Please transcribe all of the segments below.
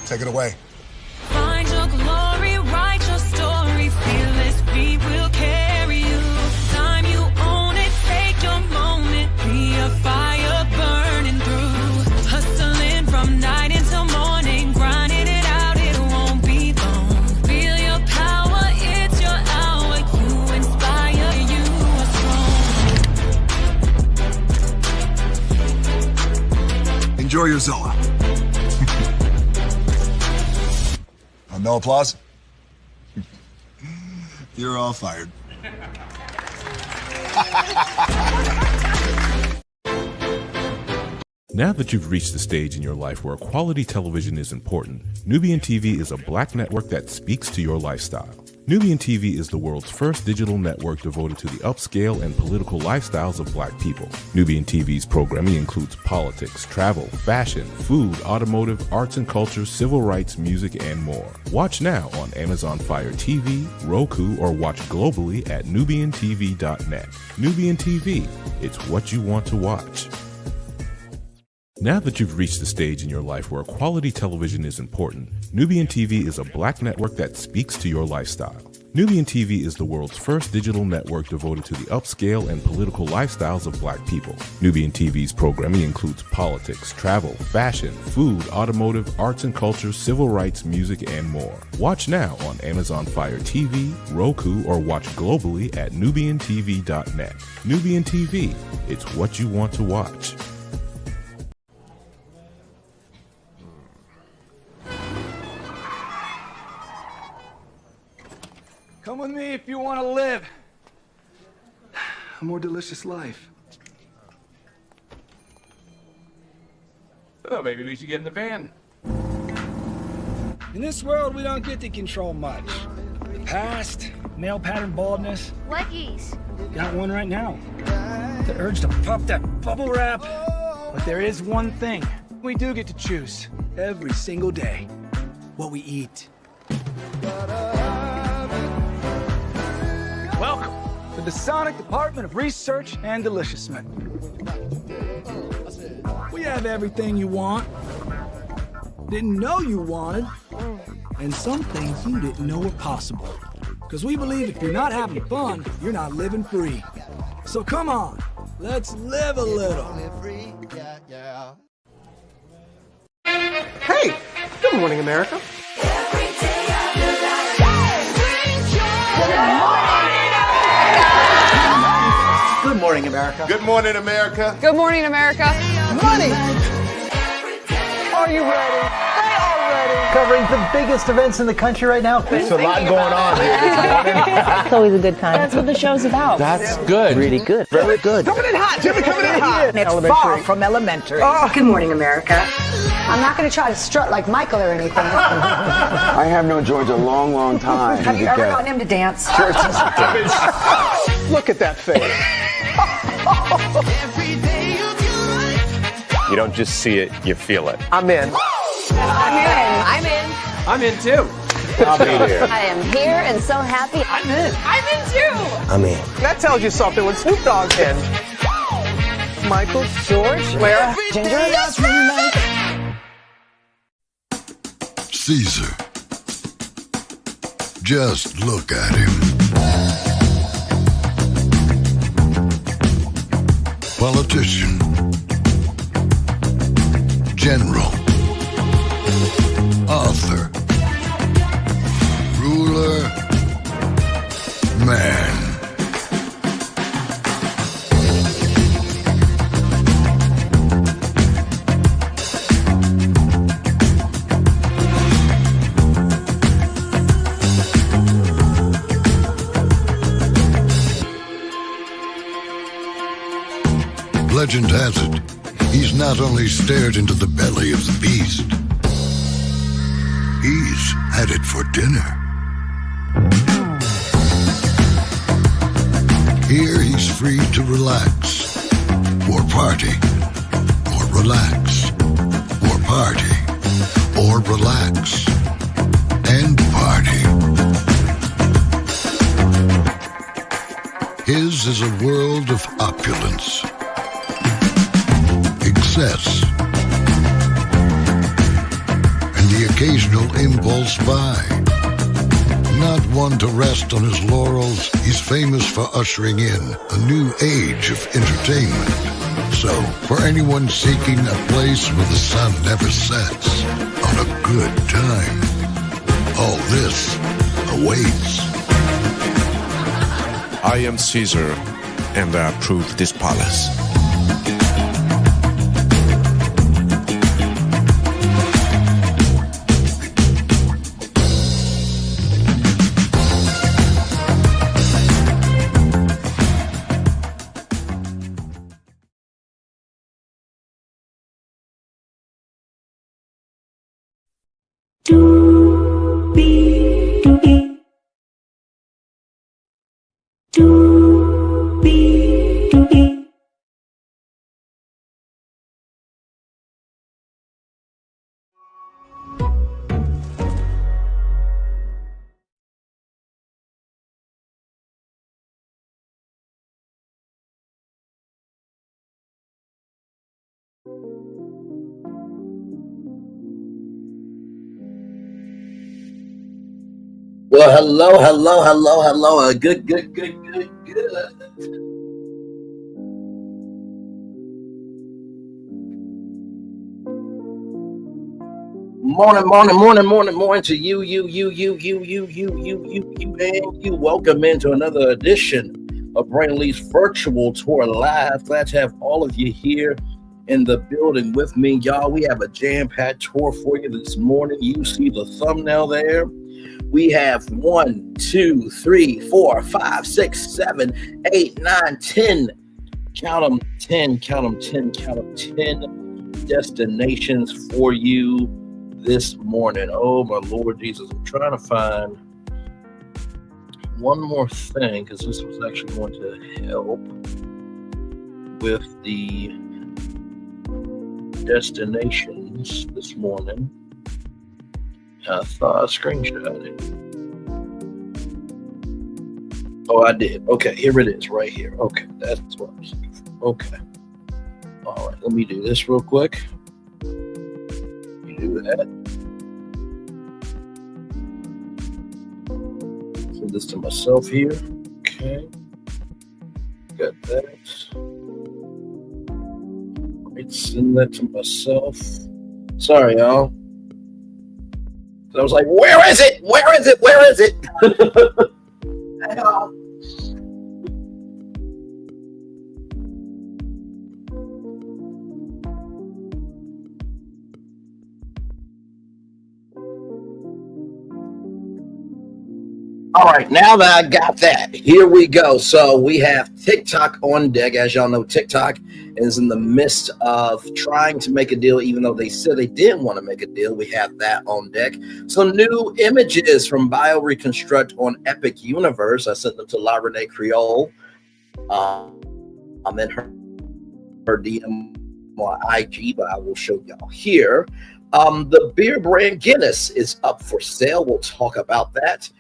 Take it away. Find your glory, write your story, fearless feet will carry you. Time you own it, take your moment, be a fire burning through. Hustling from night until morning, grinding it out, it won't be long. Feel your power, it's your hour, you inspire, you are strong. Enjoy your Zola. No applause? You're all fired. Now that you've reached the stage in your life where quality television is important, Nubian TV is a Black network that speaks to your lifestyle. Nubian TV is the world's first digital network devoted to the upscale and political lifestyles of Black people. Nubian TV's programming includes politics, travel, fashion, food, automotive, arts and culture, civil rights, music, and more. Watch now on Amazon Fire TV, Roku, or watch globally at nubiantv.net. Nubian TV, it's what you want to watch. Now that you've reached the stage in your life where quality television is important, Nubian TV is a Black network that speaks to your lifestyle. Nubian TV is the world's first digital network devoted to the upscale and political lifestyles of Black people. Nubian TV's programming includes politics, travel, fashion, food, automotive, arts and culture, civil rights, music, and more. Watch now on Amazon Fire TV, Roku, or watch globally at nubiantv.net. Nubian TV, it's what you want to watch. Come with me if you want to live a more delicious life. Oh, maybe we should get in the van. In this world, we don't get to control much. The past, male pattern baldness. Leggies. Got one right now. The urge to pop that bubble wrap. But there is one thing we do get to choose every single day. What we eat. Welcome to the Sonic Department of Research and Deliciousment. We have everything you want, didn't know you wanted, and some things you didn't know were possible. Because we believe if you're not having fun, you're not living free. So come on, let's live a little. Hey, good morning, America. Good morning, America. Good morning, America. Good morning, America. Money! Are you ready? They are ready. Covering the biggest events in the country right now. There's a lot going on here. It's always a good time. That's what the show's about. That's good. Really good. Very good. Coming in hot, Jimmy, coming in hot. It's far from elementary. Good morning, America. I'm not going to try to strut like Michael or anything. I have known George a long, long time. Have you ever gotten him to dance? Look at that face. You don't just see it, you feel it. I'm in. I'm in. I'm in too. I'll be there. I am here and so happy. I'm in. I'm in too. I'm in. That tells you something when Snoop Dogg's in. Michael, George, Lara, Ginger. Caesar. Just look at him. Politician. General. Author. Ruler. Man. Legend has it, he's not only stared into the belly of the beast, he's had it for dinner. Here he's free to relax, or party, or relax, or party, or relax, and party. His is a world of opulence, excess, and and the occasional impulse buy. Not one to rest on his laurels, he's famous for ushering in a new age of entertainment. So, for anyone seeking a place where the sun never sets on a good time, all this awaits. I am Caesar, and I approve this palace. Well, hello. Good. Morning to you, and you. Welcome into another edition of Brainley's Virtual Tour Live. Glad to have all of you here in the building with me, y'all. We have a jam-packed tour for you this morning. You see the thumbnail there. We have 1, 2, 3, 4, 5, 6, 7, 8, 9, 10. Count them 10 destinations for you this morning. Oh, my Lord Jesus. I'm trying to find one more thing because this was actually going to help with the destinations this morning. I thought I screenshot it. Oh, I did. Okay, here it is right here. Okay, that's what I was looking for. Okay. All right, let me do this real quick. You do that. Send this to myself here. Okay. Got that. Let me send that to myself. Sorry, y'all. I was like, where is it? Hang on. All right, now that I got that, here we go. So we have TikTok on deck. As y'all know, TikTok is in the midst of trying to make a deal, even though they said they didn't want to make a deal. We have that on deck. Some new images from BioReconstruct on Epic Universe. I sent them to La Renee Creole. I'm in her DM on IG, but I will show y'all here. The beer brand Guinness is up for sale. We'll talk about that.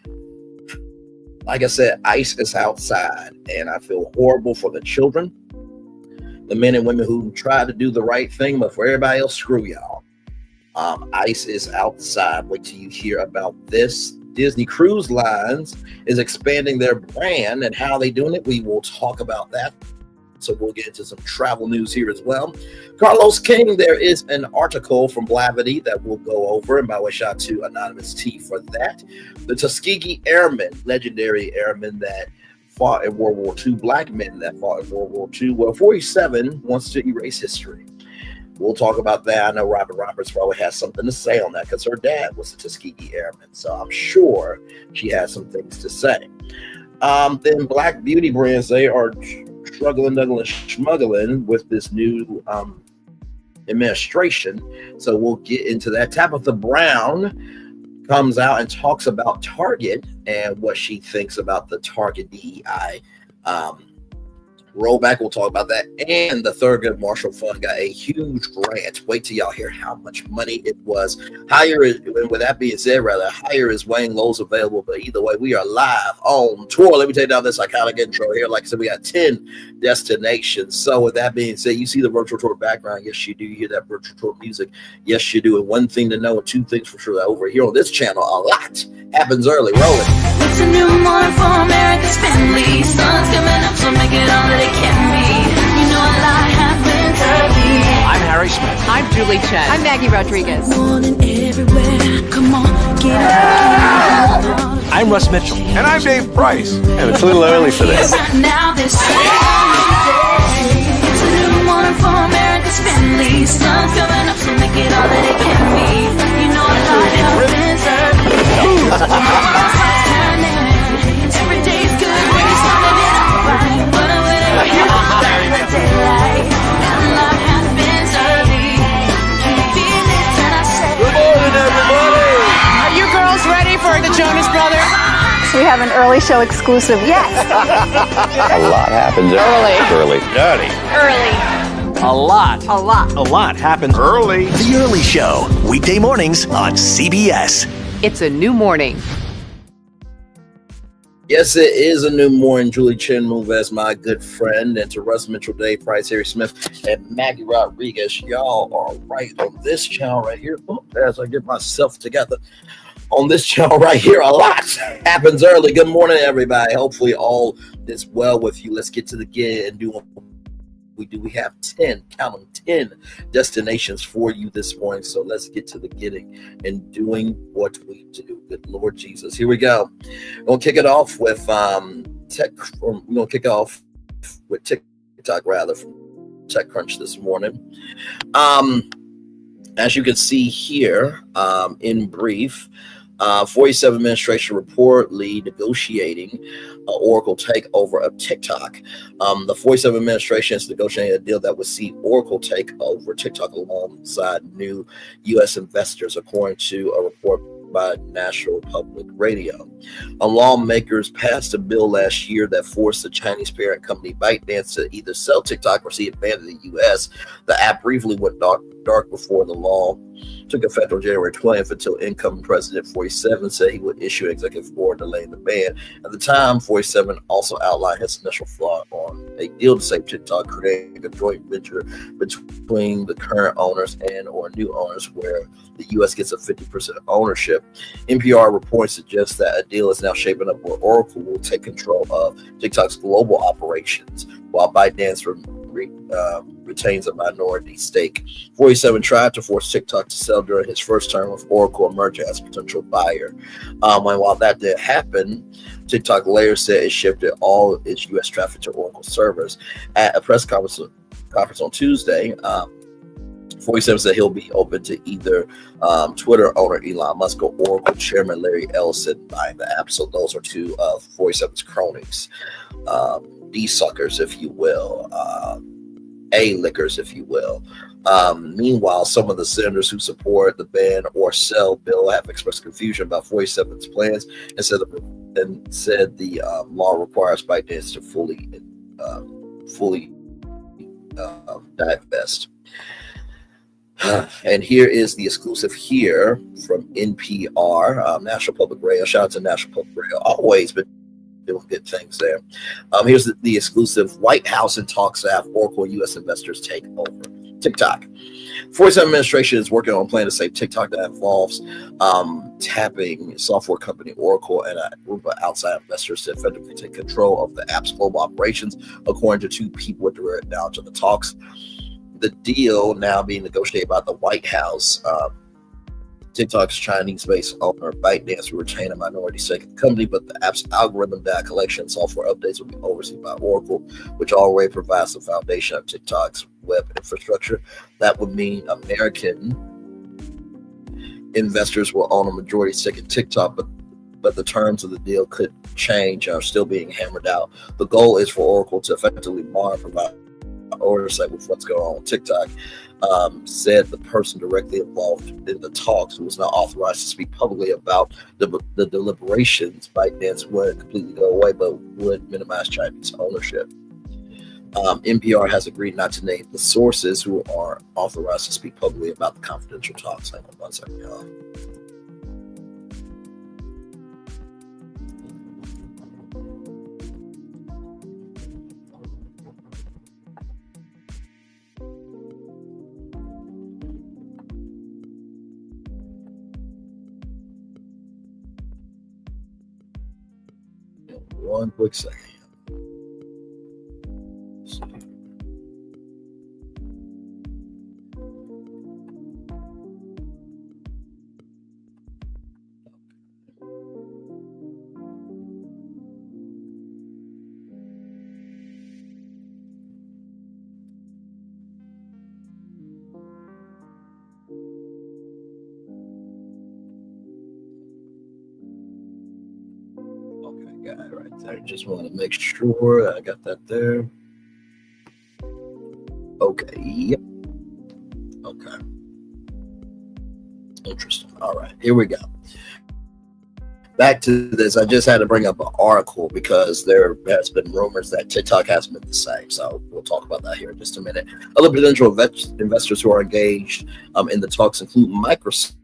Like I said, ice is outside, and I feel horrible for the children, the men and women who try to do the right thing, but for everybody else, screw y'all. Ice is outside. Wait till you hear about this. Disney Cruise Lines is expanding their brand, and how they doing it, we will talk about that. So we'll get into some travel news here as well. Carlos King, there is an article from BlackBea that we'll go over, and by the way, shout out to Anonymous T for that. The Tuskegee Airmen, legendary airmen that fought in World War II, black men that fought in World War II. Well, 47 wants to erase history. We'll talk about that. I know Robert Roberts probably has something to say on that because her dad was a Tuskegee Airman, so I'm sure she has some things to say. Then Black beauty brands, they are smuggling with this new administration. So we'll get into that. Tabitha Brown comes out and talks about Target and what she thinks about the Target DEI rollback. We'll talk about that. And the Thurgood Marshall Fund got a huge grant. Wait till y'all hear how much money it was. Higher And with that being said, rather, higher is Wayne Lowe's available. But either way, we are live on tour. Let me take down this iconic intro here. Like I said, we got 10 destinations. So with that being said, you see the virtual tour background. Yes, you do. You hear that virtual tour music. Yes, you do. And one thing to know, and two things for sure, that over here on this channel, a lot happens early. Roll it. It's a new morning for America's family. Sun's coming up, so make it all that it can be. You know a lot happens early. I'm Harry Smith. I'm Julie Chen. I'm Maggie Rodriguez. Morning everywhere. Come on, get up. I'm Russ Mitchell. And I'm Dave Price. And it's a little early for this. Now this it's a new morning for America's family. Sun's coming up, so make it all that it can be. You know a lot happens early. Every day's good when you're starting it off right. But whenever you're starting the daylight, a lot happens early. Can you feel it? And I say, Good morning, everybody. Are you girls ready for the Jonas Brothers? We have an early show exclusive. Yes. A lot happens early. Dirty. A lot. A lot. A lot happens Early. The Early Show, weekday mornings on CBS. It's a new morning. Yes, it is a new morning. Julie Chen Moves, my good friend, and to Russ Mitchell, Dave Price, Harry Smith, and Maggie Rodriguez. Y'all are right on this channel right here. Oh, as I get myself together. On this channel right here, a lot happens early. Good morning, everybody. Hopefully all is well with you. Let's get to the get and do what we do. We have 10, count them, 10 destinations for you this morning. So let's get to the getting and doing what we do. Good Lord Jesus. Here we go. We're going to kick it off with TikTok, rather, from TechCrunch this morning. As you can see here, in brief, 47 administration reportedly negotiating Oracle takeover of TikTok. The 47 administration is negotiating a deal that would see Oracle take over TikTok alongside new U.S. investors, according to a report by National Public Radio. Lawmakers passed a bill last year that forced the Chinese parent company ByteDance to either sell TikTok or see it banned in the U.S. The app briefly went dark before the law took effect on January 20th until incoming President 47 said he would issue an executive order delaying the ban. At the time, 47 also outlined his initial thought on a deal to save TikTok, creating a joint venture between the current owners and or new owners where the U.S. gets a 50% ownership. NPR reports suggest that a deal is now shaping up where Oracle will take control of TikTok's global operations, while ByteDance retains a minority stake. 47 tried to force TikTok to sell during his first term, with Oracle emerging as a potential buyer. And while that didn't happen, TikTok later said it shifted all its U.S. traffic to Oracle servers. At a press conference on Tuesday, 47 said he'll be open to either Twitter owner Elon Musk or Oracle chairman Larry Ellison buying the app. So those are two of 47's cronies, D-suckers, if you will, A-lickers, if you will. Meanwhile, some of the senators who support the ban or sell bill have expressed confusion about 47's plans and said the law requires ByteDance to fully divest. And here is the exclusive here from NPR, National Public Radio. Shout out to National Public Radio, always been doing good things there. Here's the exclusive. White House and talks to have Oracle U.S. investors take over TikTok. 47 administration is working on a plan to save TikTok that involves tapping software company Oracle and a group of outside investors to effectively take control of the app's global operations, according to two people with direct knowledge of the talks. The deal now being negotiated by the White House. TikTok's Chinese-based owner ByteDance will retain a minority stake in the company, but the app's algorithm data collection and software updates will be overseen by Oracle, which already provides the foundation of TikTok's web infrastructure. That would mean American investors will own a majority stake in TikTok, but the terms of the deal could change and are still being hammered out. The goal is for Oracle to effectively monitor, provide oversight with what's going on with TikTok. Said the person directly involved in the talks, who was not authorized to speak publicly about the deliberations. ByteDance wouldn't completely go away, but would minimize Chinese ownership. NPR has agreed not to name the sources who are authorized to speak publicly about the confidential talks. Hang on one second, y'all. One quick second. Got it right there. Just want to make sure I got that there. Okay. Yep. Okay. Interesting. All right. Here we go. Back to this. I just had to bring up an article because there has been rumors that TikTok has been the same. So we'll talk about that here in just a minute. Other potential investors who are engaged in the talks include Microsoft.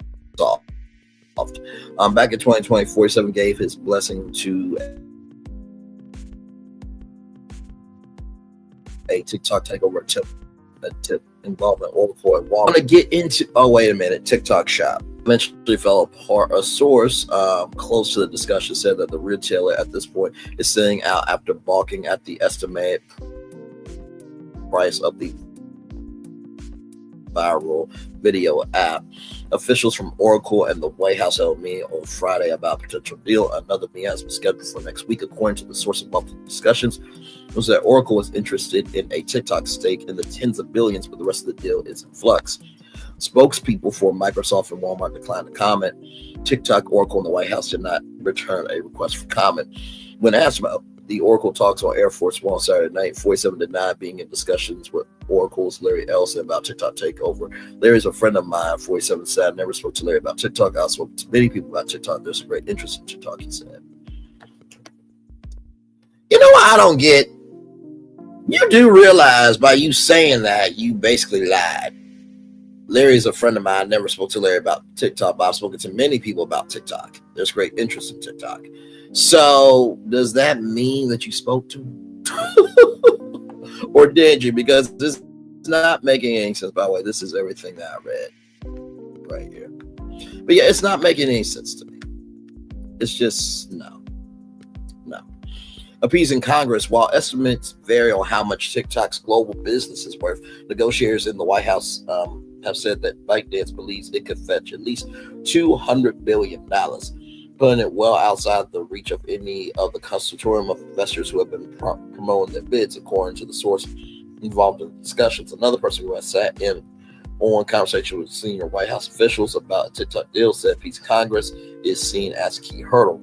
Back in 2020, 47 gave his blessing to a TikTok takeover tip involving Oracle and Walmart. I'm gonna get into. Oh, wait a minute. TikTok shop eventually fell apart. A source close to the discussion said that the retailer at this point is sitting out after balking at the estimated price of the viral video app. Officials from Oracle and the White House held a meeting on Friday about a potential deal. Another meeting has been scheduled for next week. According to the source of multiple discussions, it was that Oracle was interested in a TikTok stake in the tens of billions, but the rest of the deal is in flux. Spokespeople for Microsoft and Walmart declined to comment. TikTok, Oracle, and the White House did not return a request for comment. When asked about the Oracle talks on Air Force One Saturday night, 47 denied being in discussions with Oracle's Larry Ellison about TikTok takeover. Larry's a friend of mine. 47 said, I never spoke to Larry about TikTok. I spoke to many people about TikTok. There's a great interest in TikTok, he said. You know what I don't get? You do realize by you saying that, you basically lied. Larry's a friend of mine. I never spoke to Larry about TikTok, but I've spoken to many people about TikTok. There's great interest in TikTok. So does that mean that you spoke to him? Or did you? Because this is not making any sense. By the way, this is everything that I read right here. But yeah, it's not making any sense to me. It's just no. Appeasing Congress. While estimates vary on how much TikTok's global business is worth, negotiators in the White House have said that ByteDance believes it could fetch at least $200 billion, putting it well outside the reach of any of the consortium of investors who have been promoting their bids, according to the source involved in the discussions. Another person who has sat in on conversation with senior White House officials about a TikTok deal said piece Congress is seen as a key hurdle.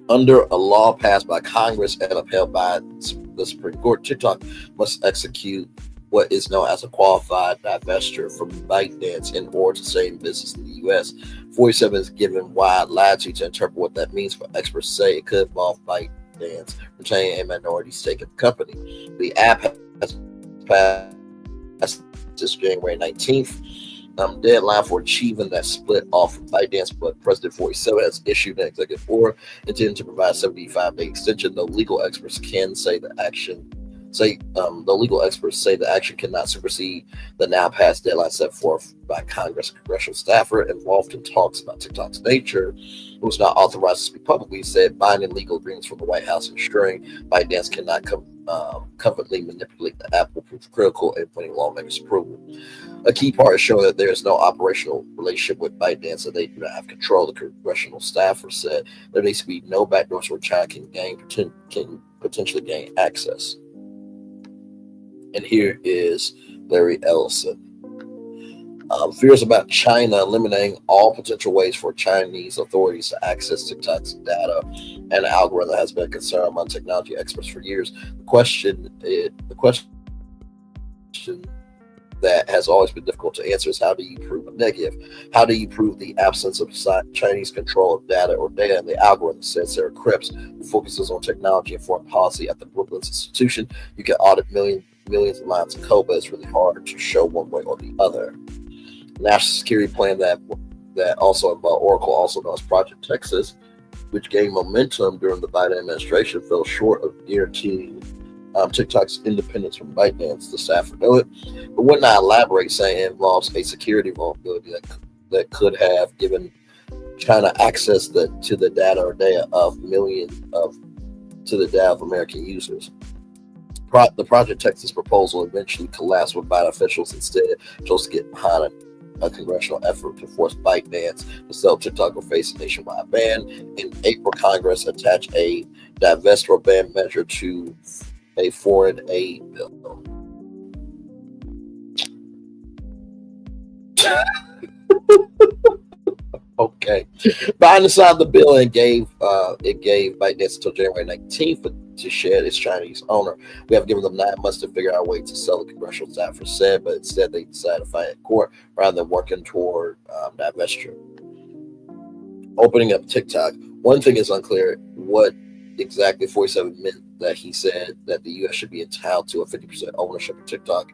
Under a law passed by Congress and upheld by the Supreme Court, TikTok must execute what is known as a qualified divestiture from ByteDance in order to stay in business in the U.S. 47 is given wide latitude to interpret what that means, but experts say it could involve ByteDance retaining a minority stake in the company. The app has passed this January 19th. Deadline for achieving that split off from ByteDance, but President 47 has issued an executive order intending to provide a 75-day extension. Though legal experts say the action cannot supersede the now passed deadline set forth by Congress. Congressional staffer involved in talks about TikTok's nature, who was not authorized to speak publicly, said binding legal agreements from the White House ensuring ByteDance cannot covertly manipulate the app will prove critical in winning lawmakers' approval. A key part is showing that there is no operational relationship with ByteDance, and they do not have control. The congressional staffer said there needs to be no backdoors where China can potentially gain access. And here is Larry Ellison. Fears about China eliminating all potential ways for Chinese authorities to access TikTok's data and algorithm has been a concern among technology experts for years. The question that has always been difficult to answer is how do you prove a negative? How do you prove the absence of Chinese control of data or data in the algorithm? Said Sarah Cripps, who focuses on technology and foreign policy at the Brookings Institution. You can audit millions of lines of code, but it's really hard to show one way or the other. National security plan that also involved Oracle, also known as Project Texas, which gained momentum during the Biden administration, fell short of guaranteeing TikTok's independence from ByteDance. The staffer noted, but would not elaborate, saying it involves a security vulnerability that could have given China access to the data or data of millions of to the death of American users. The Project Texas proposal eventually collapsed when Biden officials instead chose to get behind a congressional effort to force bike bans to sell TikTok or face a nationwide ban. In April, Congress attached a divestiture ban measure to a foreign aid bill. Okay. Biden signed the bill and gave ByteDance until January 19th to shed its Chinese owner. We have given them 9 months to figure out a way to sell the congressional staff for said, but instead they decided to fight in court rather than working toward divestiture. Opening up TikTok. One thing is unclear what exactly 47 meant that he said that the U.S. should be entitled to a 50% ownership of TikTok.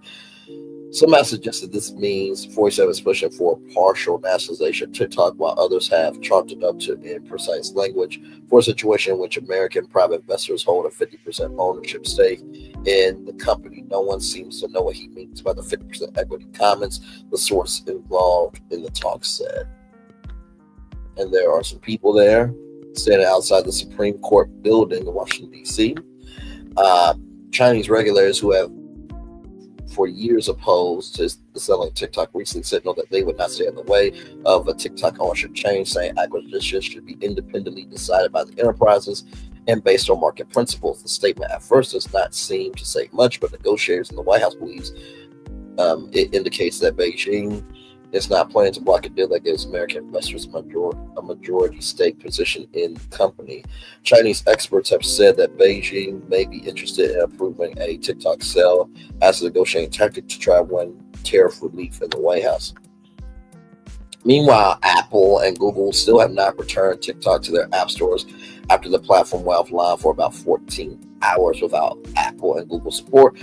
Some have suggested this means 47 is pushing for a partial nationalization of TikTok, while others have chalked it up to imprecise language for a situation in which American private investors hold a 50% ownership stake in the company. No one seems to know what he means by the 50% equity comments, the source involved in the talk said. And there are some people there standing outside the Supreme Court building in Washington, D.C. Chinese regulators who have for years opposed to the selling of TikTok recently signaled that they would not stand in the way of a TikTok ownership change, saying acquisitions should be independently decided by the enterprises and based on market principles. The statement at first does not seem to say much, but negotiators in the White House believes it indicates that Beijing is not planning to block a deal that gives American investors a majority stake position in the company. Chinese experts have said that Beijing may be interested in approving a TikTok sale as a negotiating tactic to try to win tariff relief in the White House. Meanwhile, Apple and Google still have not returned TikTok to their app stores after the platform went offline for about 14 hours without Apple and Google support.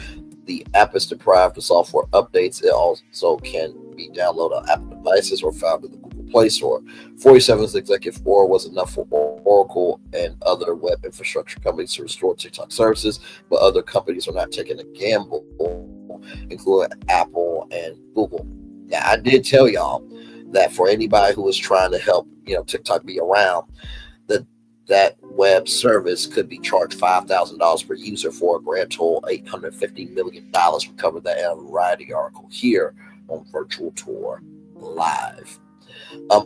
The app is deprived of software updates. It also can be downloaded on Apple devices or found in the Google Play Store. 47's executive order was enough for Oracle and other web infrastructure companies to restore TikTok services, but other companies are not taking a gamble, including Apple and Google. Yeah, I did tell y'all that for anybody who is trying to help, TikTok be around, that web service could be charged $5,000 per user for a grand total $850 million. We covered that in a Variety article here on Virtual Tour Live.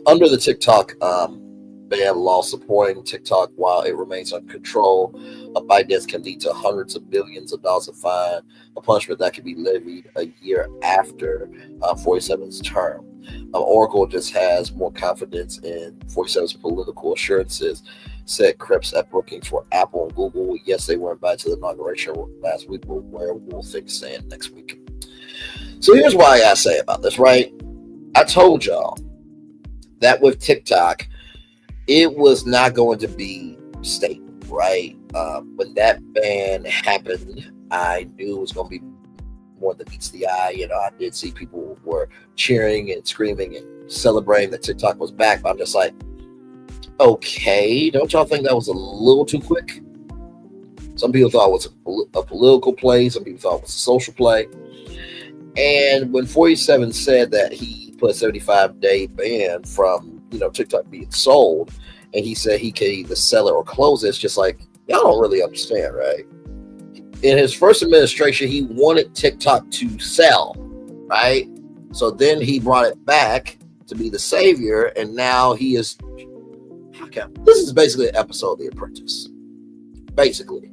Under the TikTok ban law supporting TikTok while it remains under control, ByteDance can lead to hundreds of billions of dollars of fine, a punishment that can be levied a year after 47's term. Oracle just has more confidence in 47's political assurances, said Cripps at Brookings for Apple and Google. Yes, they were invited to the inauguration last week, but where will things stand next week? So here's what I gotta say about this, right? I told y'all that with TikTok, it was not going to be stable, right? When that ban happened, I knew it was going to be more than meets the eye. I did see people were cheering and screaming and celebrating that TikTok was back, but I'm just like, okay, don't y'all think that was a little too quick? Some people thought it was a political play. Some people thought it was a social play. And when 47 said that he put a 75-day ban from, TikTok being sold, and he said he could either sell it or close it, it's just like, y'all don't really understand, right? In his first administration, he wanted TikTok to sell, right? So then he brought it back to be the savior, and now he is... Okay, this is basically an episode of The Apprentice, basically.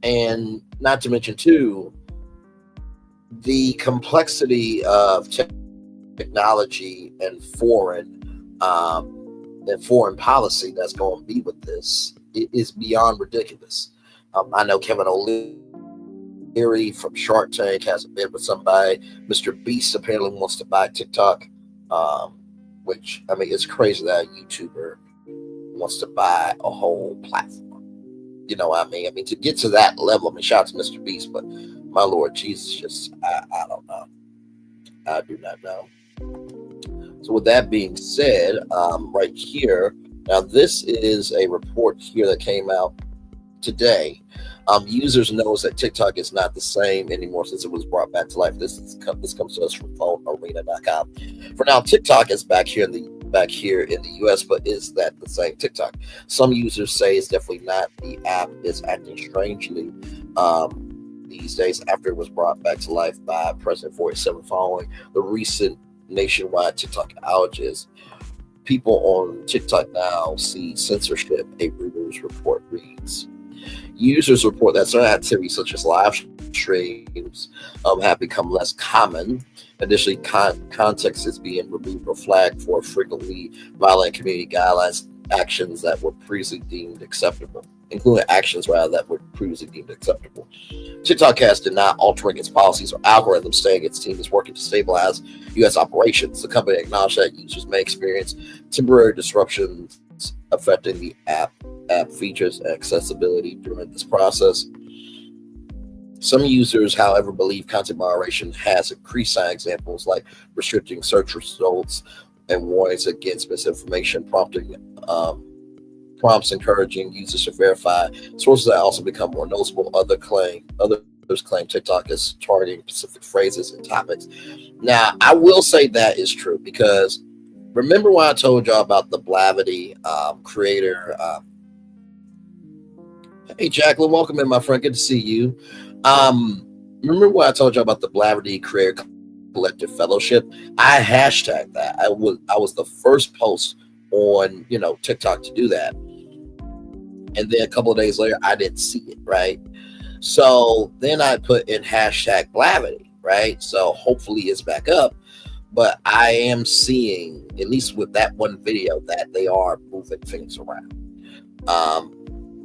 And not to mention, too, the complexity of technology and foreign policy that's going to be with this is beyond ridiculous. I know Kevin O'Leary from Shark Tank has a bid with somebody. Mr. Beast apparently wants to buy TikTok, which, it's crazy that a YouTuber wants to buy a whole platform. You know what I mean? To get to that level, shout out to Mr. Beast, but my Lord Jesus, I don't know. I do not know. So with that being said, right here, now this is a report here that came out today. Users knows that TikTok is not the same anymore since it was brought back to life. This comes to us from phonearena.com. For now, TikTok is back here in the back here in the US, but is that the same TikTok? Some users say it's definitely not. The app is acting strangely these days after it was brought back to life by President 47 following the recent nationwide TikTok outages. People on TikTok now see censorship, a Reuters report reads. Users report that certain activities such as live streams have become less common. Additionally, context is being removed or flagged for frequently violating community guidelines, actions that were previously deemed acceptable, including actions that were previously deemed acceptable. TikTok has denied altering its policies or algorithms, saying its team is working to stabilize U.S. operations. The company acknowledged that users may experience temporary disruptions affecting the app features and accessibility during this process. Some users, however, believe content moderation has increased, examples like restricting search results and warnings against misinformation, prompts encouraging users to verify sources that also become more noticeable. Others claim TikTok is targeting specific phrases and topics. Now, I will say that is true, because remember when I told y'all about the BlackBea creator? Hey, Jacqueline, welcome in, my friend. Good to see you. Remember when I told you about the BlackBea Creator Collective Fellowship? I hashtagged that. I was the first post on TikTok to do that, and then a couple of days later, I didn't see it. Right, so then I put in hashtag BlackBea. Right, so hopefully it's back up. But I am seeing, at least with that one video, that they are moving things around.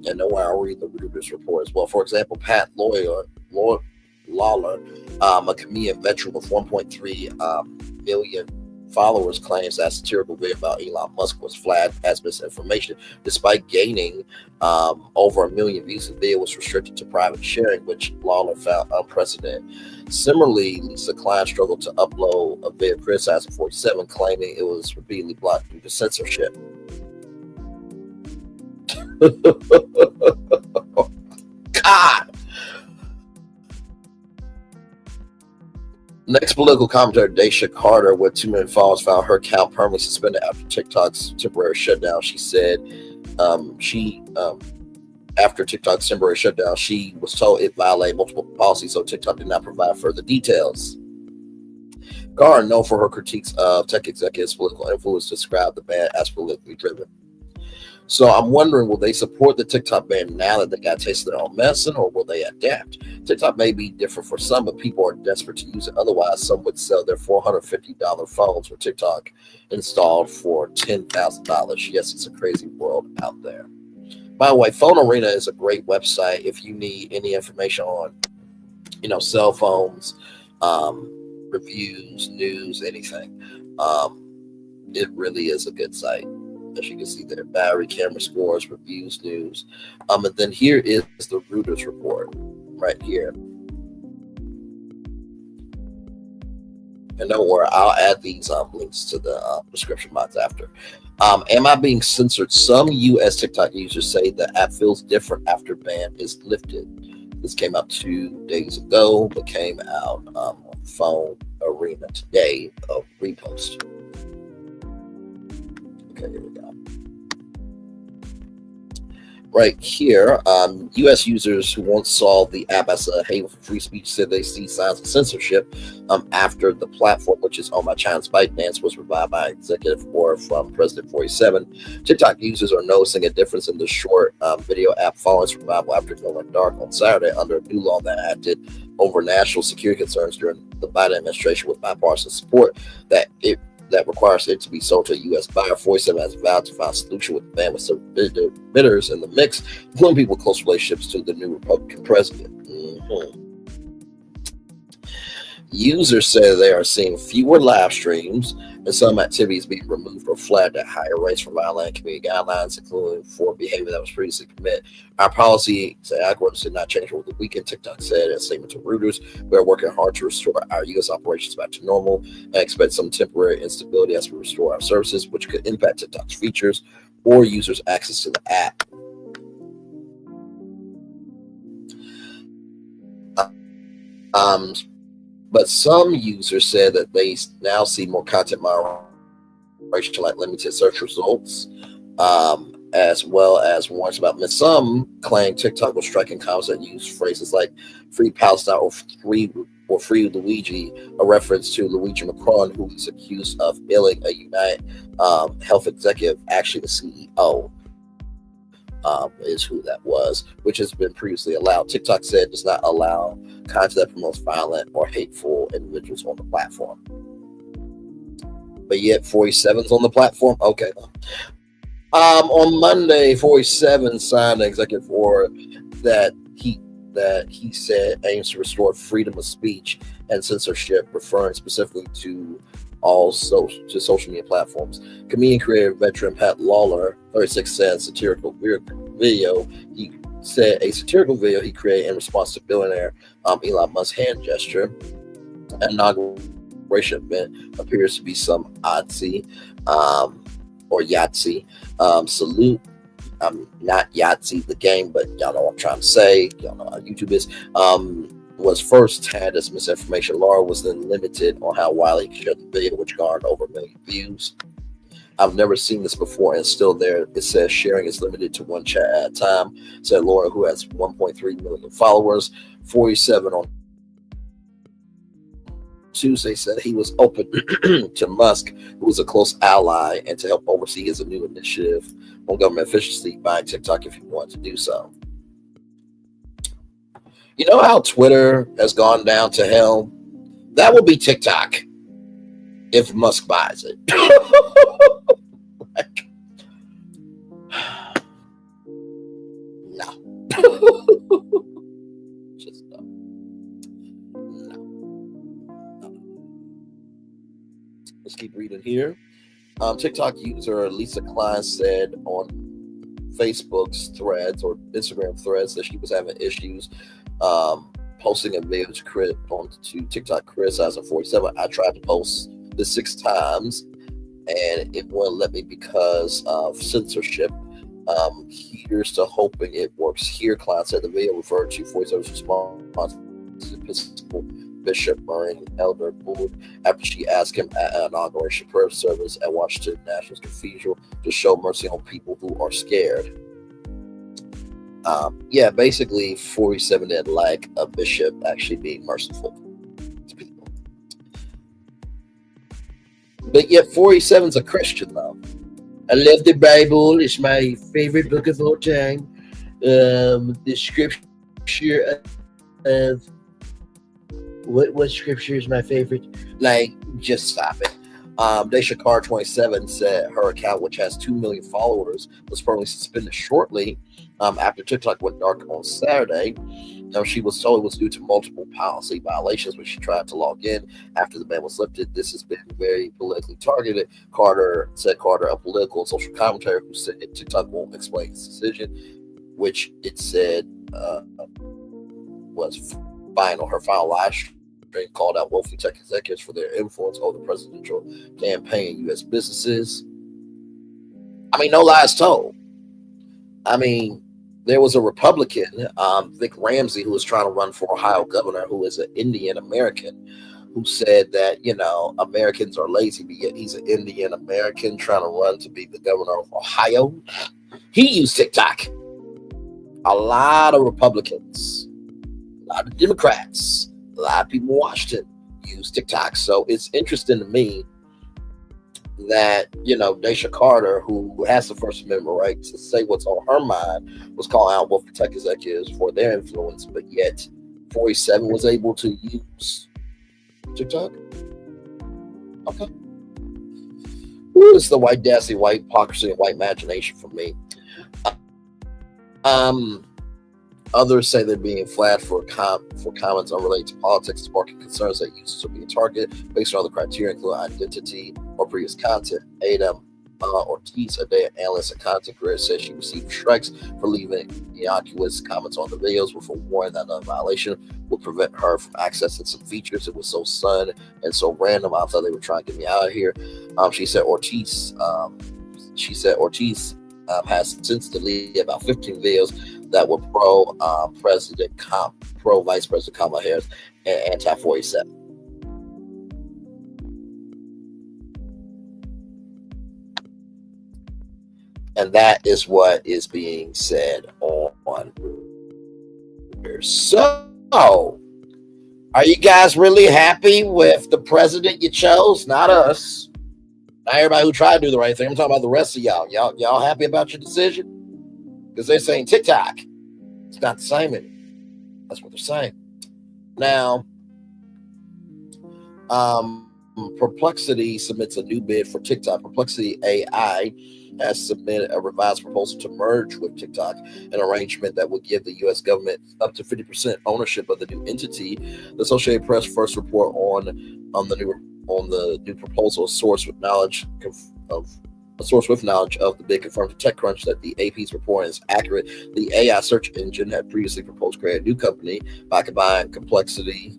And no one will read the Reuters report as well. For example, Pat Lawler, a comedian veteran with 1.3 million followers, claims that satirical video about Elon Musk was flagged as misinformation, despite gaining over 1 million views. The video was restricted to private sharing, which Lawler found unprecedented. Similarly, Lisa Klein struggled to upload a video criticizing 47, claiming it was repeatedly blocked due to censorship. God. Next political commentator, Daisha Carter, with 2 million followers, found her account permanently suspended after TikTok's temporary shutdown. She said after TikTok's temporary shutdown, she was told it violated multiple policies, so TikTok did not provide further details. Carter, known for her critiques of tech executives' political influence, described the ban as politically driven. So I'm wondering, will they support the TikTok ban now that they got a taste of their own medicine, or will they adapt? TikTok may be different for some, but people are desperate to use it. Otherwise, some would sell their $450 phones with TikTok installed for $10,000. Yes, it's a crazy world out there. By the way, Phone Arena is a great website if you need any information on, cell phones, reviews, news, anything. It really is a good site. As you can see there, battery, camera scores, reviews, news. And then here is the Reuters report right here. And don't worry, I'll add these links to the description box after. Am I being censored? Some U.S. TikTok users say the app feels different after ban is lifted. This came out 2 days ago, but came out on Phone Arena today. Repost. Okay, here we go. Right here, U.S. users who once saw the app as a haven for free speech said they see signs of censorship after the platform, which is owned by China's ByteDance, was revived by executive order from President 47. TikTok users are noticing a difference in the short video app following its revival after going dark on Saturday under a new law that acted over national security concerns during the Biden administration with bipartisan support that requires it to be sold to a U.S. buyer. 47 has vowed to find a solution with the ban with some bidders in the mix, including people with close relationships to the new Republican president. Users say they are seeing fewer live streams and some activities being removed or flagged at higher rates for violating community guidelines, including for behavior that was previously permitted. Our policy algorithms did not change over the weekend, TikTok said in a statement to Reuters. We are working hard to restore our U.S. operations back to normal and expect some temporary instability as we restore our services, which could impact TikTok's features or users' access to the app. But some users said that they now see more content like limited search results, as well as warnings about some claim TikTok was striking comments that use phrases like "free Palestine" or "free Luigi," a reference to Luigi Macron, who is accused of killing a United Health executive. Actually, the CEO is who that was, which has been previously allowed. TikTok said does not allow content that promotes violent or hateful individuals on the platform. But yet 47's on the platform. Okay. On Monday, 47 signed an executive order that he said aims to restore freedom of speech and censorship, referring specifically to all social media platforms. Comedian, creator, veteran Pat Lawler, 36, said satirical video. He said a satirical video he created in response to billionaire Elon Musk's hand gesture. An inauguration event appears to be some Yahtzee or Yahtzee salute. Not Yahtzee the game, but y'all know what I'm trying to say. Y'all know how YouTube is. Was first tagged as misinformation. Laura was then limited on how widely he could share the video, which garnered over 1 million views. I've never seen this before, and still there. It says sharing is limited to one chat at a time, said Laura, who has 1.3 million followers. 47 on Tuesday said he was open to Musk, who was a close ally, and to help oversee his new initiative on government efficiency, buying TikTok if he wanted to do so. You know how Twitter has gone down to hell? That will be TikTok if Musk buys it. No. Just no. Let's keep reading here. TikTok user Lisa Klein said on Facebook's threads or Instagram threads that she was having issues posting a video to TikTok criticizing 47. I tried to post this 6 times and it wouldn't let me because of censorship. Here's to hoping it works here. Klein said the video referred to 47's response to Episcopal Bishop Murray Elder Board after she asked him at an inauguration prayer service at Washington National Cathedral to show mercy on people who are scared. Yeah, basically 47 didn't like a bishop actually being merciful to people. But yet 47's a Christian though. I love the Bible. It's my favorite book of all time. The scripture of what scripture is my favorite? Like, just stop it. Daisha Carr 27 said her account, which has 2 million followers, was permanently suspended shortly after TikTok went dark on Saturday. She was told it was due to multiple policy violations when she tried to log in after the ban was lifted. This has been very politically targeted. Carter, a political and social commentator who said TikTok won't explain its decision, which it said was final. Her final live stream called out wealthy tech executives for their influence over the presidential campaign in U.S. businesses. I mean, no lies told. I mean, there was a Republican, Vic Ramsey, who was trying to run for Ohio governor, who is an Indian American, who said that, you know, Americans are lazy, but yet he's an Indian American trying to run to be the governor of Ohio. He used TikTok. A lot of Republicans, a lot of Democrats, a lot of people in Washington use TikTok. So it's interesting to me that, you know, Daisha Carter, who has the First Amendment right to say what's on her mind, was calling out wealthy tech executives for their influence, but yet 47 was able to use TikTok. Okay. Ooh, it's the white dastardly, white hypocrisy, and white imagination for me. Others say they're being flagged for comments unrelated to politics, sparking concerns that users are being targeted based on other criteria, including identity or previous content. Adam Ortiz, a data analyst and content creator, says she received strikes for leaving innocuous comments on the videos with a warning that a violation would prevent her from accessing some features. It was so sudden and so random. I thought they were trying to get me out of here. She said Ortiz has since deleted about 15 videos that were pro Vice President Kamala Harris and anti-47. And that is what is being said on here. So, are you guys really happy with the president you chose? Not us. Not everybody who tried to do the right thing. I'm talking about the rest of y'all. Y'all happy about your decision? Because they're saying TikTok. It's not the same anymore. That's what they're saying. Now, Perplexity submits a new bid for TikTok. Perplexity AI has submitted a revised proposal to merge with TikTok, an arrangement that would give the U.S. government up to 50% ownership of the new entity. The Associated Press first report on the new proposal, a source with knowledge of the bid confirmed to TechCrunch that the AP's report is accurate. The AI search engine had previously proposed to create a new company by combining Perplexity,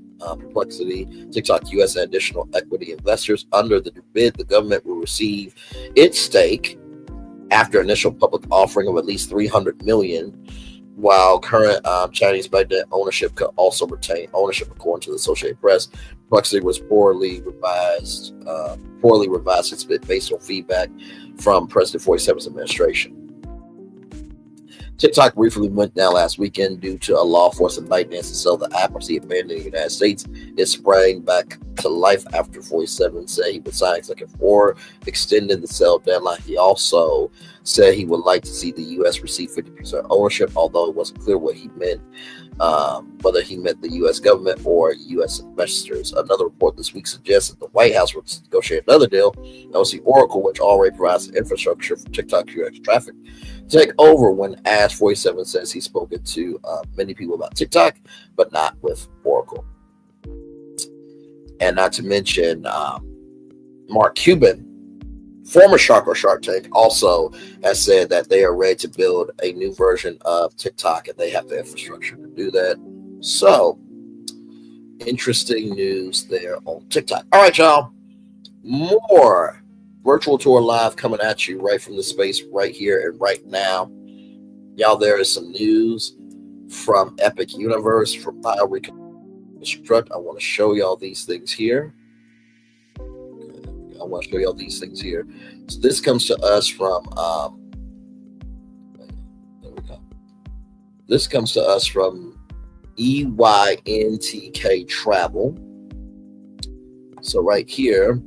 TikTok US, and additional equity investors. Under the new bid, the government will receive its stake after initial public offering of at least $300 million, while current Chinese BlackBea ownership could also retain ownership, according to the Associated Press. Perplexity was poorly revised its bid based on feedback from President 47's administration. TikTok briefly went down last weekend due to a law forcing ByteDance to sell the app after he abandoned the United States. It sprang back to life after 47 said he would sign executive order extending the sale deadline. He also said he would like to see the U.S. receive 50% ownership, although it wasn't clear what he meant, whether he meant the U.S. government or U.S. investors. Another report this week suggests that the White House would negotiate another deal. That was the Oracle, which already provides infrastructure for TikTok QX traffic, take over. When asked, 47 says he's spoken to many people about TikTok, but not with Oracle. And not to mention, Mark Cuban, former Shark or Shark Tank, also has said that they are ready to build a new version of TikTok, and they have the infrastructure to do that. So, interesting news there on TikTok. All right, y'all. More Virtual Tour Live coming at you right from the space right here and right now. Y'all, there is some news from Epic Universe, from BioReconstruct. I want to show y'all these things here. So this comes to us from there we go. This comes to us from EYNTK Travel. So right here,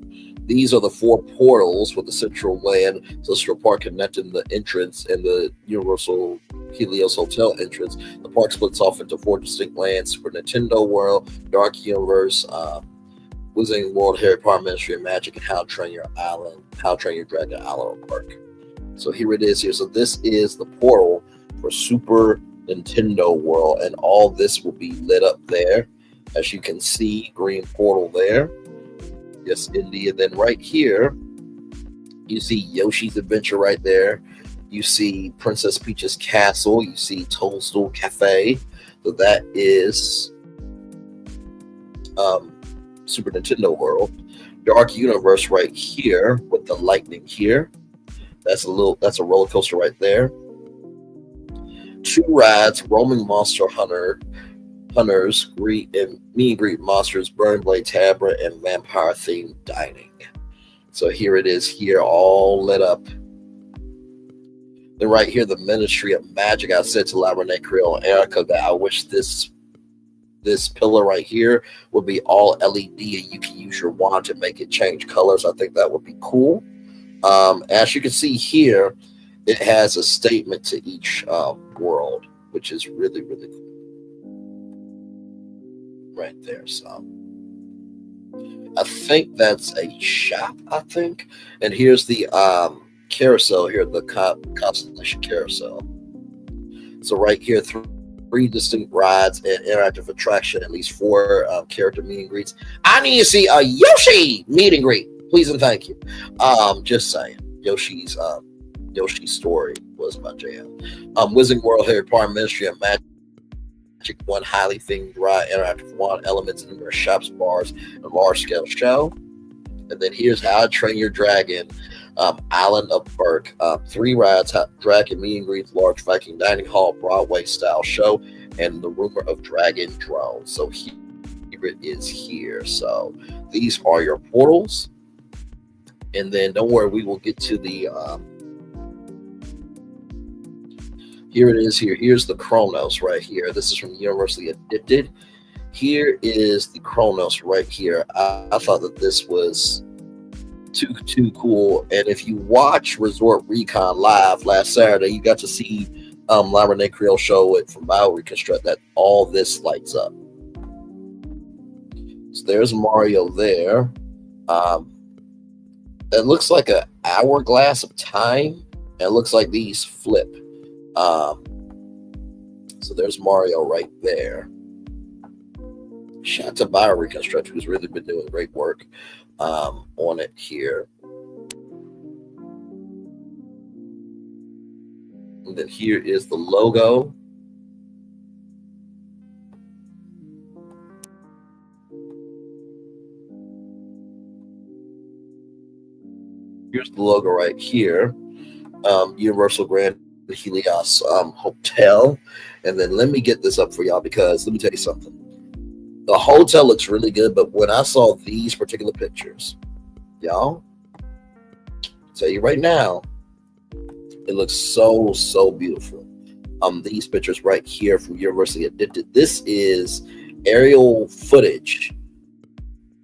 these are the 4 portals with the central land, Central Park connecting the entrance and the Universal Helios Hotel entrance. The park splits off into 4 distinct lands: Super Nintendo World, Dark Universe, Wizarding World, Harry Potter Ministry of Magic, and How to Train Your Dragon Island Park. So here it is here. So this is the portal for Super Nintendo World, and all this will be lit up there. As you can see, green portal there. Yes, India. Then right here, you see Yoshi's Adventure right there. You see Princess Peach's Castle. You see Toadstool Cafe. So that is Super Nintendo World. Dark Universe right here with the lightning here. That's a roller coaster right there. 2 rides: Roaming Monster Hunters, Meet and Greet Monsters, Burn Blade Tavern, and Vampire Themed Dining. So here it is here, all lit up. Then right here, the Ministry of Magic. I said to La Renee Creole and Erica that I wish this pillar right here would be all LED, and you can use your wand to make it change colors. I think that would be cool. As you can see here, it has a statement to each world, which is really, really cool. Right there. So I think that's a shop, I think. And here's the carousel here, the Constellation Carousel. So right here, 3 distinct rides and interactive attraction, at least 4 character meet and greets. I need to see a Yoshi meet and greet, please and thank you. Just saying, Yoshi's story was my jam. Wizarding World, Harry Potter Ministry of Magic, 1 highly themed ride, interactive wand, elements, numerous shops, bars, and large-scale show. And then here's How to Train Your Dragon, Island of Berk. 3 rides, Dragon Meet and Greet, large Viking dining hall, Broadway-style show, and the Rumor of Dragon drone. So here it is here. So these are your portals. And then don't worry, we will get to the Here it is. Here's the Chronos right here. This is from Universally Addicted. Here is the Chronos right here. I thought that this was too cool. And if you watch Resort Recon live last Saturday, you got to see La Renee Creole show it from BioReconstruct that all this lights up. So there's Mario there. It looks like an hourglass of time. And it looks like these flip. So there's Mario right there. Shout out to BioReconstruct, who's really been doing great work on it here. And then here is the logo. Here's the logo right here. Universal Grand Helios Hotel. And then let me get this up for y'all, because let me tell you something. The hotel looks really good, but when I saw these particular pictures, y'all, I'll tell you right now, it looks so beautiful. These pictures right here from Universally Addicted. This is aerial footage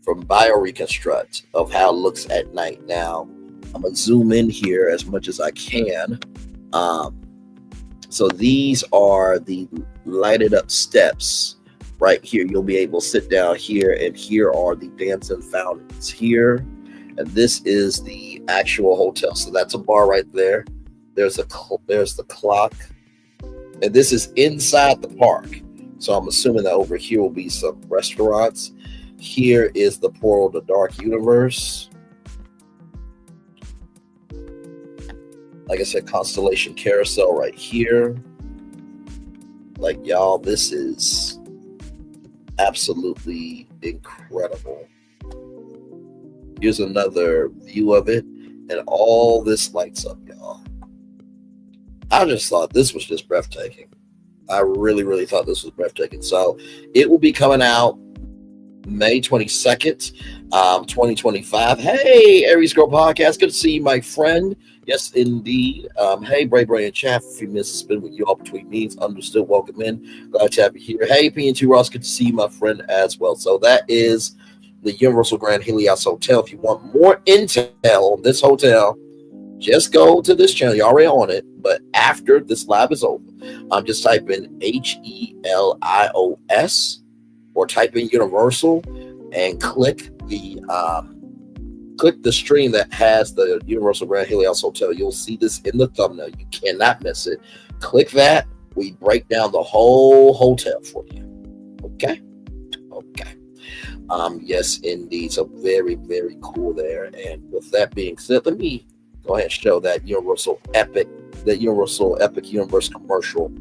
from BioReconstruct of how it looks at night. Now, I'm gonna zoom in here as much as I can. So these are the lighted up steps right here. You'll be able to sit down here, and here are the dancing fountains here. And this is the actual hotel. So that's a bar right there. There's the clock, and this is inside the park. So I'm assuming that over here will be some restaurants. Here is the portal to Dark Universe. Like I said, Constellation Carousel right here. Like, y'all, this is absolutely incredible. Here's another view of it, and all this lights up, y'all. I just thought this was just breathtaking. I really thought this was breathtaking. So it will be coming out May 22nd, 2025. Hey, Aries Girl Podcast. Good to see you, my friend. Yes, indeed. Hey, Bray and Chaff. A few minutes to spend with you all between meetings. Understood. Welcome in. Glad to have you here. Hey, P&T Ross. Good to see you, my friend, as well. So that is the Universal Grand Helios Hotel. If you want more intel on this hotel, just go to this channel. You're already on it. But after this live is over, just type in HELIOS or type in Universal and click the stream that has the Universal Grand Helios Hotel. You'll see this in the thumbnail. You cannot miss it. Click that. We break down the whole hotel for you. Okay. Yes, indeed. So very cool there. And with that being said, let me go ahead and show that Universal Epic Universe commercial.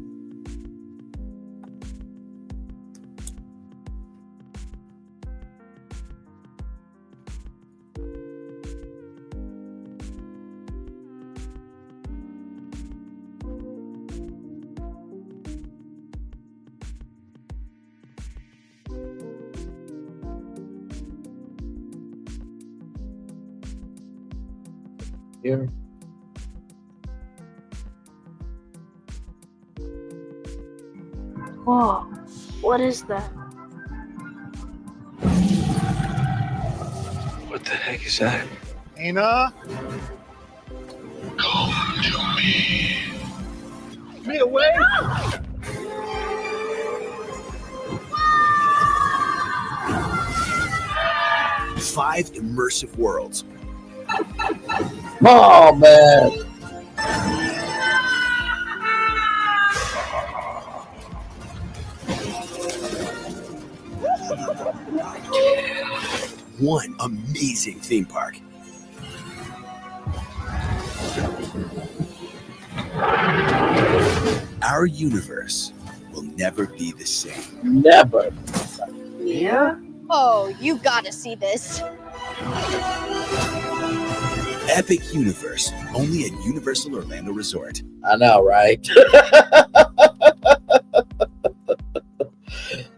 Here. Whoa, what is that? What the heck is that? Ana? Come to me. Me away. Five immersive worlds. Oh, man. One amazing theme park. Our universe will never be the same. Never. Yeah? Oh, you gotta see this. Epic Universe, only at Universal Orlando Resort. I know, right?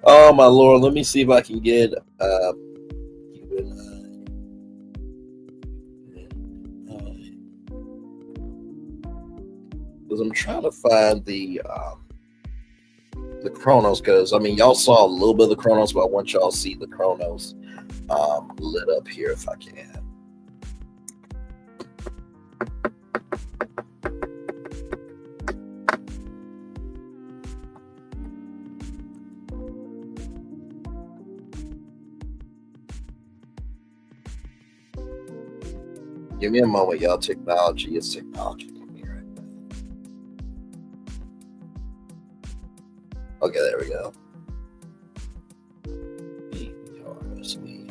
Oh, my Lord. Let me see if I can get Because I'm trying to find the Chronos, because I mean y'all saw a little bit of the Chronos, but I want y'all to see the Chronos lit up here if I can. Give me a moment, y'all. Technology is technology. Give me right now. Okay, there we go. E-R-S-E.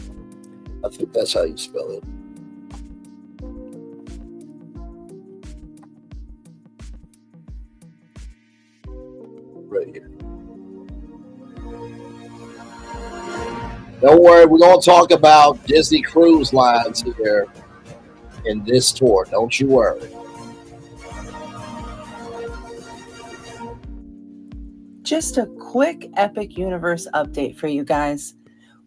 I think that's how you spell it. Right here. Don't worry, we're going to talk about Disney Cruise Lines here in this tour. Don't you worry. Just a quick Epic Universe update for you guys.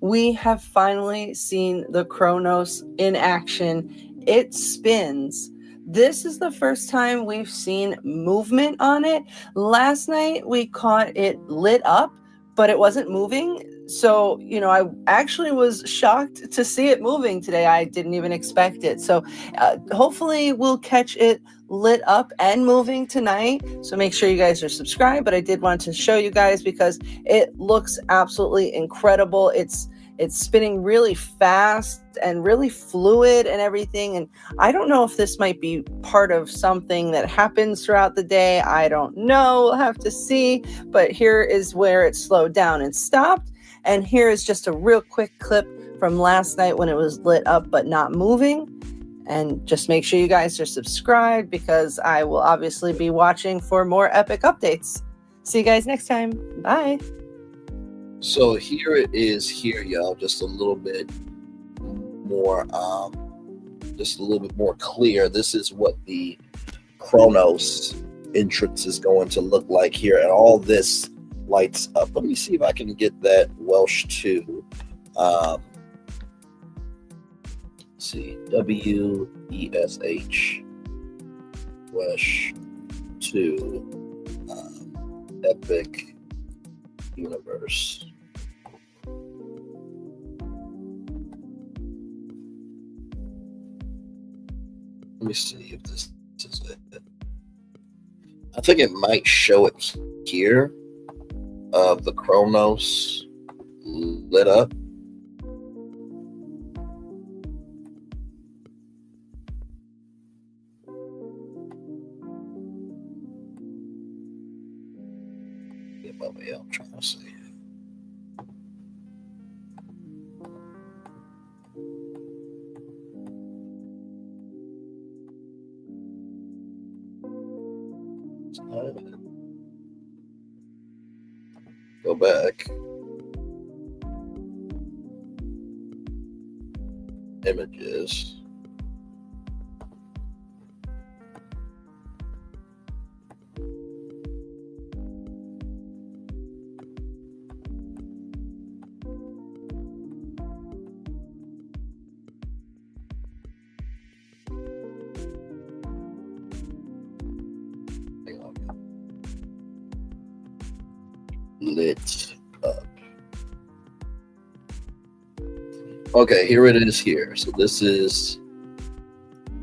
We have finally seen the Chronos in action. It spins. This is the first time we've seen movement on it. Last night we caught it lit up, but it wasn't moving. So, you know, I actually was shocked to see it moving today. I didn't even expect it. So hopefully we'll catch it lit up and moving tonight. So make sure you guys are subscribed. But I did want to show you guys because it looks absolutely incredible. It's spinning really fast and really fluid and everything. And I don't know if this might be part of something that happens throughout the day. I don't know. We'll have to see. But here is where it slowed down and stopped. And here is just a real quick clip from last night when it was lit up but not moving. And just make sure you guys are subscribed because I will obviously be watching for more epic updates. See you guys next time. Bye. So here it is here, y'all. Just a little bit more, clear. This is what the Chronos entrance is going to look like here. And all this lights up. Let me see if I can get that Welsh too. See, WESH Welsh 2 Epic Universe. Let me see if this is it. I think it might show it here of the Chronos lit up. I'm trying to see. Go back. Images. Lit up. Okay, here it is here. So this is,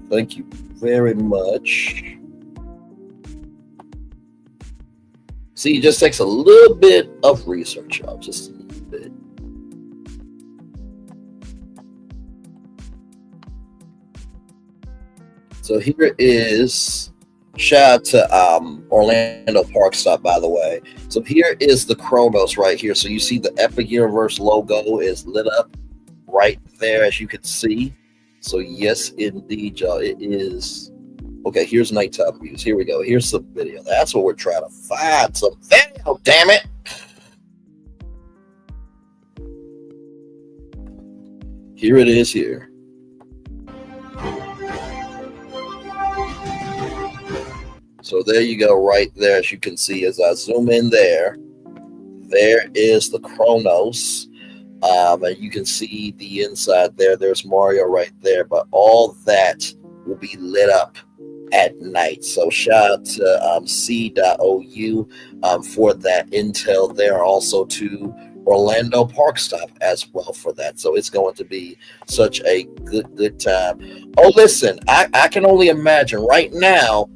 thank you very much. See, it just takes a little bit of research, y'all, just a little bit. So here is, shout out to Orlando Park Stop, by the way. So here is the Chronos right here. So you see the Epic Universe logo is lit up right there, as you can see. So yes, indeed, y'all, it is. Okay, here's nighttime views. Here we go. Here's some video. That's what we're trying to find. Some video, damn it. Here it is here. So there you go, right there. As you can see, as I zoom in there is the Chronos. And you can see the inside there. There's Mario right there. But all that will be lit up at night. So shout out to C.OU for that intel there. Also to Orlando Park Stop as well for that. So it's going to be such a good time. Oh, listen, I can only imagine right now,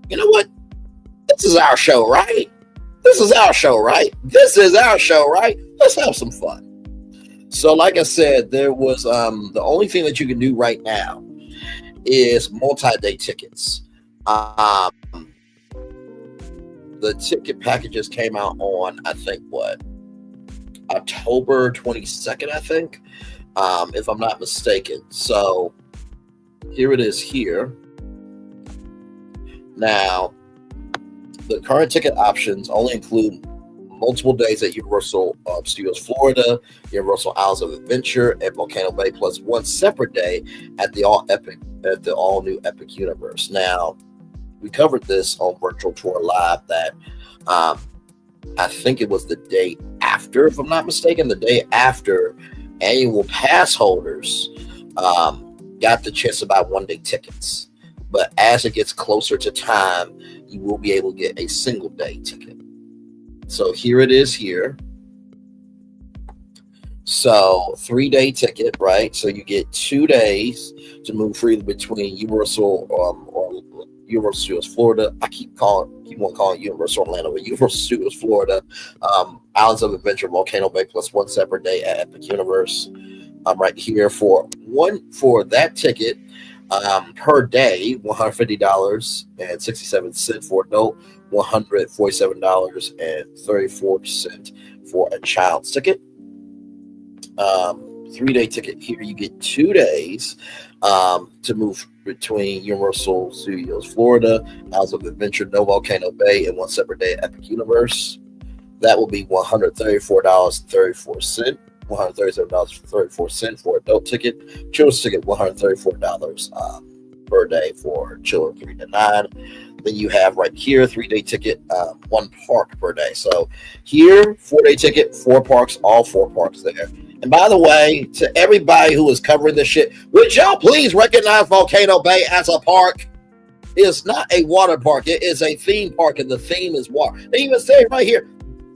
you know what? This is our show, right? This is our show, right? This is our show, right? Let's have some fun. So like I said, there was the only thing that you can do right now is multi-day tickets. The ticket packages came out on, I think, October 22nd, I think, if I'm not mistaken. So here it is here. Now, the current ticket options only include multiple days at Universal Studios Florida, Universal Islands of Adventure, and Volcano Bay, plus one separate day at the all new Epic Universe. Now, we covered this on Virtual Tour Live that I think it was the day after, if I'm not mistaken, the day after annual pass holders got the chance to buy one-day tickets. But as it gets closer to time, you will be able to get a single-day ticket. So here it is here. So 3-day ticket, right? So you get 2 days to move freely between Universal or Universal Studios Florida. I keep on calling Universal Orlando, but Universal Studios Florida, Islands of Adventure, Volcano Bay, plus one separate day at Epic Universe. Right here for that ticket per day, $150.67 for adult, $147.34 for a child's ticket. 3-day ticket here, you get 2 days to move between Universal Studios Florida, Islands of Adventure, No Volcano Bay, and one separate day at Epic Universe. That will be $134.34, $137.34 for adult ticket. Children's ticket, $134 per day for children 3 to 9. Then you have right here 3-day ticket, 1 park per day. So here, 4-day ticket, 4 parks, all 4 parks there. And by the way, to everybody who is covering this shit, would y'all please recognize Volcano Bay as a park? It's not a water park. It is a theme park, and the theme is water. They even say right here,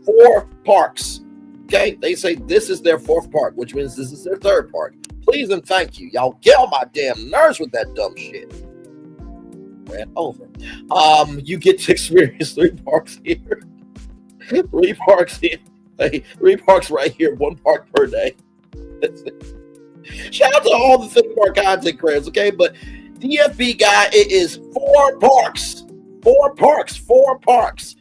4 parks. Okay? They say this is their 4th park, which means this is their 3rd park. Please and thank you. Y'all get on my damn nerves with that dumb shit. Ran over. You get to experience 3 parks here. 3 parks here. 3 parks right here, 1 park per day. Shout out to all the theme park content creators, okay? But DFB guy, it is 4 parks. 4 parks. 4 parks.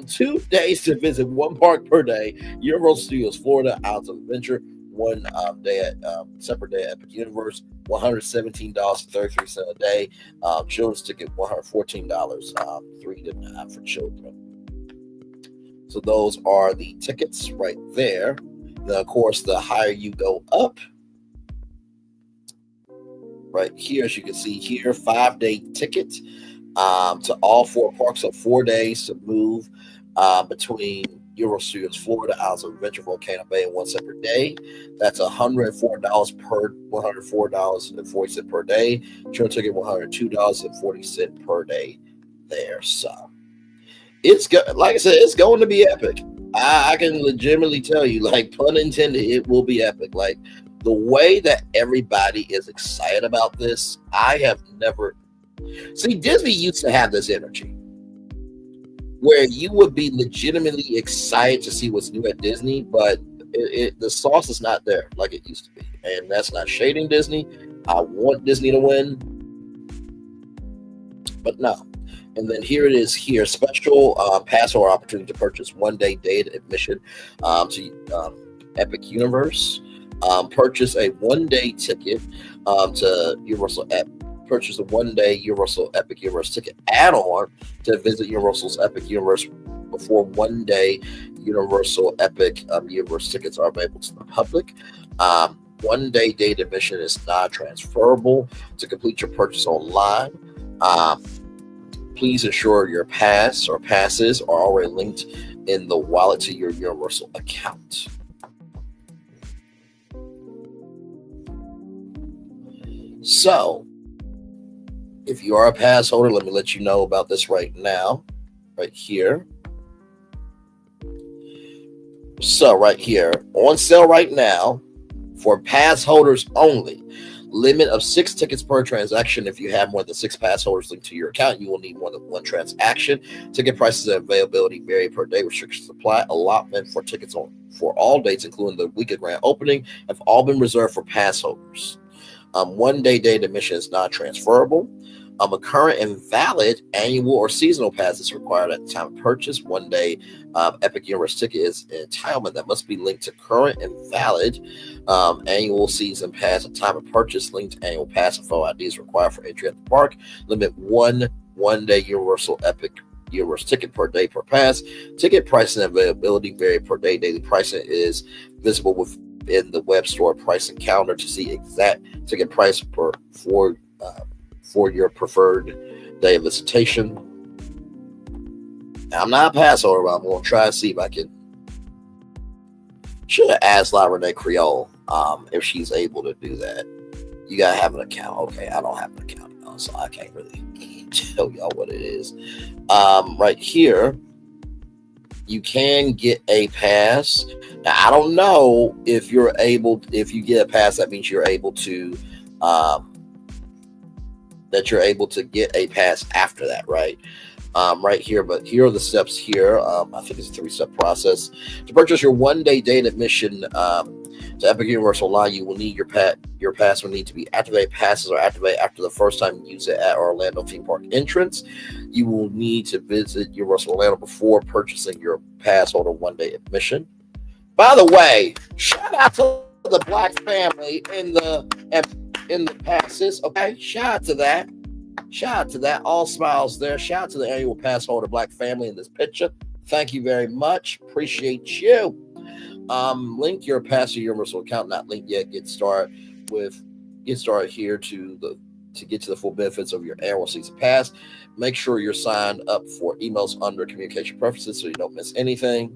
2 days to visit, 1 park per day. Universal Studios Florida, Islands of Adventure, 1 day at separate day at Epic Universe, $117.33 a day. Children's ticket, $114, 3 to 9 for children. So those are the tickets right there. Then, of course, the higher you go up, right here, as you can see here, 5-day ticket to all 4 parks, so 4 days to move between Universal Studios Florida, Islands of Adventure, Volcano Bay, in 1 separate day. That's $104.40 per day. Children ticket, $102.40 per day there. So it's like I said, it's going to be epic. I can legitimately tell you, like, pun intended, it will be epic. Like, the way that everybody is excited about this, I have never. See, Disney used to have this energy where you would be legitimately excited to see what's new at Disney, but the sauce is not there like it used to be. And that's not shading Disney. I want Disney to win, but no. And then here it is here, special pass holder opportunity to purchase 1-day data admission to Epic Universe. Purchase a 1-day ticket to Universal purchase a 1-day Universal Epic Universe ticket add-on to visit Universal's Epic Universe before 1-day Universal Epic Universe tickets are available to the public. 1-day data admission is non-transferable. To complete your purchase online, please ensure your pass or passes are already linked in the wallet to your Universal account. So, If you are a pass holder, let me let you know about this right now, right here. So right here, on sale right now for pass holders only. Limit of 6 tickets per transaction. If you have more than 6 pass holders linked to your account, you will need more than 1 transaction. Ticket prices and availability vary per day. Restrictions apply. Allotment for tickets for all dates, including the weekend grand opening, have all been reserved for pass holders. 1 day admission is not transferable. A current and valid annual or seasonal pass is required at the time of purchase. 1 day Epic Universe ticket is an entitlement that must be linked to current and valid annual season pass at time of purchase. Linked annual pass and photo ID is required for entry at the park. Limit one day Universal Epic Universe ticket per day per pass. Ticket pricing and availability vary per day. Daily pricing is visible within the web store pricing calendar. To see exact ticket price for your preferred day of visitation. Now, I'm not a pass holder, but I'm going to try to see if I can. Should have asked La Renee Creole if she's able to do that. You got to have an account. Okay, I don't have an account, so I can't really tell y'all what it is. Right here, you can get a pass. Now, I don't know if you get a pass, that means you're able to get a pass after that, right? Right here, but here are the steps here. I think it's a 3-step process. To purchase your 1 day date admission to Epic Universe Online, you will need your pass will need to be activated. Passes are activated after the first time you use it at Orlando theme park entrance. You will need to visit Universal Orlando before purchasing your pass holder 1 day admission. By the way, shout out to the Black family in the passes. Okay, shout out to that. All smiles there. Shout out to the annual pass holder Black family in this picture. Thank you very much. Appreciate you. Link your pass to your Universal account. Not linked yet. Get started here to get to the full benefits of your annual season pass. Make sure you're signed up for emails under communication preferences so you don't miss anything.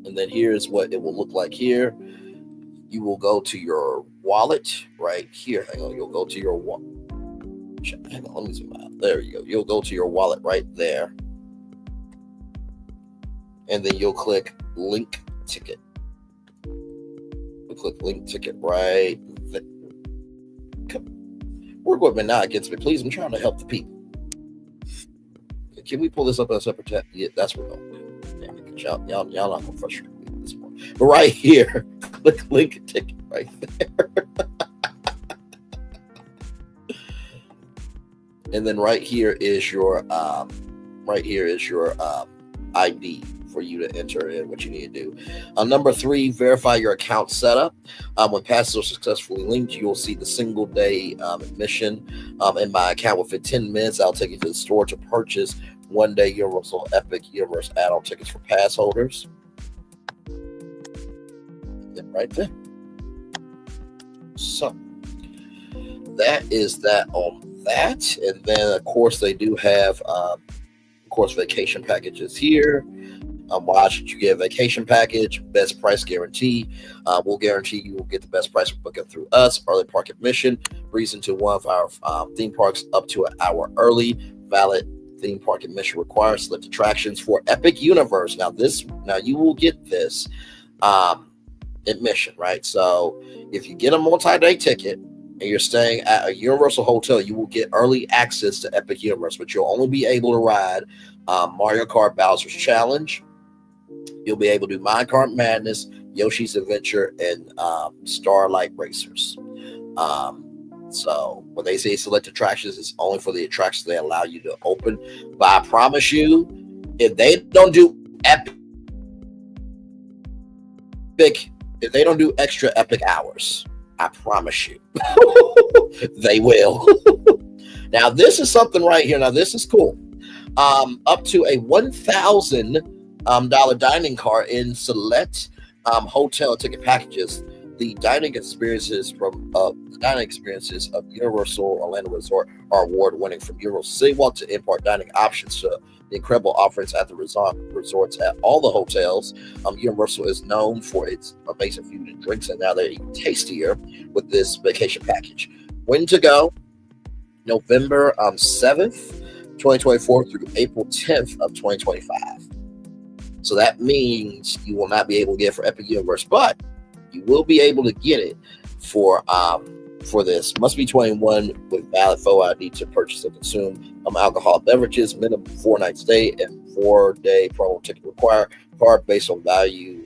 And then here's what it will look like here. You will go to your wallet right here. Hang on, you'll go to your wallet. Hang on, let me zoom out. There you go. You'll go to your wallet right there. And then you'll click link ticket. You'll click link ticket right there. Work with me now against me, please. I'm trying to help the people. Can we pull this up as a separate tab? Yeah, that's what we're going to do. Y'all not going to frustrate me at this point. But right here, click link ticket right there. And then right here is your ID for you to enter in what you need to do. Number 3, verify your account setup. When passes are successfully linked, you will see the single day admission in my account. Within 10 minutes, I'll take you to the store to purchase 1 day Universal Epic Universe add-on tickets for pass holders. And right there. So that is that on that. And then of course they do have vacation packages here. Why should you get a vacation package? Best price guarantee. We'll guarantee you will get the best price for booking through us. Early park admission brings into one of our theme parks up to an hour early. Valid theme park admission requires select attractions for Epic Universe. Now you will get this admission, right? So if you get a multi-day ticket and you're staying at a Universal hotel, you will get early access to Epic Universe, but you'll only be able to ride Mario Kart Bowser's Challenge. You'll be able to do Minecraft Madness, Yoshi's Adventure, and Starlight Racers. So when they say select attractions, it's only for the attractions they allow you to open. But I promise you, if they don't do if they don't do extra epic hours, I promise you, they will. Now, this is something right here. Now, this is cool. Up to a $1,000 dining car in select hotel ticket packages. The dining experiences of Universal Orlando Resort are award-winning, from Universal City Walk to in-park dining options to the incredible offerings at the resorts at all the hotels. Universal is known for its amazing food and drinks, and now they're even tastier with this vacation package. When to go? November 7th, 2024 through April 10th of 2025. So that means you will not be able to get it for Epic Universe, but you will be able to get it for this. Must be 21 with valid photo ID to purchase or consume alcoholic beverages. Minimum 4 night stay and 4-day promo ticket required. Card based on value.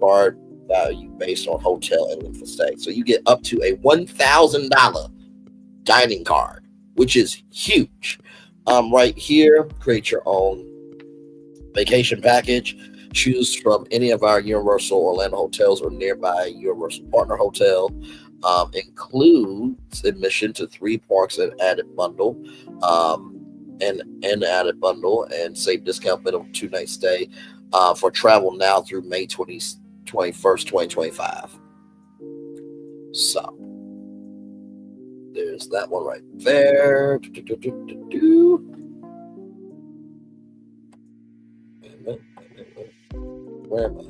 Card value based on hotel and length of stay. So you get up to a $1,000 dining card, which is huge. Right here, create your own vacation package. Choose from any of our Universal Orlando hotels or nearby Universal partner hotel. Includes admission to 3 parks and added bundle, and added bundle, and save discount minimum 2 night stay for travel now through May 21st, 2025. So there's that one right there. Where am I?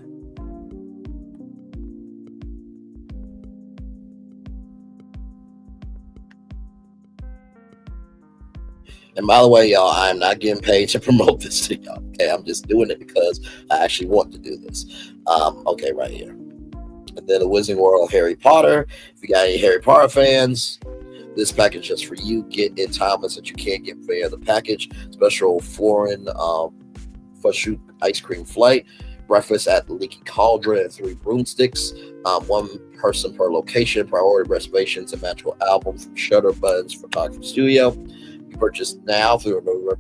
And by the way, y'all, I'm not getting paid to promote this to y'all. Okay, I'm just doing it because I actually want to do this. Okay, right here. And then the Wizarding World Harry Potter. If you got any Harry Potter fans, this package is for you. Get entitlements that you can't get for any other package. Special foreign shoot ice cream flight. Breakfast at the Leaky Cauldron and 3 broomsticks. 1 person per location. Priority reservations and magical album from Shutterbuds Photography Studio. Purchase now through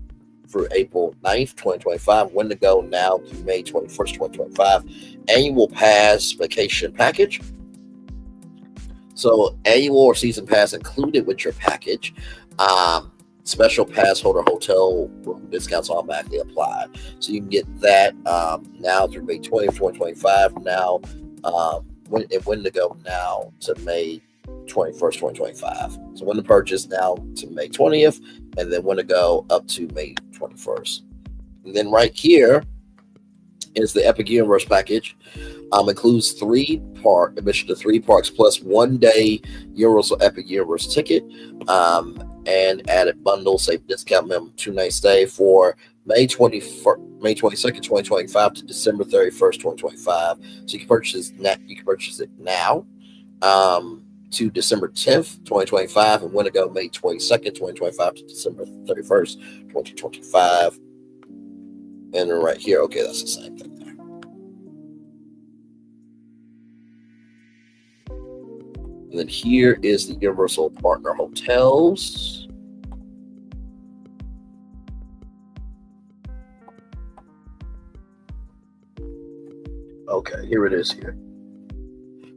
April 9th, 2025. When to go now through May 21st, 2025. Annual pass vacation package. So annual or season pass included with your package. Special pass holder hotel room discounts automatically apply. So you can get that now through May 20th, 2025. Now when to go now to May 21st, 2025. So when to purchase now to May 20th, and then when to go up to May 21st. And then right here is the Epic Universe package. Includes admission to 3 parks plus 1 day Universal Epic Universe ticket, and added bundle, save discount minimum 2 night stay for May 22nd, 2025 to December 31st, 2025. So you can purchase it now. To December 10th, 2025, and when to go May 22nd, 2025 to December 31st, 2025. And then right here, okay, that's the same thing there. And then here is the Universal Partner Hotels. Okay, here it is here.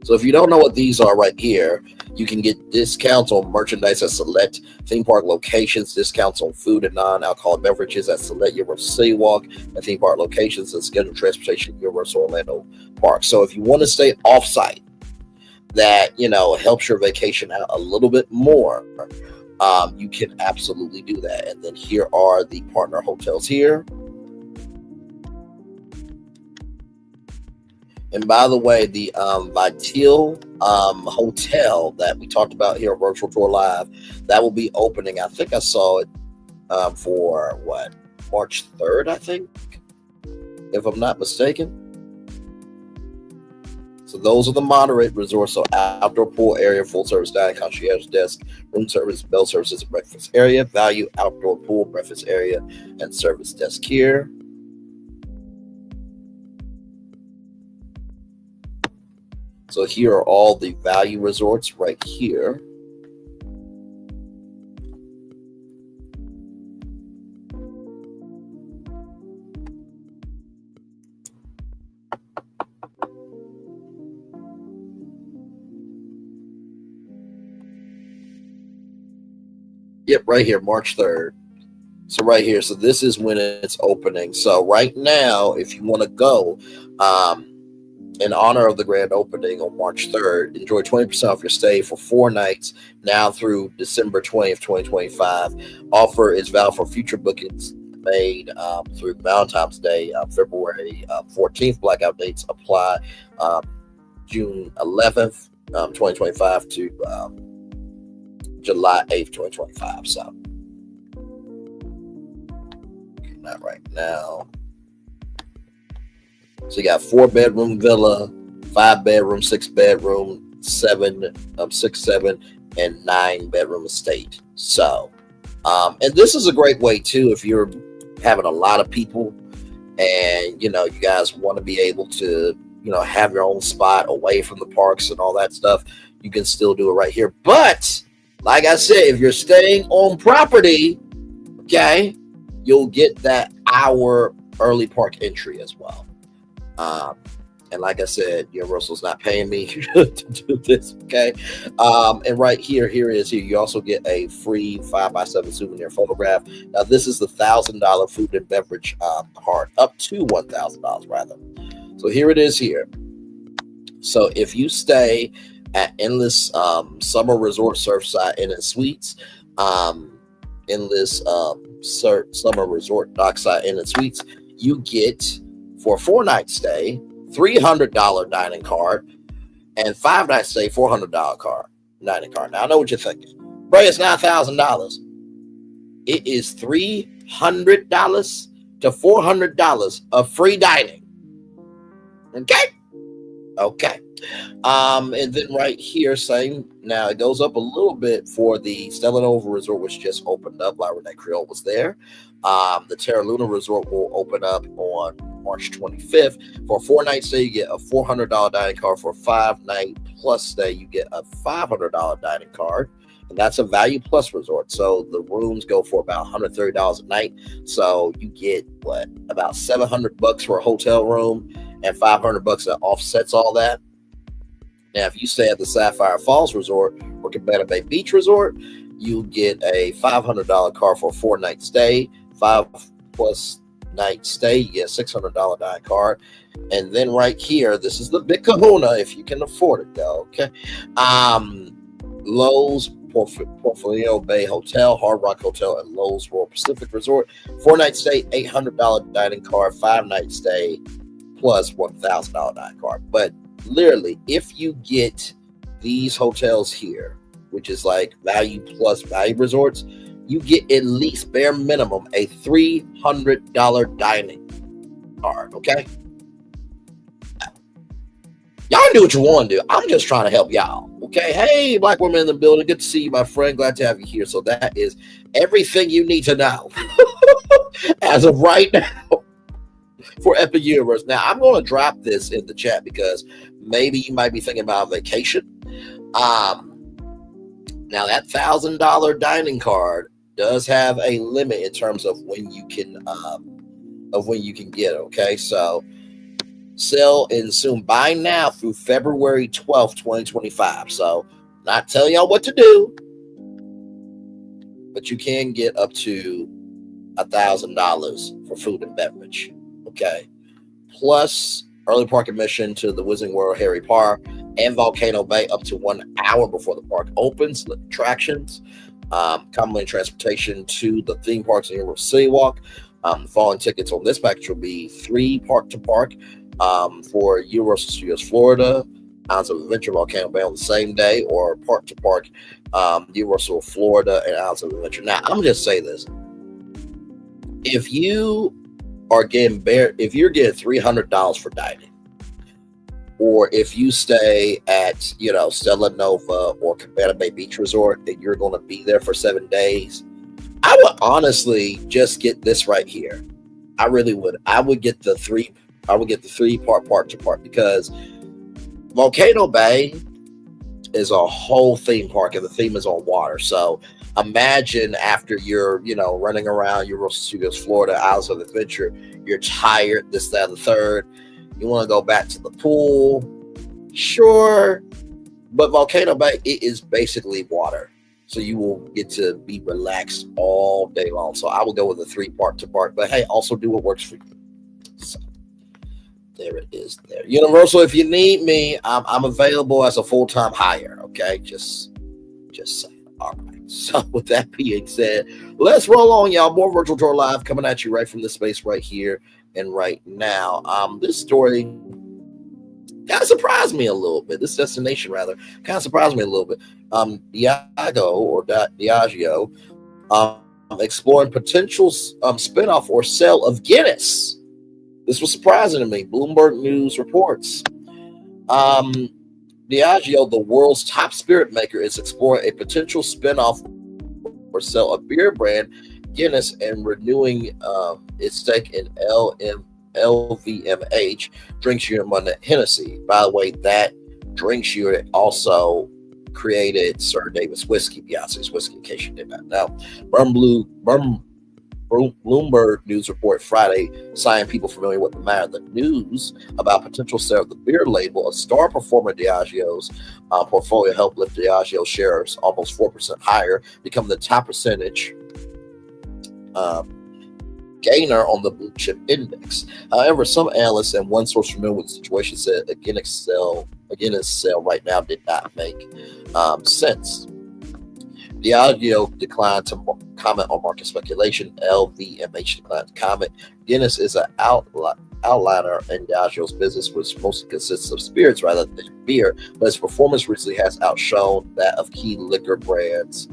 So if you don't know what these are right here, you can get discounts on merchandise at select theme park locations, discounts on food and non-alcoholic beverages at select Universal City Walk and theme park locations, and scheduled transportation at Universal Orlando Park. So if you want to stay off-site, that, helps your vacation out a little bit more, you can absolutely do that. And then here are the partner hotels here. And by the way, the Vital Hotel that we talked about here on Virtual Tour Live, that will be opening. I think I saw it for March 3rd, I think, if I'm not mistaken. So those are the moderate resorts. So outdoor pool area, full service dining, concierge desk, room service, bell services, breakfast area, value outdoor pool, breakfast area, and service desk here. So here are all the value resorts right here. Yep, right here, March 3rd. So right here, so this is when it's opening. So right now, if you want to go, in honor of the grand opening on March 3rd, enjoy 20% off your stay for 4 nights now through December 20th, 2025. Offer is valid for future bookings made through Valentine's Day, February 14th. Blackout dates apply June 11th, 2025 to July 8th, 2025. So, not right now. So you got 4-bedroom villa, 5-bedroom, 6-bedroom, 6, 7, and 9-bedroom estate. So, and this is a great way too if you're having a lot of people and you guys want to be able to have your own spot away from the parks and all that stuff. You can still do it right here. But like I said, if you're staying on property, okay, you'll get that hour early park entry as well. And like I said, Universal's not paying me to do this, okay? And right here you also get a free 5x7 souvenir photograph. Now, this is the $1,000 food and beverage card, up to $1,000 rather. So here it is here. So if you stay at Endless Summer Resort Surfside Inn and Suites, Endless Summer Resort Dockside Inn and Suites, you get, for a 4-night stay, $300 dining card, and 5-night stay, $400 dining card. Now I know what you're thinking, Bray, it's not $1,000. It is $300 to $400 of free dining. Okay. And then right here, same. Now it goes up a little bit for the Stella Nova Resort, which just opened up. La Renee Creole was there. The Terra Luna Resort will open up on March 25th. For a 4-night stay, you get a $400 dining card. For a 5-night plus stay, you get a $500 dining card. And that's a Value Plus resort. So the rooms go for about $130 a night. So you get about $700 for a hotel room, and $500 that offsets all that. Now, if you stay at the Sapphire Falls Resort or Cabana Bay Beach Resort, you get a $500 card for a 4-night stay. 5+ night stay, you get a $600 dining card. And then right here, this is the big kahuna if you can afford it, though. Okay. Lowe's Portfolio Bay Hotel, Hard Rock Hotel, and Lowe's Royal Pacific Resort. 4-night stay, $800 dining card. 5-night stay plus $1,000 dining card. But literally, if you get these hotels here, which is like Value Plus Value Resorts, you get at least bare minimum a $300 dining card. Okay. Y'all do what you want to do. I'm just trying to help y'all. Okay. Hey, Black women in the building. Good to see you, my friend. Glad to have you here. So that is everything you need to know as of right now for Epic Universe. Now, I'm going to drop this in the chat because maybe you might be thinking about vacation. Now, that $1,000 dining card does have a limit in terms of when you can get it. Okay. So sell and soon buy now through February 12th, 2025. So not telling y'all what to do, but you can get up to $1,000 for food and beverage. Okay. Plus early park admission to the Wizarding World Harry Park and Volcano Bay up to 1 hour before the park opens. Attractions, commonly transportation to the theme parks and Universal City Walk. Falling tickets on this package will be 3 park to park for Universal Studios Florida, Islands of Adventure, Volcano Bay on the same day, or park to park Universal Florida and Islands of Adventure. Now, I'm just say this: if you are getting if you're getting $300 for dining, or if you stay at Stella Nova or Cabana Bay Beach Resort and you're going to be there for 7 days, I would honestly just get this right here. I really would. I would get the 3-part park to park, because Volcano Bay is a whole theme park and the theme is on water. So imagine after you're running around Universal Studios Florida, Islands of Adventure, you're tired, this, that, and the third. You want to go back to the pool, sure, but Volcano Bay, it is basically water. So you will get to be relaxed all day long. So I will go with a 3-part to park, but hey, also do what works for you. So there it is there. Universal, if you need me, I'm available as a full-time hire. Okay. Just saying. All right. So with that being said, let's roll on, y'all. More Virtual Tour Live coming at you right from this space right here and right now. This story kind of surprised me a little bit. This destination, rather, kind of surprised me a little bit. Diageo, exploring potential spinoff or sale of Guinness. This was surprising to me. Bloomberg News reports. Diageo, the world's top spirit maker, is exploring a potential spinoff or sale of beer brand Guinness and renewing its stake in LVMH drinks unit Monday Hennessy. By the way, that drinks unit also created Sir David's whiskey, Beyonce's whiskey, in case you did not know. Bloomberg News report Friday, citing people familiar with the matter. The news about potential sale of the beer label, a star performer Diageo's portfolio, helped lift Diageo shares almost 4% higher, become the top percentage gainer on the blue chip index. However, some analysts and one source familiar with the situation said a Guinness sale right now did not make sense. Diageo declined to comment on market speculation. LVMH declined to comment. Guinness is an outliner in Diageo's business, which mostly consists of spirits rather than beer, but its performance recently has outshone that of key liquor brands,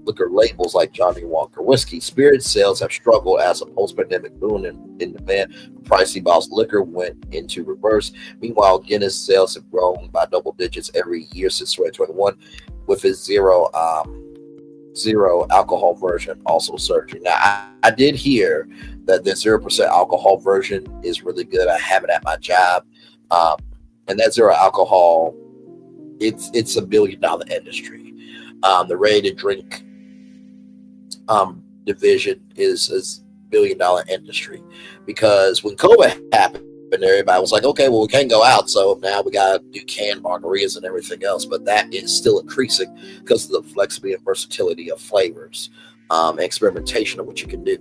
liquor labels like Johnny Walker whiskey. Spirit sales have struggled as a post-pandemic boom in demand for pricey bottles liquor went into reverse. Meanwhile, Guinness sales have grown by double digits every year since 2021, with its zero alcohol version also surging. Now, I did hear that the 0% alcohol version is really good. I have it at my job, and that zero alcohol, it's $1 billion industry. The ready-to-drink division is $1 billion industry, because when COVID happened, everybody was like, okay, well, we can't go out, so now we got to do canned margaritas and everything else. But that is still increasing because of the flexibility and versatility of flavors, and experimentation of what you can do.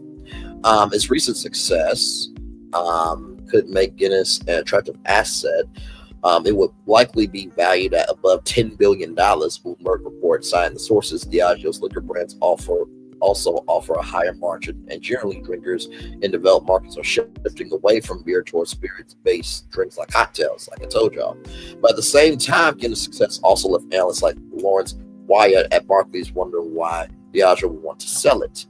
Its recent success could make Guinness an attractive asset. It would likely be valued at above $10 billion. Bloomberg report, citing the sources. Diageo's liquor brands also offer a higher margin, and generally drinkers in developed markets are shifting away from beer towards spirits-based drinks like cocktails, like I told y'all. But at the same time, Guinness' success also left analysts like Lawrence Wyatt at Barclays wondering why Diageo would want to sell it.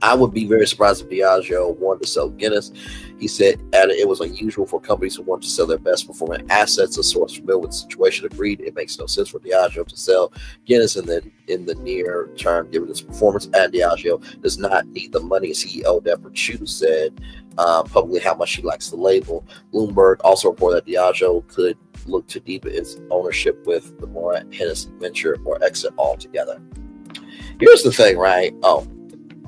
I would be very surprised if Diageo wanted to sell Guinness. He said it was unusual for companies who want to sell their best performing assets. A source familiar with the situation agreed it makes no sense for Diageo to sell Guinness and then in the near term, given its performance. And Diageo does not need the money. CEO Deborah Chu said publicly how much she likes the label. Bloomberg also reported that Diageo could look to deepen its ownership with the Moët Hennessy venture or exit altogether. Here's the thing, right? Oh,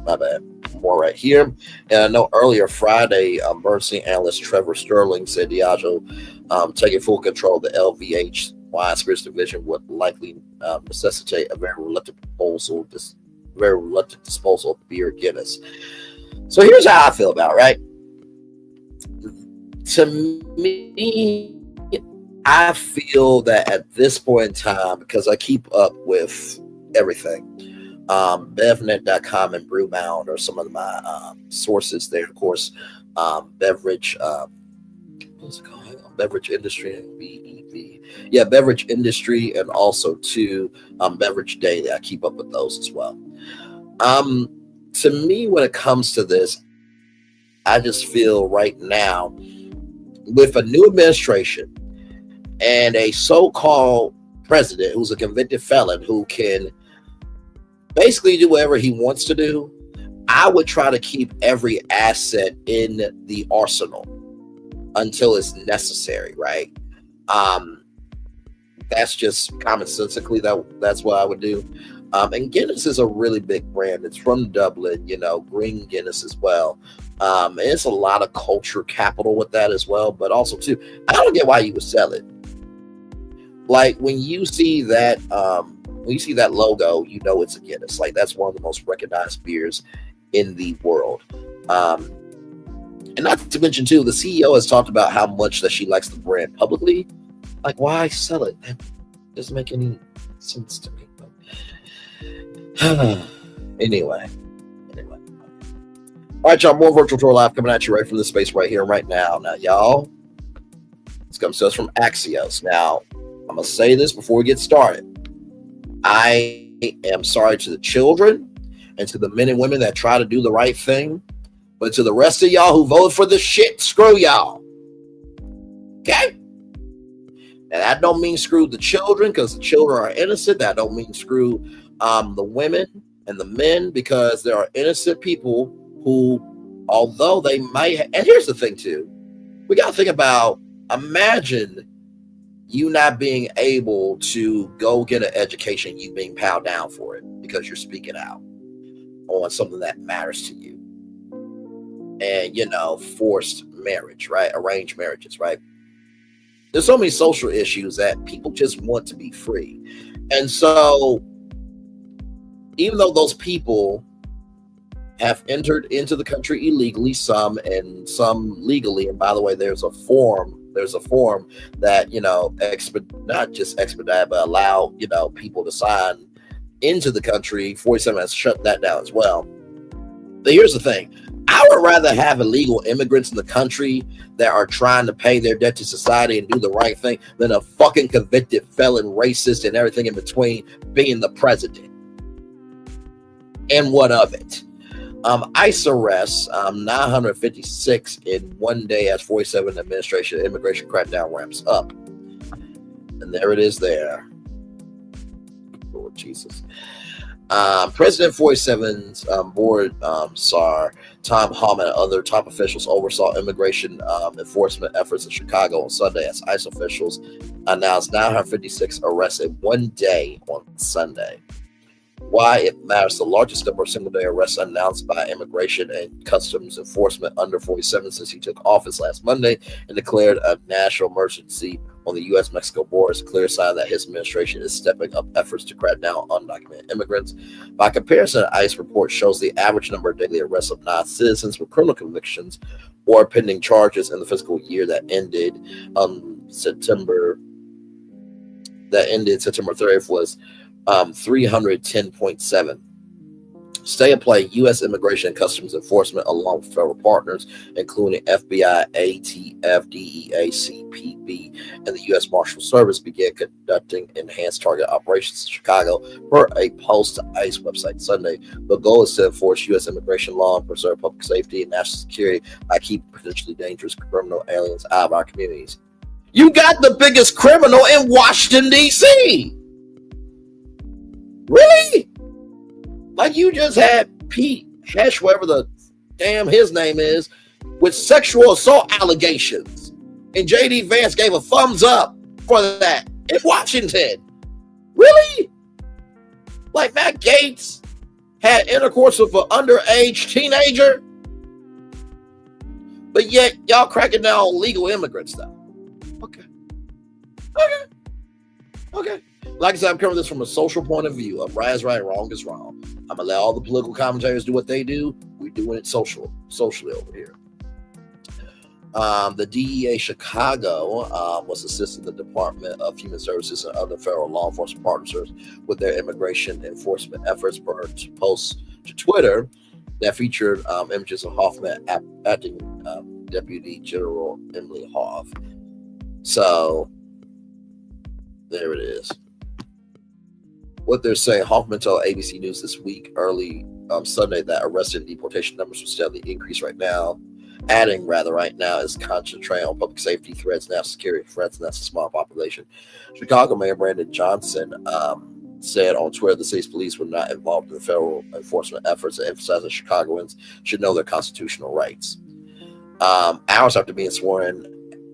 my bad. More right here. And I know earlier Friday, Bernstein analyst Trevor Sterling said Diageo taking full control of the LVH wine spirits division would likely necessitate a very reluctant disposal of beer Guinness. So here's how I feel about it, right? To me, I feel that at this point in time, because I keep up with everything, bevnet.com and Brewbound are some of my sources there. Of course, beverage, what's it called? Beverage industry and BEV. Yeah, beverage industry, and also to Beverage Daily. I keep up with those as well. To me, when it comes to this, I just feel right now with a new administration and a so-called president who's a convicted felon who can basically do whatever he wants to do, I would try to keep every asset in the arsenal until it's necessary, right? That's just commonsensically that's what I would do. And Guinness is a really big brand. It's from Dublin, green Guinness as well. And it's a lot of culture capital with that as well. But also too, I don't get why you would sell it. Like when you see that logo, it's a Guinness. Like that's one of the most recognized beers in the world. And not to mention too, the CEO has talked about how much that she likes the brand publicly. Like, why sell it? That doesn't make any sense to me. Anyway. All right, y'all, more Virtual Tour Live coming at you right from this space right here, right now. Now, y'all, This comes to us from Axios. Now, I'm going to say this before we get started. I am sorry to the children and to the men and women that try to do the right thing. But to the rest of y'all who voted for this shit, screw y'all. Okay? And that don't mean screw the children because the children are innocent. That don't mean screw the women and the men because there are innocent people who, although they might and here's the thing too. We got to think about, imagine you not being able to go get an education, you being piled down for it because you're speaking out on something that matters to you. And, you know, forced marriage, right? Arranged marriages, right? There's so many social issues that people just want to be free. And so, even though those people have entered into the country illegally, some and some legally, and by the way, there's a form that, you know, not just expedite, but allow, you know, people to sign into the country. 47 has shut that down as well. But here's the thing. I would rather have illegal immigrants in the country that are trying to pay their debt to society and do the right thing than a fucking convicted felon, racist, and everything in between being the president. And what of it? ICE arrests 956 in one day as 47 administration immigration crackdown ramps up. And there it is there. Lord Jesus. President 47's board SAR, Tom Hallman, and other top officials oversaw immigration enforcement efforts in Chicago on Sunday as ICE officials announced 956 arrests in one day on Sunday. Why it matters: the largest number of single-day arrests announced by Immigration and Customs Enforcement under 47 since he took office last Monday and declared a national emergency on the U.S.-Mexico border is a clear sign that his administration is stepping up efforts to crack down on undocumented immigrants. By comparison, an ICE report shows the average number of daily arrests of non-citizens with criminal convictions or pending charges in the fiscal year that ended September 30th was 310.7. Stay in play. U.S. Immigration and Customs Enforcement, along with federal partners, including FBI, ATF, DEA, CPB, and the U.S. Marshal Service, began conducting enhanced target operations in Chicago per a post to ICE website Sunday. The goal is to enforce U.S. immigration law and preserve public safety and national security by keeping potentially dangerous criminal aliens out of our communities. You got the biggest criminal in Washington, D.C. Really? Like you just had Pete Hesh, whatever the damn his name is, with sexual assault allegations. And J.D. Vance gave a thumbs up for that in Washington. Really? Like Matt Gaetz had intercourse with an underage teenager? But yet y'all cracking down on legal immigrants though. Okay. Like I said, I'm covering this from a social point of view of right is right, wrong is wrong. I'm gonna let all the political commentators do what they do. We're doing it socially over here. The DEA Chicago was assisting the Department of Human Services and other federal law enforcement partners with their immigration enforcement efforts per post to Twitter that featured images of Hoffman acting Deputy General Emily Hoff. So there it is. What they're saying, Hoffman told ABC News this week, early Sunday, that arrest and deportation numbers will steadily increase right now. Right now is concentrating on public safety threats, national security threats, and that's a small population. Chicago Mayor Brandon Johnson said on Twitter the city's police were not involved in the federal enforcement efforts and emphasized that Chicagoans should know their constitutional rights. Hours after being sworn in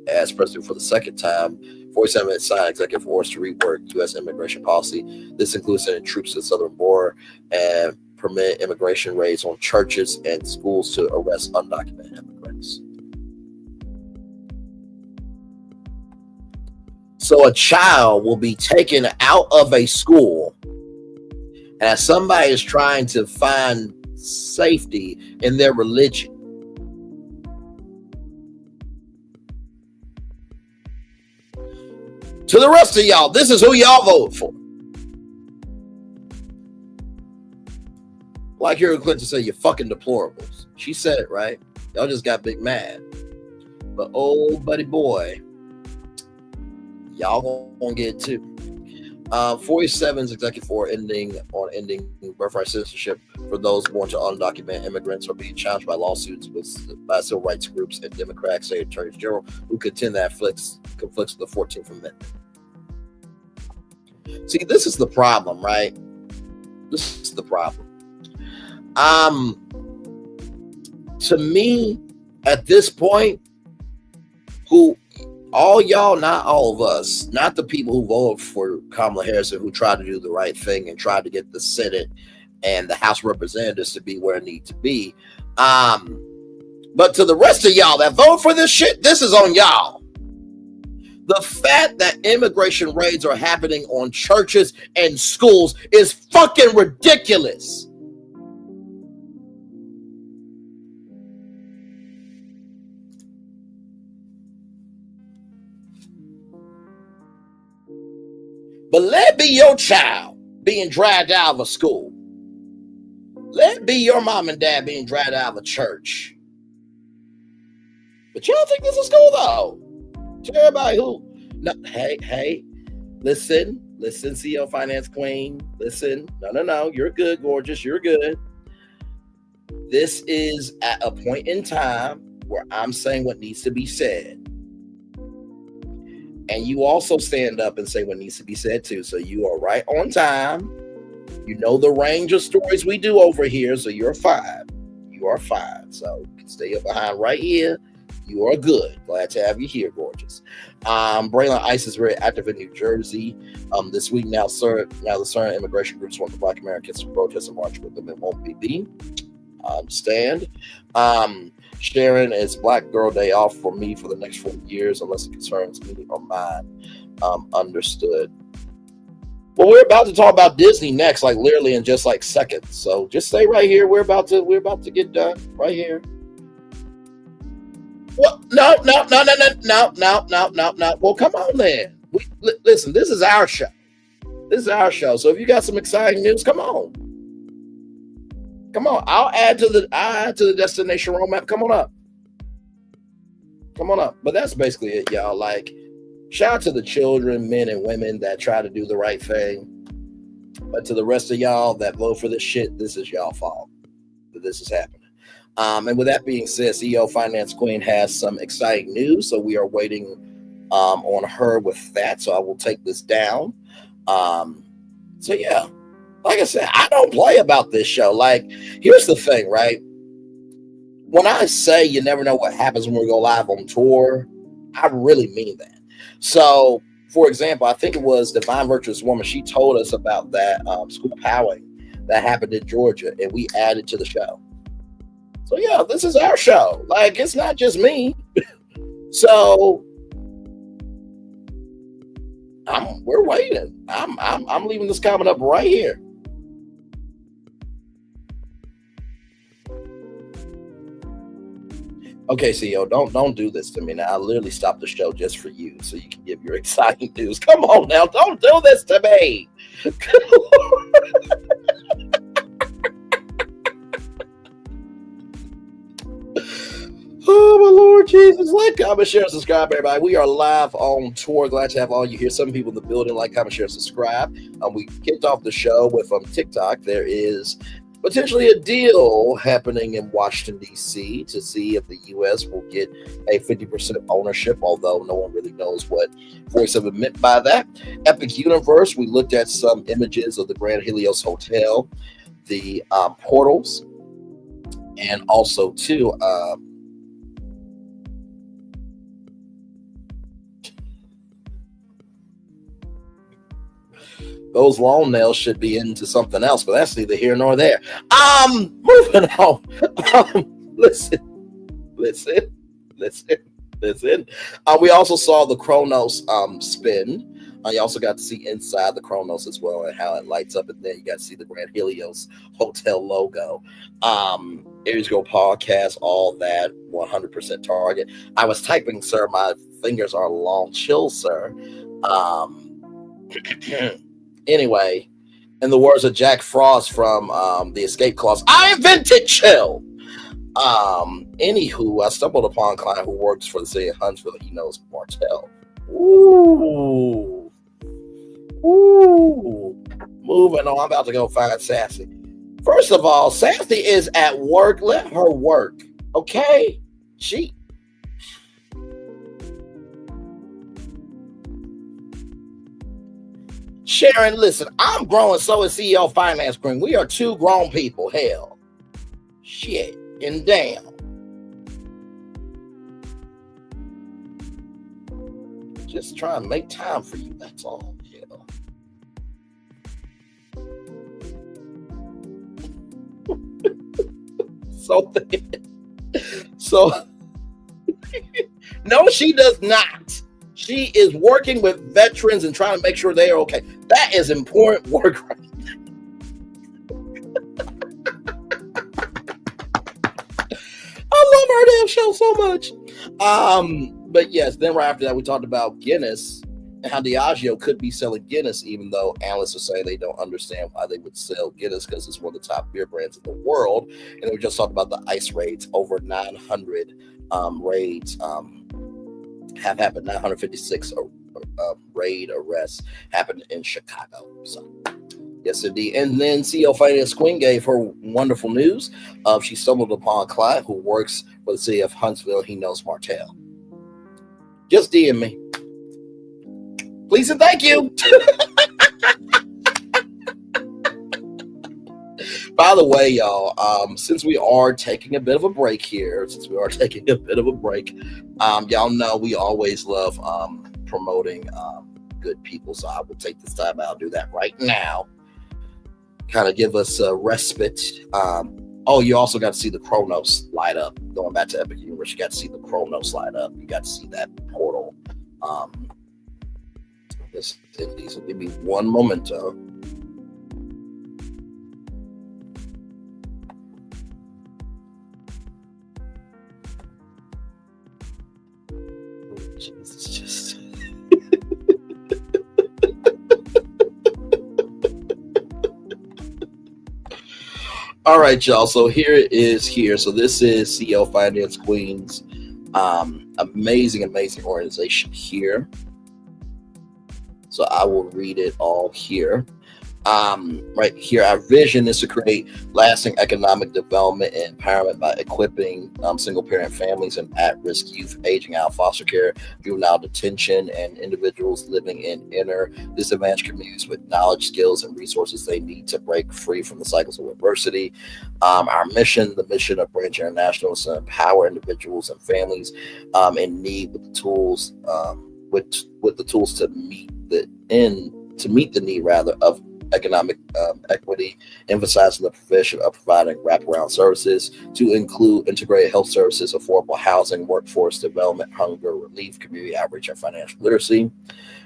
as president for the second time, 47 had signed executive orders to rework U.S. immigration policy. This includes sending troops to the southern border and permit immigration raids on churches and schools to arrest undocumented immigrants. So a child will be taken out of a school, and as somebody is trying to find safety in their religion, to the rest of y'all, this is who y'all vote for. Like Hillary Clinton said, you're fucking deplorables. She said it, right? Y'all just got big mad. But oh, buddy boy, Y'all gonna get it too. 47's executive order ending birthright citizenship for those born to undocumented immigrants are being challenged by lawsuits by civil rights groups and Democratic state attorneys general who contend that conflicts with the 14th Amendment. See, this is the problem, right? This is the problem. To me, at this point, all y'all, not all of us, not the people who voted for Kamala Harris and who tried to do the right thing and tried to get the Senate and the House of Representatives to be where it needs to be. But to the rest of y'all that vote for this shit, this is on y'all. The fact that immigration raids are happening on churches and schools is fucking ridiculous. But let be your child being dragged out of a school. Let be your mom and dad being dragged out of a church. But y'all think this is cool though? To everybody who, no, hey, listen, CEO Finance Queen, listen, no, you're good, gorgeous, you're good. This is at a point in time where I'm saying what needs to be said. And you also stand up and say what needs to be said too. So you are right on time. You know the range of stories we do over here. So you're fine. You are fine. So you can stay up behind right here. You are good. Glad to have you here, gorgeous. Braylon Ice is very active in New Jersey. This week now the certain immigration groups want the Black Americans to protest and march with them. It won't be. Stand. Sharon, it's Black Girl Day off for me for the next 4 years, unless it concerns me or mine. Understood. Well, we're about to talk about Disney next, like literally in just like seconds. So just stay right here. We're about to get done right here. What? No. Well, come on then. Listen, this is our show. This is our show. So if you got some exciting news, come on. Come on, I'll add to the destination roadmap. Come on up. But that's basically it, y'all. Like, shout out to the children, men and women that try to do the right thing. But to the rest of y'all that vote for this shit, this is y'all fault that this is happening. And with that being said, CEO Finance Queen has some exciting news, so we are waiting on her with that. So I will take this down. So yeah. Like I said, I don't play about this show. Like, here's the thing, right? When I say you never know what happens when we go live on tour, I really mean that. So, for example, I think it was Divine Virtuous Woman. She told us about that school powering that happened in Georgia, and we added to the show. So, yeah, this is our show. Like, it's not just me. So, we're waiting. I'm leaving this comment up right here. Okay, CEO, don't do this to me now. I literally stopped the show just for you, so you can give your exciting news. Come on now, don't do this to me. Oh my Lord Jesus! Like, comment, share, subscribe, everybody. We are live on tour. Glad to have all you here. Some people in the building. Like, comment, share, subscribe. We kicked off the show with TikTok. There is potentially a deal happening in Washington, D.C. to see if the U.S. will get a 50% ownership, although no one really knows what 47 meant by that. Epic Universe, we looked at some images of the Grand Helios Hotel, the portals, and also, too, those long nails should be into something else, but that's neither here nor there. Moving on. Listen. We also saw the Kronos spin. You also got to see inside the Kronos as well and how it lights up, and then you got to see the Grand Helios Hotel logo. Aries Go Podcast, all that, 100% Target. I was typing, sir. My fingers are long. Chill, sir. Anyway, in the words of Jack Frost from the Escape Clause, I invented chill. Anywho, I stumbled upon a client who works for the city of Huntsville. He knows Martell. Ooh. Moving on. I'm about to go find Sassy. First of all, Sassy is at work. Let her work. Okay? Sharon, listen, I'm grown, so is CEO Finance Queen. We are two grown people. Hell. Shit. And damn. Just trying to make time for you. That's all. Hell. So no, she does not. She is working with veterans and trying to make sure they are okay. That is important work right now. I love our damn show so much. But yes, then right after that, we talked about Guinness and how Diageo could be selling Guinness, even though analysts are saying they don't understand why they would sell Guinness because it's one of the top beer brands in the world. And we just talked about the ICE raids. Over 900 raids have happened. 956 raid arrests happened in Chicago. So yes, indeed. And then CEO Finance Queen gave her wonderful news. She stumbled upon a client who works for the city of Huntsville. He knows Martell. Just DM me. Please and thank you. By the way, y'all, since we are taking a bit of a break here, y'all know we always love promoting good people. So I will take this time out, do that right now. Kind of give us a respite. Oh, you also got to see the Chronos light up. Going back to Epic Universe, you got to see the Chronos light up. You got to see that portal. These will give me one memento. Jesus, just all right, y'all. So here it is here. So this is CEO Finance Queen's amazing organization here. So I will read it all here. Right here, our vision is to create lasting economic development and empowerment by equipping single-parent families and at-risk youth, aging out, foster care, juvenile detention, and individuals living in inner disadvantaged communities with knowledge, skills, and resources they need to break free from the cycles of adversity. Our mission, the mission of Branch International, is to empower individuals and families in need with the tools, with the tools to meet the need of economic equity, emphasizing the provision of providing wraparound services to include integrated health services, affordable housing, workforce development, hunger relief, community outreach, and financial literacy.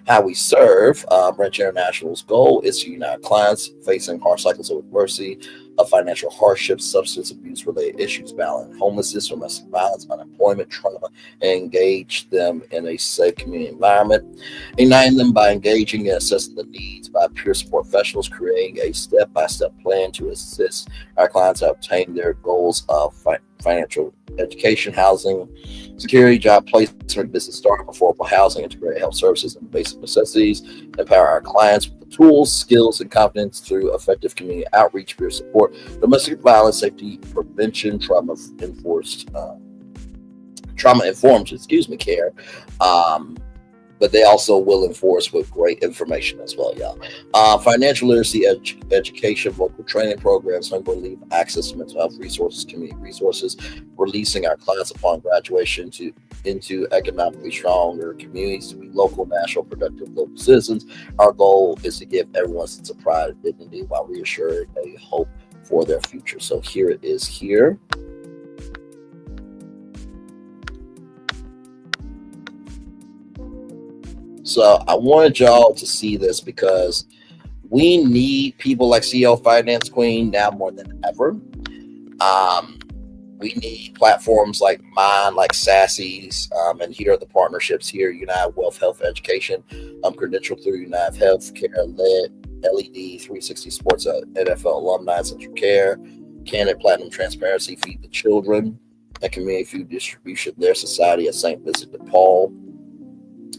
How we serve, Branch International's goal is to unite clients facing hard cycles of adversity, of financial hardship, substance abuse related issues, violent homelessness, domestic violence, unemployment, trauma, and engage them in a safe community environment, uniting them by engaging and assessing the needs by peer support professionals, creating a step-by-step plan to assist our clients to obtain their goals of financial education, housing, security, job placement, business startup, affordable housing, integrated health services, and basic necessities, empower our clients with the tools, skills, and confidence through effective community outreach, peer support, domestic violence, safety prevention, trauma-informed care. But they also will enforce with great information as well, y'all. Financial literacy, education, vocal training programs, hunger relief, access to mental health resources, community resources, releasing our clients upon graduation into economically stronger communities to be local, national, productive local citizens. Our goal is to give everyone a sense of pride and dignity while reassuring a hope for their future. So here it is here. So I wanted y'all to see this because we need people like CEO Finance Queen now more than ever. We need platforms like mine, like Sassy's, and here are the partnerships here: United Wealth Health Education, credentialed through United Healthcare, LED 360 Sports, NFL Alumni Central Care, Candid Platinum Transparency, Feed the Children, and Community Food Distribution, their society at St. Vincent de Paul.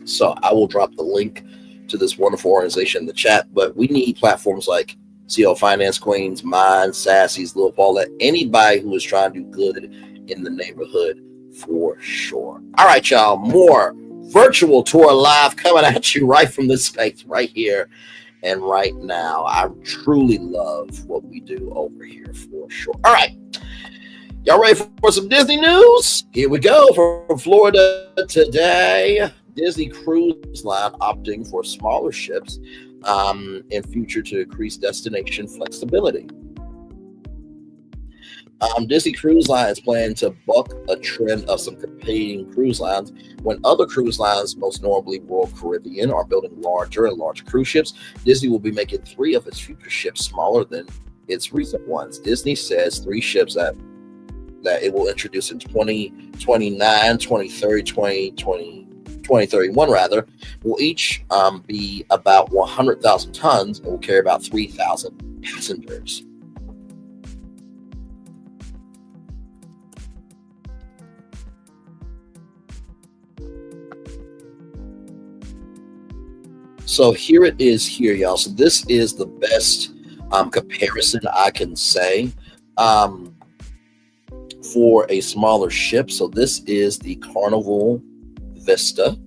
So I will drop the link to this wonderful organization in the chat. But we need platforms like CL Finance Queens, Mine, Sassy's, Lil Paulette, anybody who is trying to do good in the neighborhood for sure. All right, y'all, more virtual tour live coming at you right from this space right here and right now. I truly love what we do over here for sure. All right, y'all ready for some Disney news? Here we go. From Florida today, Disney Cruise Line opting for smaller ships in future to increase destination flexibility. Disney Cruise Lines plan to buck a trend of some competing cruise lines when other cruise lines, most notably Royal Caribbean, are building larger and larger cruise ships. Disney will be making 3 of its future ships smaller than its recent ones. Disney says 3 ships that it will introduce in 2029, 2030, 2031 rather, will each be about 100,000 tons and will carry about 3,000 passengers. So here it is here, y'all. So this is the best comparison I can say for a smaller ship. So this is the Carnival Vista.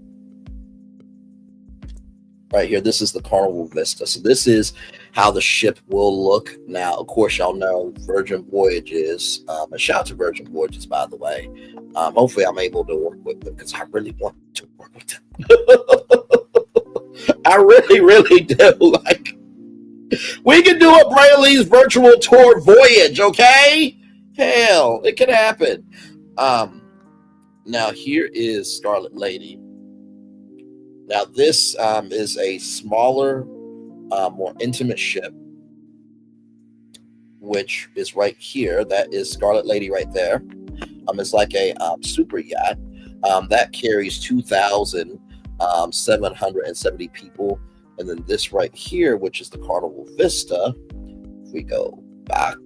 Right here, this is the Carnival Vista. So this is how the ship will look. Now, of course, y'all know Virgin Voyages. A shout out to Virgin Voyages, by the way. Hopefully I'm able to work with them because I really want to work with them. I really do. Like, we can do a Brayley's virtual tour voyage, okay? Hell, it can happen. Now here is Scarlet Lady. Now this is a smaller, more intimate ship, which is right here. That is Scarlet Lady right there. It's like a super yacht that carries 2,770 people. And then this right here, which is the Carnival Vista, if we go back,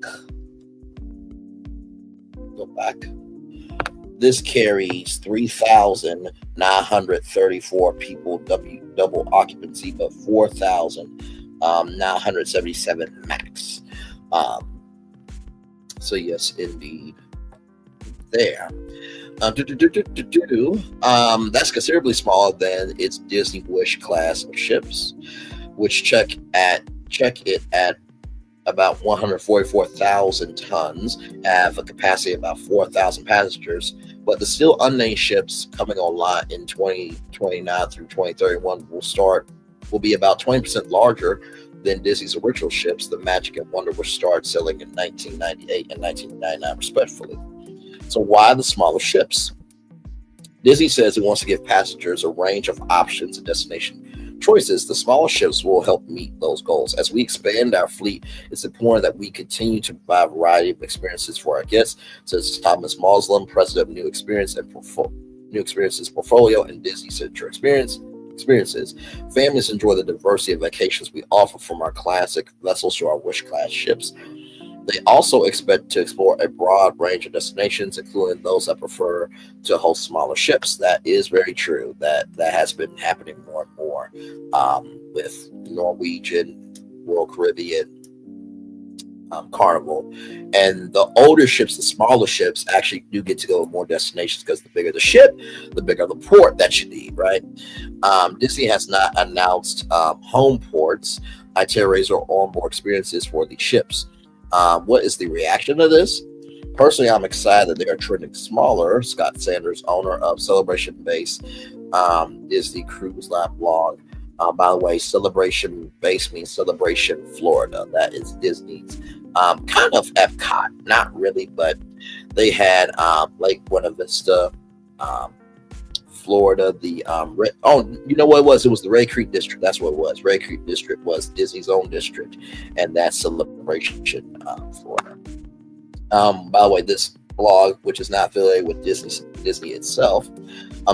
this carries 3,934 people, double occupancy, but 4,977 max. So yes, indeed, there. That's considerably smaller than its Disney Wish class of ships, which check it at about 144,000 tons, have a capacity of about 4,000 passengers. But the still unnamed ships coming online in 2029 through 2031 will be about 20% larger than Disney's original ships, the Magic and Wonder, which started selling in 1998 and 1999 respectively. So why the smaller ships? Disney says it wants to give passengers a range of options and destination choices. The smaller ships will help meet those goals. As we expand our fleet, it's important that we continue to provide a variety of experiences for our guests, says Thomas Moslem, president of New Experiences Portfolio and Disney Signature Experiences. Families enjoy the diversity of vacations we offer, from our classic vessels to our Wish class ships. They also expect to explore a broad range of destinations, including those that prefer to host smaller ships. That is very true. That has been happening more and more with Norwegian, Royal Caribbean, Carnival. And the older ships, the smaller ships, actually do get to go to more destinations, because the bigger the ship, the bigger the port that you need, right? Disney has not announced home ports, itineraries, or onboard experiences for these ships. What is the reaction to this? Personally, I'm excited that they are trending smaller. Scott Sanders, owner of Celebration Base, Disney Cruise Line blog. By the way, Celebration Base means Celebration Florida. That is Disney's kind of Epcot. Not really, but they had Lake Buena Vista, Florida, the you know what it was? It was the Ray Creek District. That's what it was. Ray Creek District was Disney's own district, and that's Celebration Florida. By the way, this blog, which is not affiliated with Disney itself,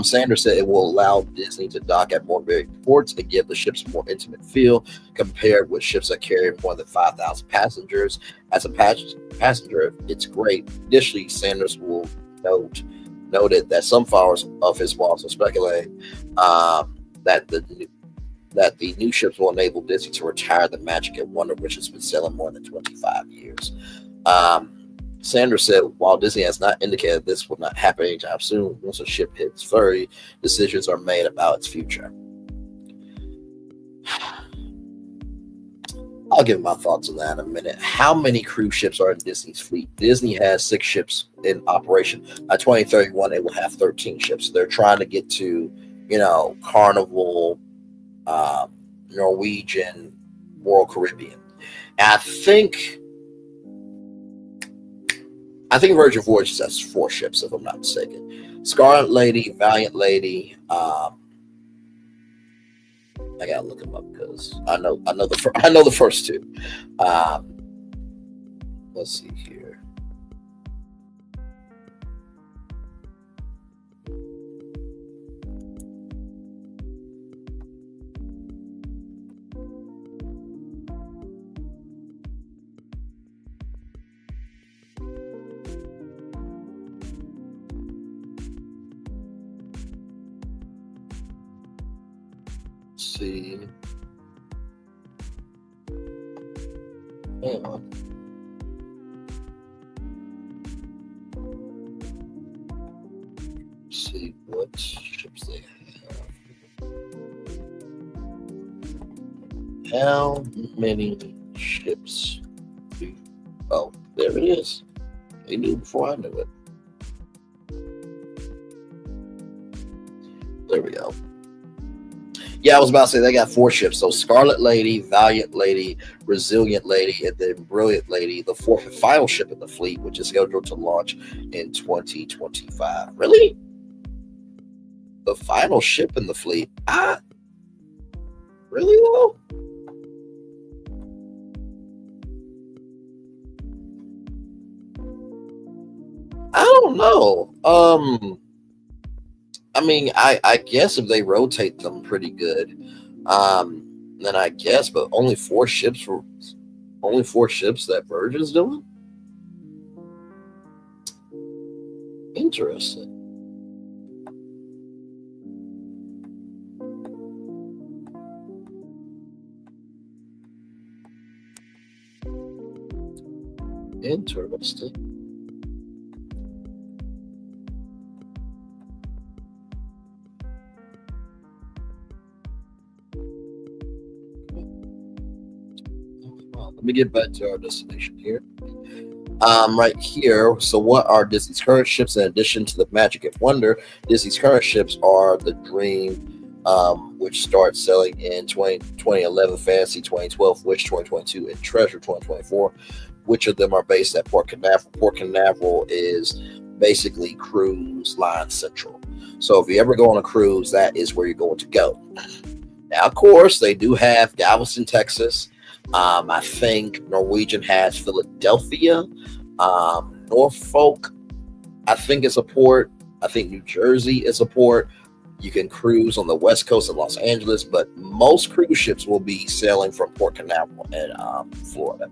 Sanders said it will allow Disney to dock at more varied ports and give the ships a more intimate feel compared with ships that carry more than 5,000 passengers. As a passenger, it's great. Additionally, Sanders noted that some followers of his blogs are speculating that the new ships will enable Disney to retire the Magic and Wonder, which has been selling more than 25 years. Sanders said, while Disney has not indicated this will not happen anytime soon, once a ship hits ferry, decisions are made about its future. I'll give my thoughts on that in a minute. How many cruise ships are in Disney's fleet? Disney has 6 ships in operation. By 2031, they will have 13 ships. They're trying to get to, Carnival, Norwegian, Royal Caribbean. And I think Virgin Voyages has 4 ships, if I'm not mistaken. Scarlet Lady, Valiant Lady. I gotta look them up because I know the first 2. Let's see here. See. Hang on. See what ships they have. How many ships do? Oh, there it is. They knew before I knew it. There we go. Yeah, I was about to say they got 4 ships. So Scarlet Lady, Valiant Lady, Resilient Lady, and then Brilliant Lady, the 4th and final ship in the fleet, which is scheduled to launch in 2025. Really? The final ship in the fleet? Really though? I don't know. I mean, I guess if they rotate them pretty good, then I guess, but only 4 ships that Virgin's doing? Interesting. Interesting. Let me get back to our destination here. Right here. So what are Disney's current ships in addition to the Magic and Wonder? Disney's current ships are the Dream, which starts selling in 2011, Fantasy 2012, Wish 2022, and Treasure 2024. Which of them are based at Port Canaveral? Port Canaveral is basically cruise line central. So if you ever go on a cruise, that is where you're going to go. Now, of course, they do have Galveston, Texas. I think Norwegian has Philadelphia. Norfolk, I think, is a port. I think New Jersey is a port. You can cruise on the west coast of Los Angeles, but most cruise ships will be sailing from Port Canaveral in Florida.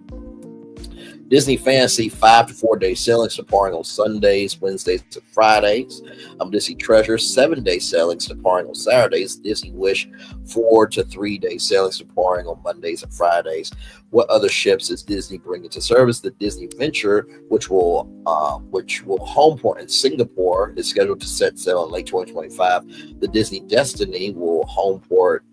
Disney Fantasy, 5 to 4 day sailings departing on Sundays, Wednesdays, and Fridays. Disney Treasure, 7 day sailings departing on Saturdays. Disney Wish, 4 to 3 day sailings departing on Mondays and Fridays. What other ships is Disney bringing to service? The Disney Venture, which will home port in Singapore, is scheduled to set sail in late 2025. The Disney Destiny will home port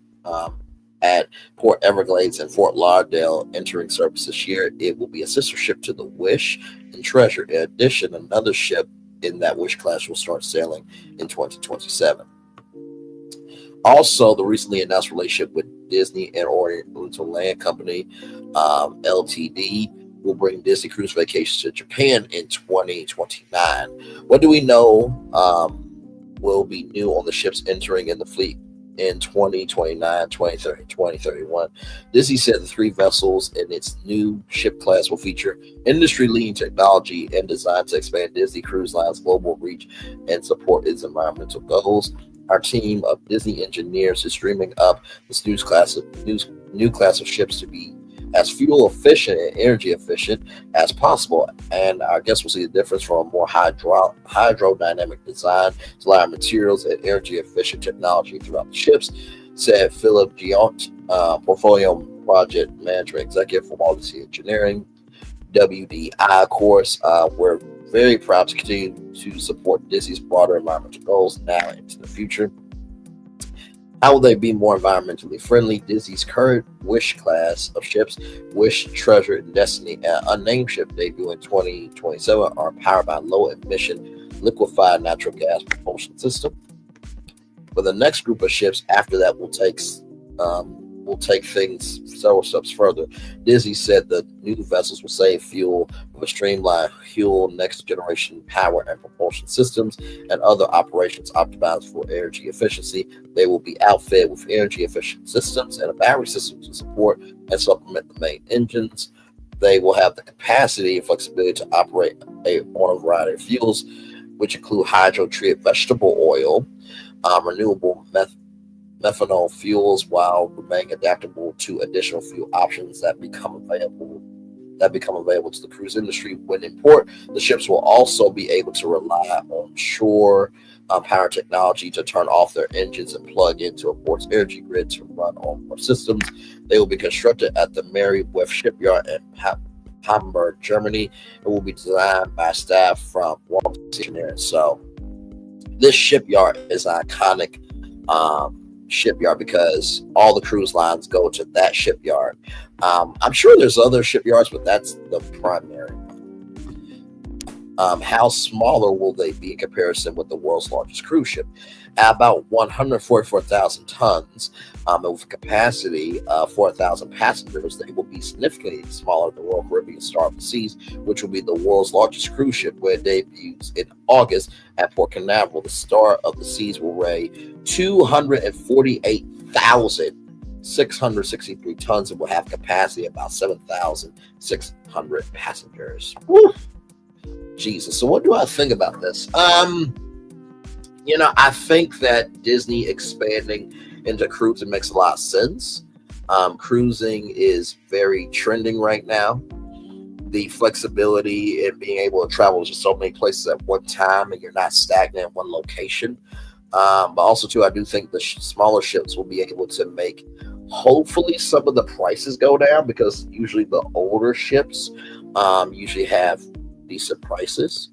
at Port Everglades and Fort Lauderdale, entering service this year. It will be a sister ship to the Wish and Treasure. In addition, another ship in that Wish class will start sailing in 2027. Also, the recently announced relationship with Disney and Oriental Land Company, LTD, will bring Disney Cruise Vacations to Japan in 2029. What do we know will be new on the ships entering in the fleet in 2029, 2030, 2031. Disney said the 3 vessels in its new ship class will feature industry-leading technology and design to expand Disney Cruise Line's global reach and support its environmental goals. Our team of Disney engineers is dreaming up this new class of ships to be as fuel efficient and energy efficient as possible, and I guess we'll see the difference from a more hydrodynamic design to allow materials and energy efficient technology throughout the ships. said Philip Giont, portfolio project management executive for Walt Disney Engineering, WDI, of course. We're very proud to continue to support Disney's broader environmental goals now and into the future. How will they be more environmentally friendly? Disney's current Wish class of ships, Wish, Treasure, and Destiny, and unnamed ship debut in 2027 are powered by low-emission liquefied natural gas propulsion system. For the next group of ships after that will take things several steps further. Disney said the new vessels will save fuel with streamlined fuel, next generation power and propulsion systems, and other operations optimized for energy efficiency. They will be outfitted with energy efficient systems and a battery system to support and supplement the main engines. They will have the capacity and flexibility to operate on a variety of fuels, which include hydro-treated vegetable oil, renewable methanol fuels, while remaining adaptable to additional fuel options that become available to the cruise industry when in port. The ships will also be able to rely on shore power technology to turn off their engines and plug into a port's energy grid to run on more systems. They will be constructed at the Mary Weth shipyard in Hamburg, Germany. It will be designed by staff from Walt Disney Engineering. So this shipyard is an iconic shipyard because all the cruise lines go to that shipyard. I'm sure there's other shipyards, but that's the primary one. How smaller will they be in comparison with the world's largest cruise ship? At about 144,000 tons, with a capacity of 4,000 passengers, they will be significantly smaller than the Royal Caribbean Star of the Seas, which will be the world's largest cruise ship, where it debuts in August at Port Canaveral. The Star of the Seas will weigh 248,663 tons and will have capacity of about 7,600 passengers. Woo! Jesus. So what do I think about this? I think that Disney expanding into cruising makes a lot of sense. Cruising is very trending right now. The flexibility in being able to travel to so many places at one time and you're not stagnant in one location. But also, too, I do think the smaller ships will be able to make, hopefully, some of the prices go down because usually the older ships usually have decent prices.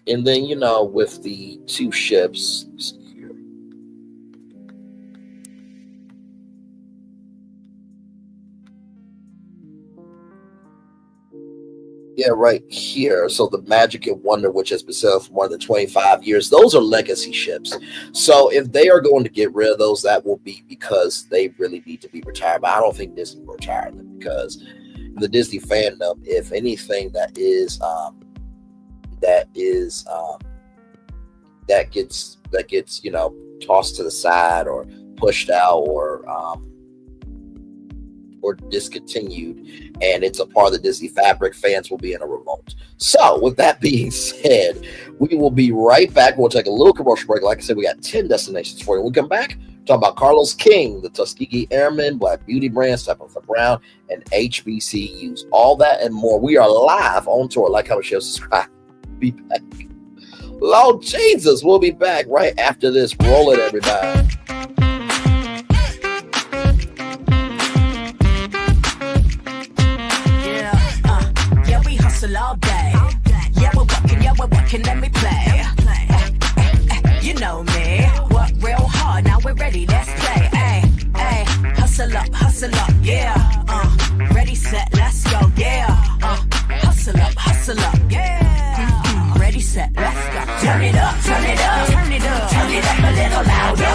And then, with the two ships, yeah, right here. So the Magic and Wonder, which has been selling for more than 25 years, those are legacy ships. So if they are going to get rid of those, that will be because they really need to be retired. But I don't think Disney will retire them because the Disney fandom, if anything that gets tossed to the side or pushed out or discontinued, and it's a part of the Disney fabric, fans will be in a revolt. So with that being said, we will be right back. We'll take a little commercial break. Like I said, we got 10 destinations for you. We'll come back, talk about Carlos King, the Tuskegee Airmen, Black Beauty brands, Tabitha Brown, and HBCUs. All that and more. We are live on tour. Like, comment, share, subscribe. Be back. Lord Jesus, we'll be back right after this. Roll it, everybody. Yeah, we hustle all day. Yeah, we're working, let me play. You know me, work real hard, now we're ready, let's play. Hustle up, yeah. Ready, set, let's go, yeah. Hustle up, yeah. Ready, set, let's go. Turn it up, turn it up, turn it up, turn it up a little louder.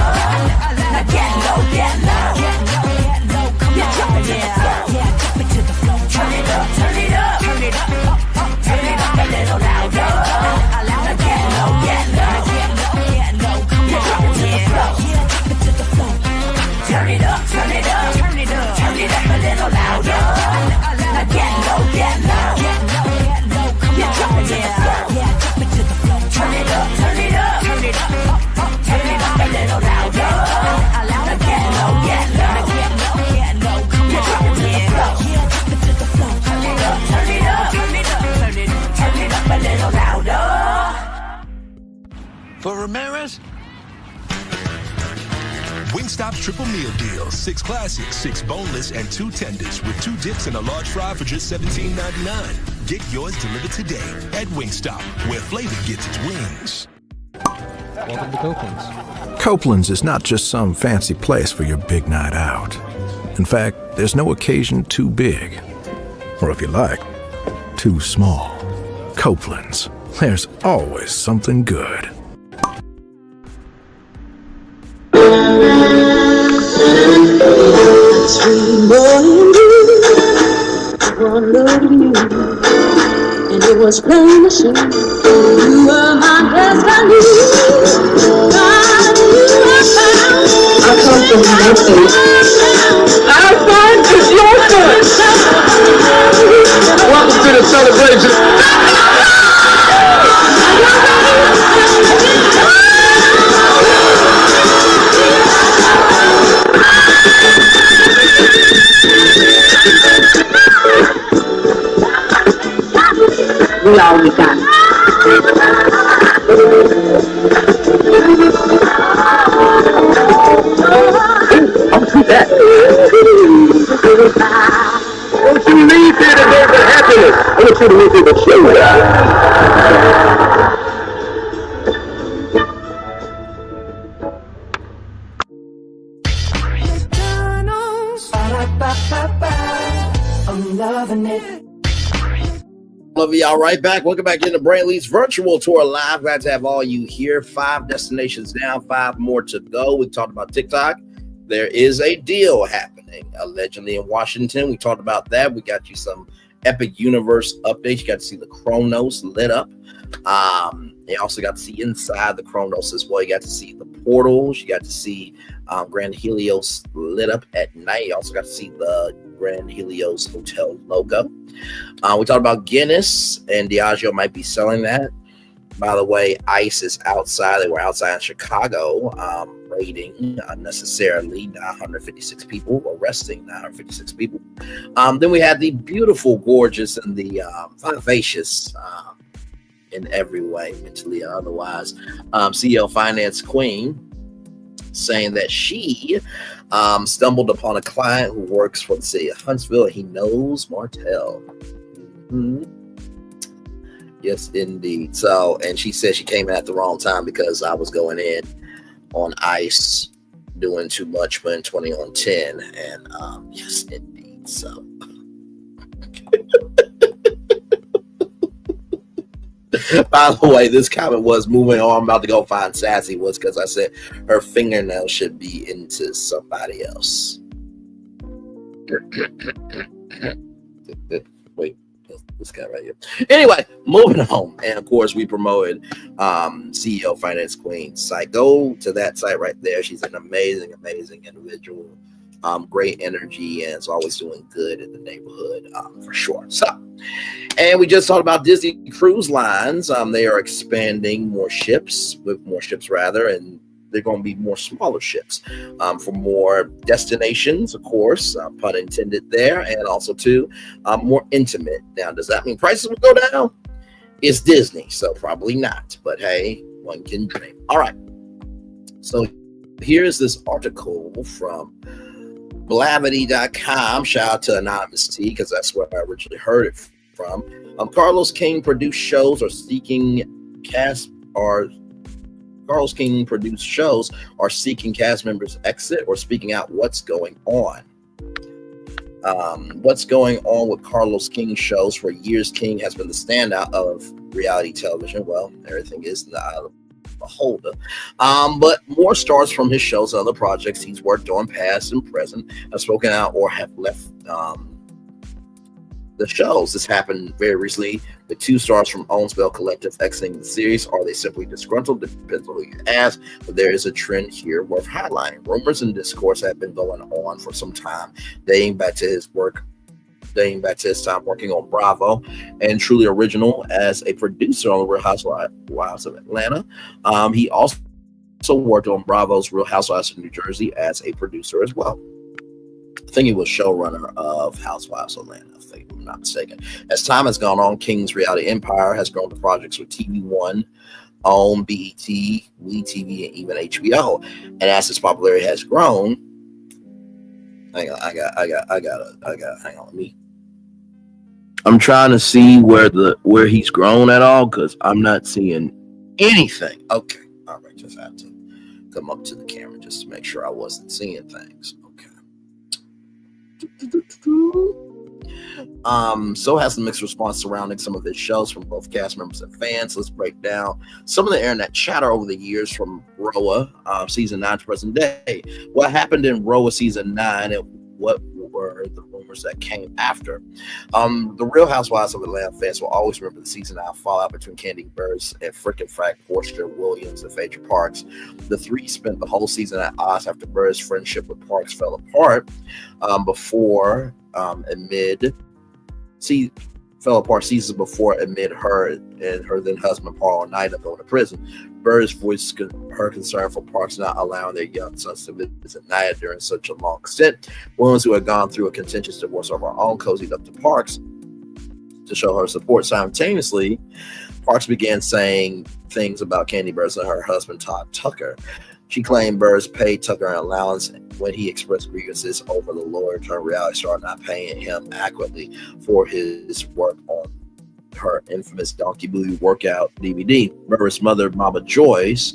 Now get low, come on, drop it to the floor, drop it to the floor. Turn it up, turn it up, turn it up, turn it up a little louder. Now get low, come on, drop it to the floor, drop it to the floor. Turn it up, turn it up, turn it up, turn it up a little louder. Now get low, come on, drop it to the floor, drop it to the floor. Turn it up, turn it up, turn it up, turn it up a little louder. Now get low, come on, drop it to the floor, drop it to the floor. Turn it up, turn it up, turn it up, turn it up a little louder. For Ramirez, Wingstop's triple meal deal. 6 classics, 6 boneless, and 2 tenders with 2 dips and a large fry for just $17.99. Get yours delivered today at Wingstop, where flavor gets its wings. Welcome to Copeland's. Copeland's is not just some fancy place for your big night out. In fact, there's no occasion too big. Or if you like, too small. Copeland's. There's always something good. And it was plain to see you were my destiny. I come from nothing. Our son is your son. Welcome to the celebration. We all we got. I'll do that. Don't you leave here today with happiness. I want you to leave here with I'm loving it. Love y'all right back. Welcome back into Brantley's virtual tour live. Glad to have all you here. 5 destinations down, 5 more to go. We talked about TikTok. There is a deal happening allegedly in Washington. We talked about that. We got you some Epic Universe updates. You got to see the Chronos lit up. You also got to see inside the Chronos as well. You got to see the portals. You got to see Grand Helios lit up at night. You also got to see the Grand Helios hotel logo. We talked about Guinness, and Diageo might be selling that. By the way, ICE is outside. They were outside in Chicago raiding unnecessarily 956 people, arresting 956 people. Then we had the beautiful, gorgeous, and the vivacious in every way, mentally or otherwise, CEO Finance Queen, saying that she stumbled upon a client who works for the city of Huntsville. He knows Martell. Mm-hmm. Yes, indeed. So, and she said she came in at the wrong time because I was going in on ICE doing too much when 20 on 10. And yes, indeed. So. By the way, this comment was moving on. I'm about to go find Sassy was because I said her fingernail should be into somebody else. Wait, this guy right here. Anyway, moving on. And of course, we promoted CEO Finance Queen site. Go to that site right there. She's an amazing, amazing individual. Great energy, and is always doing good in the neighborhood for sure. So, and we just talked about Disney Cruise Lines. They are expanding more ships, and they're going to be more smaller ships for more destinations, of course, pun intended there, and also too more intimate. Now, does that mean prices will go down? It's Disney, so probably not. But hey, one can dream. All right. So here's this article from BlackBea.com. Shout out to Anonymous T, because that's where I originally heard it from. Carlos King produced shows are seeking cast members exit or speaking out what's going on. What's going on with Carlos King shows? For years, King has been the standout of reality television. Well, everything is in the eye of the beholder. But more stars from his shows and other projects he's worked on, past and present, have spoken out or have left the shows. This happened very recently with 2 stars from Owensville Collective exiting the series. Are they simply disgruntled? Depends on who you ask, but there is a trend here worth highlighting. Rumors and discourse have been going on for some time, dating back to his time working on Bravo and Truly Original as a producer on the Real Housewives of Atlanta. He also worked on Bravo's Real Housewives of New Jersey as a producer as well. I think he was showrunner of Housewives of Atlanta, if I'm not mistaken. As time has gone on, King's reality empire has grown to projects with TV One, on BET, WeTV, and even HBO. And as its popularity has grown, hang on, I'm trying to see where he's grown at all, because I'm not seeing anything. Okay, all right, just had to come up to the camera just to make sure I wasn't seeing things. So has a mixed response surrounding some of his shows from both cast members and fans. Let's break down some of the internet chatter over the years from Roa season 9 to present day. What happened in Roa season 9 and what were the rumors that came after? The Real Housewives of Atlanta fans will always remember the season 9 fallout between Kandi Burruss and frickin' Frank Forster Williams and Phaedra Parks. The three spent the whole season at odds after Burruss' friendship with Parks fell apart seasons before amid her and her then husband Paul Nida going to prison. Burruss voiced her concern for Parks not allowing their young sons to visit Nida during such a long stint. Williams, who had gone through a contentious divorce of her own, cozied up to Parks to show her support. Simultaneously, Parks began saying things about Kandi Burruss and her husband Todd Tucker. She claimed Burruss paid Tucker an allowance when he expressed grievances over the lower-turned reality star not paying him adequately for his work on her infamous Donkey Booty workout DVD. Burruss' mother, Mama Joyce,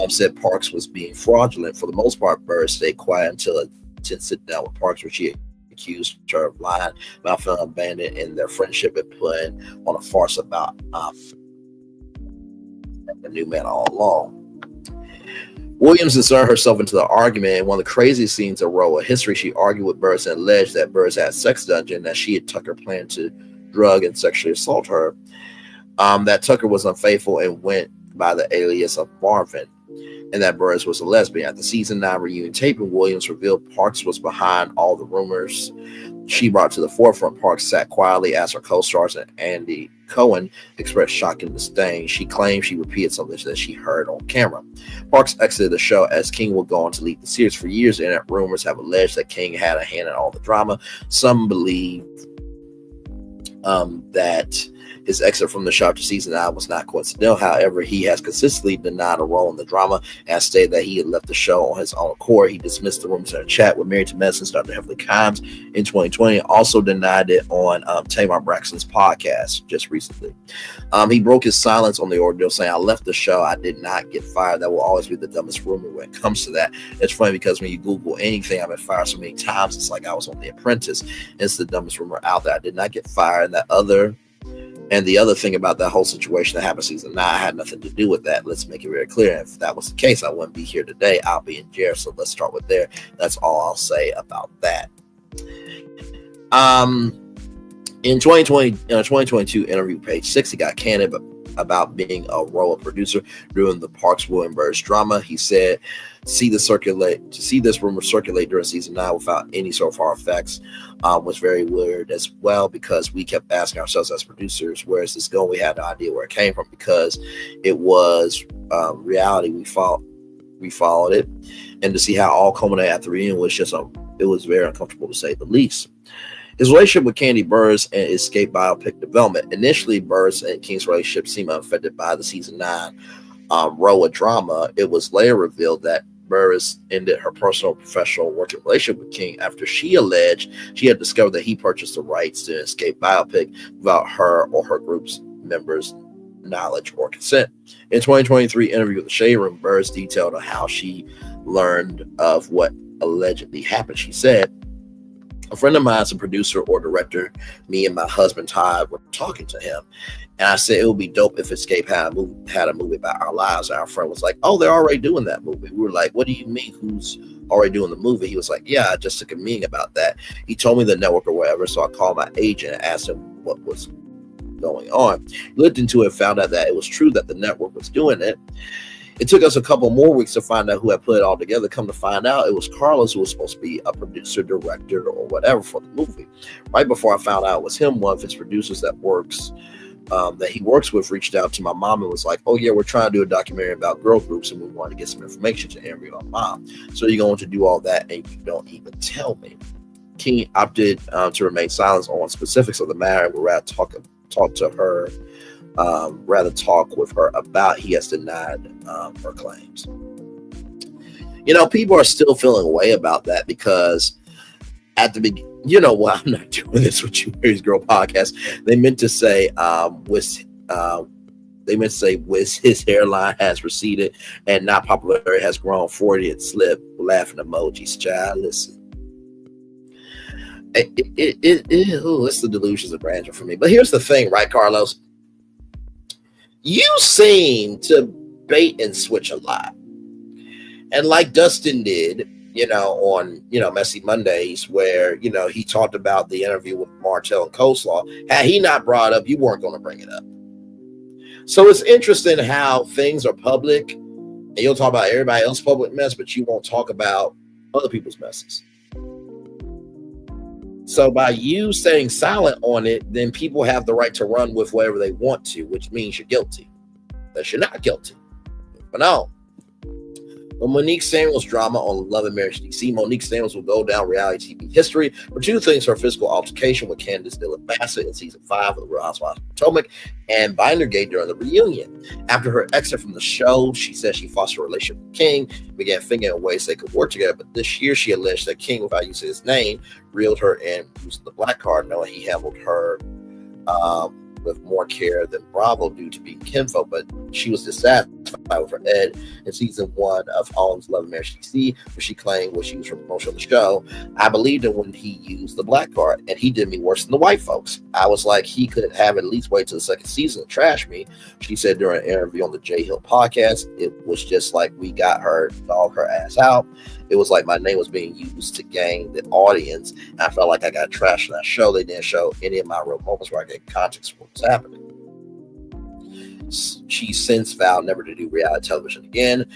said Parks was being fraudulent. For the most part, Burruss stayed quiet until a sit down with Parks, where she accused her of lying about feeling abandoned in their friendship and putting on a farce about the new man all along. Williams inserted herself into the argument. In one of the craziest scenes of Roa history, she argued with Burruss and alleged that Burruss had a sex dungeon, that she and Tucker planned to drug and sexually assault her, that Tucker was unfaithful and went by the alias of Marvin, and that Burruss was a lesbian. At the season 9 reunion taping, Williams revealed Parks was behind all the rumors she brought to the forefront. Parks sat quietly as her co-stars and Andy Cohen expressed shock and disdain. She claimed she repeated something that she heard on camera. Parks exited the show as King would go on to lead the series. For years, internet rumors have alleged that King had a hand in all the drama. Some believe that his exit from the show after season 9 was not coincidental. However, he has consistently denied a role in the drama and stated that he had left the show on his own accord. He dismissed the rumors in a chat with Married to Medicine's Dr. Heavenly Kimes in 2020. Also denied it on Tamar Braxton's podcast just recently. He broke his silence on the ordeal, saying, "I left the show. I did not get fired. That will always be the dumbest rumor when it comes to that." It's funny because when you Google anything, I've been fired so many times. It's like I was on The Apprentice. It's the dumbest rumor out there. I did not get fired. And the other thing about that whole situation that happened season 9 had nothing to do with that. Let's make it very clear. If that was the case, I wouldn't be here today. I'll be in jail. So let's start with there. That's all I'll say about that. In 2022 interview, page 6, he got candid about being a Roa producer during the Parks William Burruss drama. He said, to see this rumor circulate during season 9 without any so far effects was very weird as well, because we kept asking ourselves as producers, where is this going? We had no idea where it came from, because it was reality. We followed it, and to see how all culminated at the reunion was just it was very uncomfortable, to say the least. His relationship with Kandi Burruss and Escape biopic development. Initially, Burruss and King's relationship seemed unaffected by the season 9 Roa drama. It was later revealed that Burruss ended her personal professional working relationship with King after she alleged she had discovered that he purchased the rights to an Escape biopic without her or her group's members' knowledge or consent. In 2023 interview with the Shade Room, Burruss detailed on how she learned of what allegedly happened. She said, "A friend of mine is a producer or director. Me and my husband Todd were talking to him, and I said it would be dope if Escape had a movie about our lives." And our friend was like, "Oh, they're already doing that movie." We were like, "What do you mean? Who's already doing the movie?" He was like, "Yeah, I just took a meeting about that." He told me the network or whatever, so I called my agent and asked him what was going on. He looked into it, found out that it was true that the network was doing it. It took us a couple more weeks to find out who had put it all together. Come to find out, it was Carlos, who was supposed to be a producer, director, or whatever for the movie. Right before I found out it was him, one of his producers that he works with reached out to my mom and was like, "Oh yeah, we're trying to do a documentary about girl groups, and we want to get some information to interview our mom. So you're going to do all that, and you don't even tell me." King opted to remain silent on specifics of the matter, and we'd rather talk to her rather talk with her about. He has denied her claims. You know, people are still feeling a way about that because at the beginning, you know what? I'm not doing this with you, Mary's Girl podcast. They meant to say, with his hairline has receded and not popularity has grown 40 and slip, laughing emojis. Child, listen. It's the delusions of grandeur for me. But here's the thing, right, Carlos? You seem to bait and switch a lot. And like Dustin did, you know, on, you know, Messy Mondays, where, you know, he talked about the interview with Martell and Coleslaw. Had he not brought up, you weren't going to bring it up. So it's interesting how things are public and you'll talk about everybody else's public mess, but you won't talk about other people's messes. So by you staying silent on it, then people have the right to run with whatever they want to, which means you're guilty. That you're not guilty. But no. The Monique Samuels drama on Love and Marriage DC. Monique Samuels will go down reality TV history for two things: her physical altercation with Candace Dillon Bassett in season 5 of The Real Housewives of Potomac, and Bindergate during the reunion. After her exit from the show, she said she fostered a relationship with King, began figuring out ways they could work together. But this year, she alleged that King, without using his name, reeled her in using the black card, knowing he handled her with more care than Bravo due to being kinfolk, but she was dissatisfied with her Ed in season 1 of All's Love and Marriage DC, where she claimed was used for promotion of the show. I believed him when he used the black card, and he did me worse than the white folks. I was like, he could have at least wait till the second season to trash me. She said during an interview on the Jay Hill podcast, it was just like we got her, dog her ass out. It was like my name was being used to gain the audience. And I felt like I got trashed in that show. They didn't show any of my real moments where I get context for what's happening. She since vowed never to do reality television again.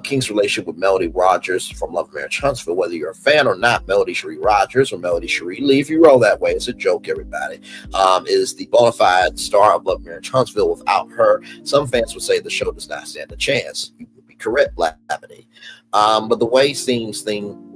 King's relationship with Melody Rogers from Love and Marriage Huntsville, whether you're a fan or not, Melody Cherie Rogers or Melody Cherie Lee, if you roll that way, it's a joke, everybody, is the bona fide star of Love and Marriage Huntsville. Without her, some fans would say the show does not stand a chance. You would be correct, BlackBea. But the way things seem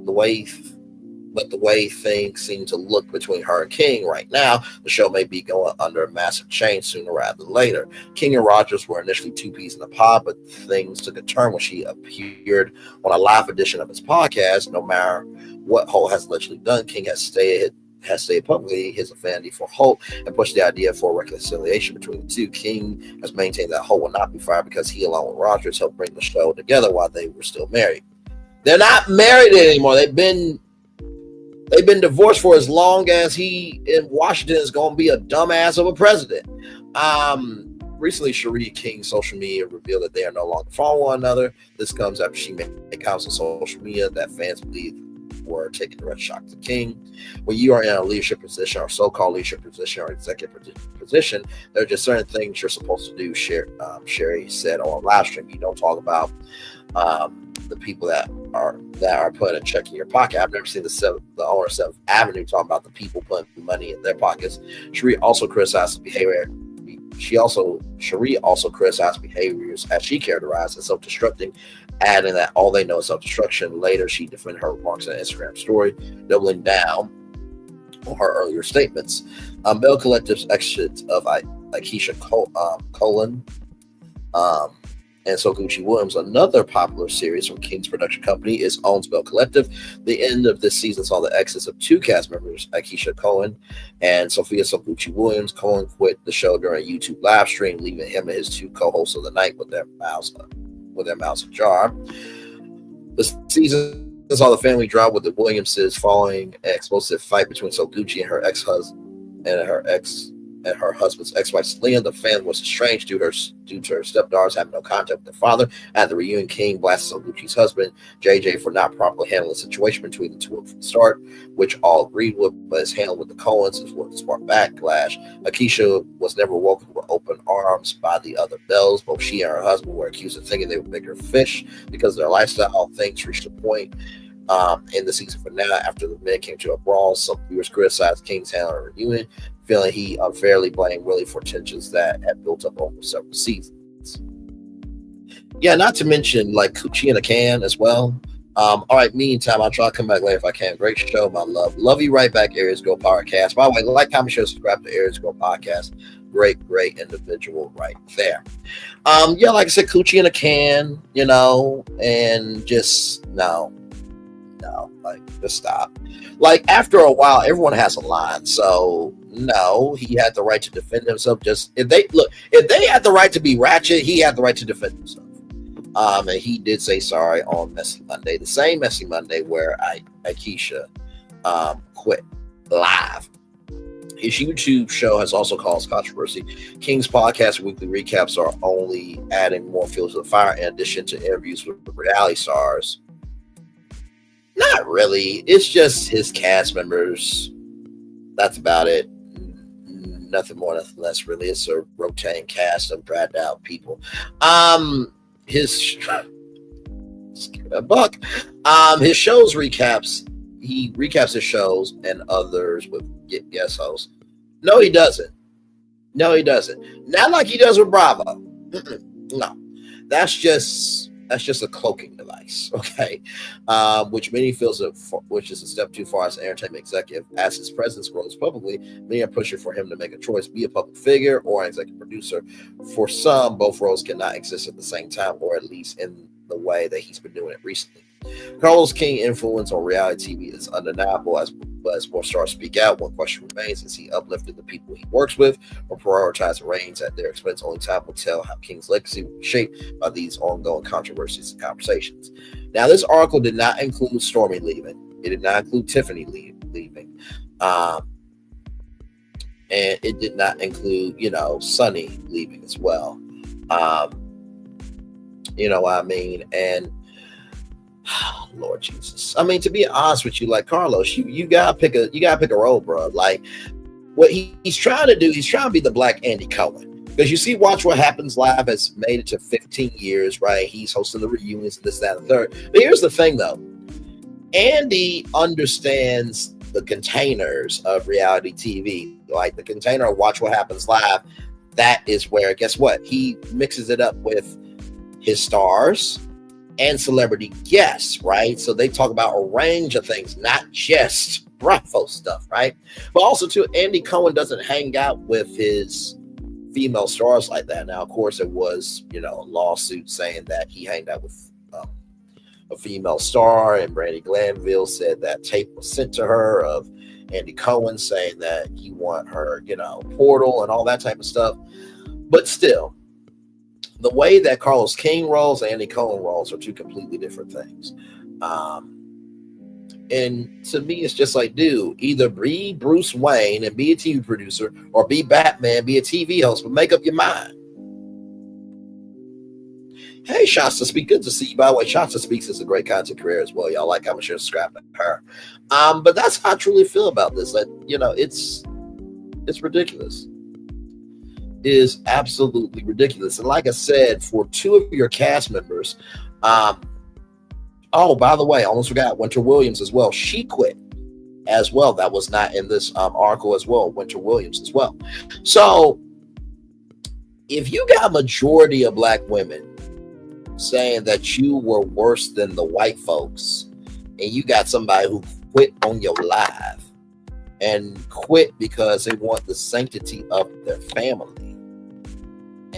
to look between her and King right now, the show may be going under a massive change sooner rather than later. King and Rogers were initially two peas in a pod, but things took a turn when she appeared on a live edition of his podcast. No matter what Holt has allegedly done, King has stated publicly his affinity for Holt and pushed the idea for reconciliation between the two. King has maintained that Holt will not be fired because he, along with Rogers, helped bring the show together while they were still married. They're not married anymore. They've been divorced for as long as he in Washington is going to be a dumbass of a president. Recently, Cherie King's social media revealed that they are no longer following one another. This comes after she made comments on social media that fans believe were taking direct shock to King. When you are in a leadership position or so-called leadership position or executive position, there are just certain things you're supposed to do. Sherry said on live stream, you don't talk about the people that are putting a check in your pocket. I've never seen the owner of 7th Avenue talking about the people putting money in their pockets. Cherie also criticized behavior. Cherie also criticized behaviors as she characterized as self-destructing, adding that all they know is self-destruction. Later, she defended her remarks on an Instagram story, doubling down on her earlier statements. Bell Collective's exit of Akeisha Colon and So Gucci Williams, another popular series from King's production company, is owns Bell Collective. The end of this season saw the exits of two cast members, Akeisha Cohen and Sophia Gucci Williams. Cohen quit the show during a YouTube live stream, leaving him and his two co-hosts of the night with their mouths ajar. The season saw the family drop with the Williamses following an explosive fight between So Gucci and her ex-husband and her husband's ex-wife Selena. The family was estranged due to her stepdaughters having no contact with their father. At the reunion, King blasted So Gucci's husband, JJ, for not properly handling the situation between the two from the start, which all agreed with, but his handling with the Coens is what sparked backlash. Akeisha was never welcomed with open arms by the other Bells. Both she and her husband were accused of thinking they were bigger fish because of their lifestyle. Things reached a point in the season finale after the men came to a brawl. Some viewers criticized King's handling of the reunion, feeling he unfairly blamed Willie for tensions that had built up over several seasons. Yeah, not to mention like Coochie in a Can as well. All right, meantime, I'll try to come back later if I can. Great show, my love. Love you right back, Areas Go Podcast. By the way, like, comment, share, subscribe to Areas Go Podcast. Great individual right there. Yeah, like I said, coochie in a can, you know, and just no, like, just stop. Like, after a while, everyone has a line, so no, he had the right to defend himself. Just if they had the right to be ratchet, he had the right to defend himself. And he did say sorry on Messy Monday, the same Messy Monday where Akeisha quit live. His YouTube show has also caused controversy. King's podcast weekly recaps are only adding more fuel to the fire in addition to interviews with reality stars. Not really. It's just his cast members. That's about it. Nothing more, nothing less, really. It's a rotating cast of dragged out people. His shows recaps. He recaps his shows and others with guest hosts. No, he doesn't. Not like he does with Bravo. No, that's just a cloaking device. Okay, which many feels which is a step too far as an entertainment executive. As his presence grows publicly, many are pushing for him to make a choice: be a public figure or an executive producer. For some, both roles cannot exist at the same time, or at least in the way that he's been doing it recently. Carlos King's influence on reality TV is undeniable. As more stars speak out, one question remains: is he uplifted the people he works with, or prioritizing reigns at their expense? Only time will tell how King's legacy will be shaped by these ongoing controversies and conversations. Now, this article did not include Stormy leaving. It did not include Tiffany leaving. And it did not include, Sunny leaving as well. You know what I mean? And Lord Jesus. I mean, to be honest with you, like, Carlos, you gotta pick a role, bro. Like, what he's trying to do, he's trying to be the Black Andy Cohen. Because you see, Watch What Happens Live has made it to 15 years, right? He's hosting the reunions, this, that, and the third. But here's the thing, though. Andy understands the containers of reality TV. Like, the container of Watch What Happens Live, that is where, guess what? He mixes it up with his stars and celebrity guests, right? So they talk about a range of things, not just Bravo stuff, right? But also, too, Andy Cohen doesn't hang out with his female stars like that. Now, of course, it was, a lawsuit saying that he hanged out with a female star, and Brandy Glanville said that tape was sent to her of Andy Cohen saying that he want her, portal and all that type of stuff. But still, the way that Carlos King rolls and Andy Cohen rolls are two completely different things. And to me, it's just like, dude, either be Bruce Wayne and be a TV producer, or be Batman, be a TV host, but make up your mind. Hey, Shasta Speak, good to see you. By the way, Shasta Speaks is a great content creator as well. Y'all like, I'm sure, subscribe to her. But that's how I truly feel about this. That, it's ridiculous. It is absolutely ridiculous. And like I said, for two of your cast members, oh, by the way, I almost forgot, Winter Williams as well. She quit as well. That was not in this article as well. Winter Williams as well. So if you got a majority of Black women saying that you were worse than the white folks, and you got somebody who quit on your live and quit because they want the sanctity of their family,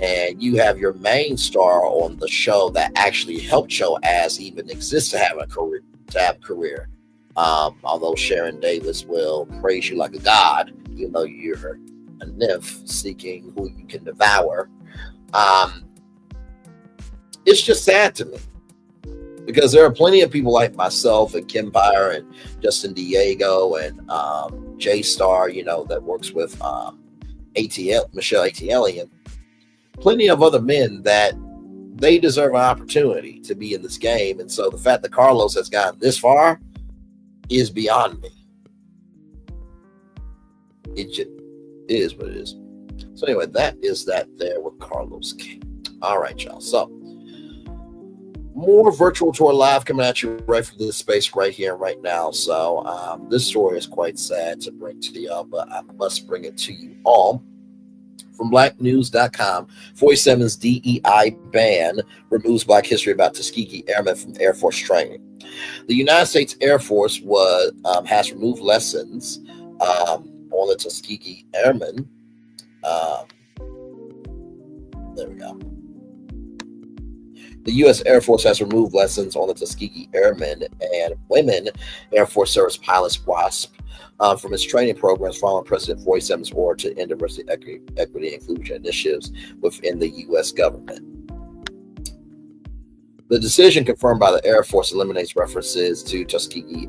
and you have your main star on the show that actually helped show as even exist to have a career, although Sharon Davis will praise you like a god, even though you're a nymph seeking who you can devour. It's just sad to me, because there are plenty of people like myself and Kim Pyre and Justin Diego and J Star, that works with ATL, Michelle ATL, and plenty of other men that they deserve an opportunity to be in this game. And so the fact that Carlos has gotten this far is beyond me. It is what it is. So anyway, that is that there with Carlos King. All right, y'all. So more virtual tour live coming at you right from this space right here and right now. So this story is quite sad to bring to y'all, but I must bring it to you all. From blacknews.com, 47's DEI ban removes Black history about Tuskegee Airmen from Air Force training. The United States Air Force has removed lessons on the Tuskegee Airmen. There we go. The U.S. Air Force has removed lessons on the Tuskegee Airmen and Women Air Force Service Pilots WASP from its training programs following President 47's order to end diversity, equity, and inclusion initiatives within the U.S. government. The decision confirmed by the Air Force eliminates references to Tuskegee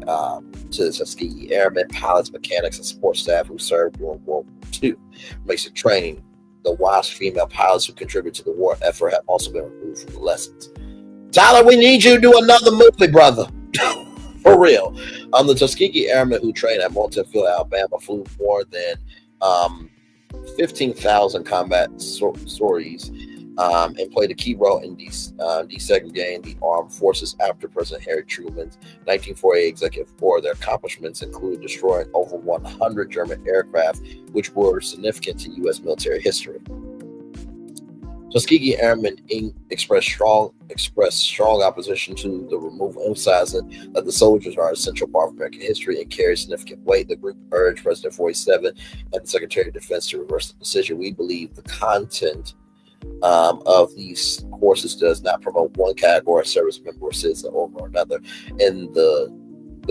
Airmen, pilots, mechanics, and support staff who served during World War II. Basic training. The WASP female pilots who contribute to the war effort have also been removed from the lessons. Tyler, we need you to do another movie, brother. For real. The Tuskegee Airmen who trained at Moultonville, Alabama, flew more than 15,000 combat sorties and played a key role in desegregating the armed forces after President Harry Truman's 1948 executive order. Their accomplishments include destroying over 100 German aircraft, which were significant to U.S. military history. Tuskegee Airmen expressed strong opposition to the removal, emphasizing that the soldiers are a central part of American history and carry significant weight. The group urged President 47 and the Secretary of Defense to reverse the decision. We believe the content of these courses does not promote one category of service member or citizen over another. And the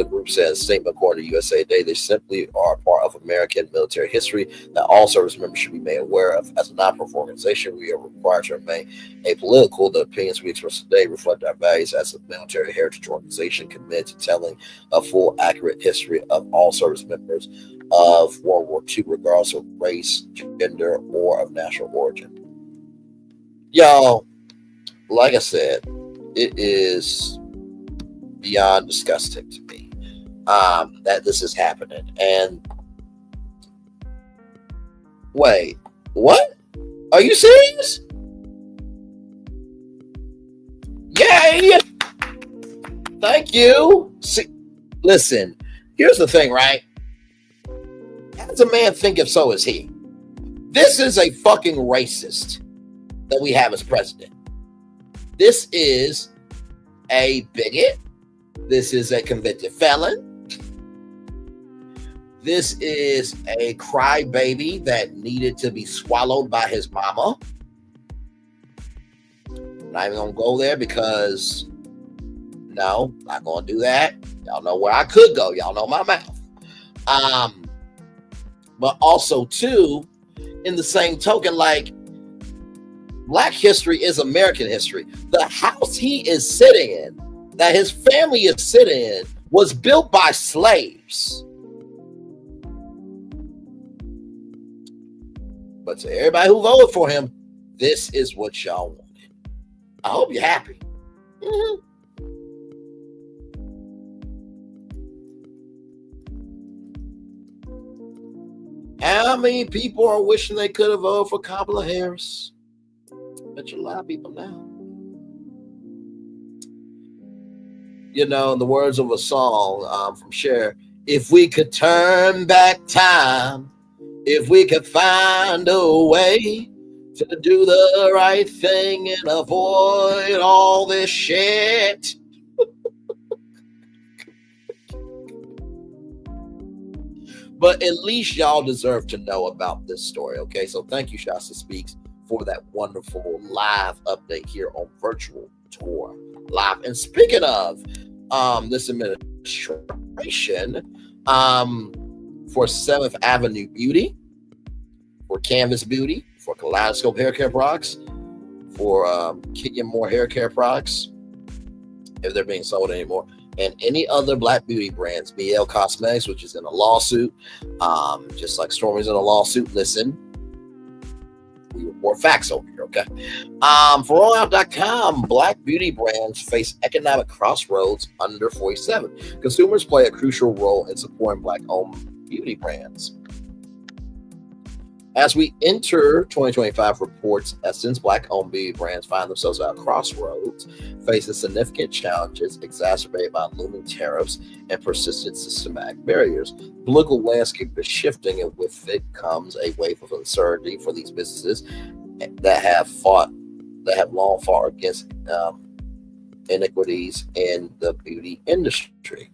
group says, statement according to USA Today, they simply are part of American military history that all service members should be made aware of. As a non-profit organization, we are required to remain apolitical. The opinions we express today reflect our values as a military heritage organization committed to telling a full, accurate history of all service members of World War II, regardless of race, gender, or of national origin. Y'all, like I said, it is beyond disgusting to me that this is happening. And wait, what? Are you serious? Yay! Thank you. See, listen, here's the thing, right? As a man thinketh, so is he. This is a fucking racist that we have as president. This is a bigot. This is a convicted felon. This is a crybaby that needed to be swallowed by his mama. I'm not even gonna go there because no, not gonna do that. Y'all know where I could go. Y'all know my mouth. But also too, in the same token, like, Black history is American history. The house he is sitting in, that his family is sitting in, was built by slaves. But to everybody who voted for him, this is what y'all wanted. I hope you're happy. How many people are wishing they could have voted for Kamala Harris? Bet you a lot of people now. You know, in the words of a song from Cher, if we could turn back time, if we could find a way to do the right thing and avoid all this shit. But at least y'all deserve to know about this story, okay? So thank you, Shasta Speaks, for that wonderful live update here on Virtual Tour Live. And speaking of this administration, for 7th Avenue Beauty, for Canvas Beauty, for Kaleidoscope Hair Care Products, for Kenyon Moore Hair Care Products, if they're being sold anymore, and any other Black beauty brands, BL Cosmetics, which is in a lawsuit, just like Stormy's in a lawsuit. Listen, we report facts over here, okay? For rollout.com, Black beauty brands face economic crossroads under 47. Consumers play a crucial role in supporting Black-owned beauty brands. As we enter 2025, reports since Black-owned beauty brands find themselves at a crossroads, facing significant challenges exacerbated by looming tariffs and persistent systematic barriers. The political landscape is shifting, and with it comes a wave of uncertainty for these businesses that have long fought against inequities in the beauty industry.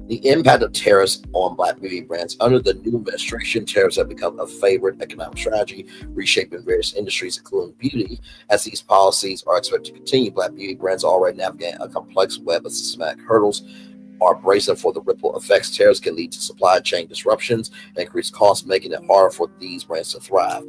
The impact of tariffs on Black beauty brands. Under the new administration, tariffs have become a favorite economic strategy, reshaping various industries, including beauty. As these policies are expected to continue, Black beauty brands already navigate a complex web of systematic hurdles, are bracing for the ripple effects. Tariffs can lead to supply chain disruptions and increased costs, making it harder for these brands to thrive.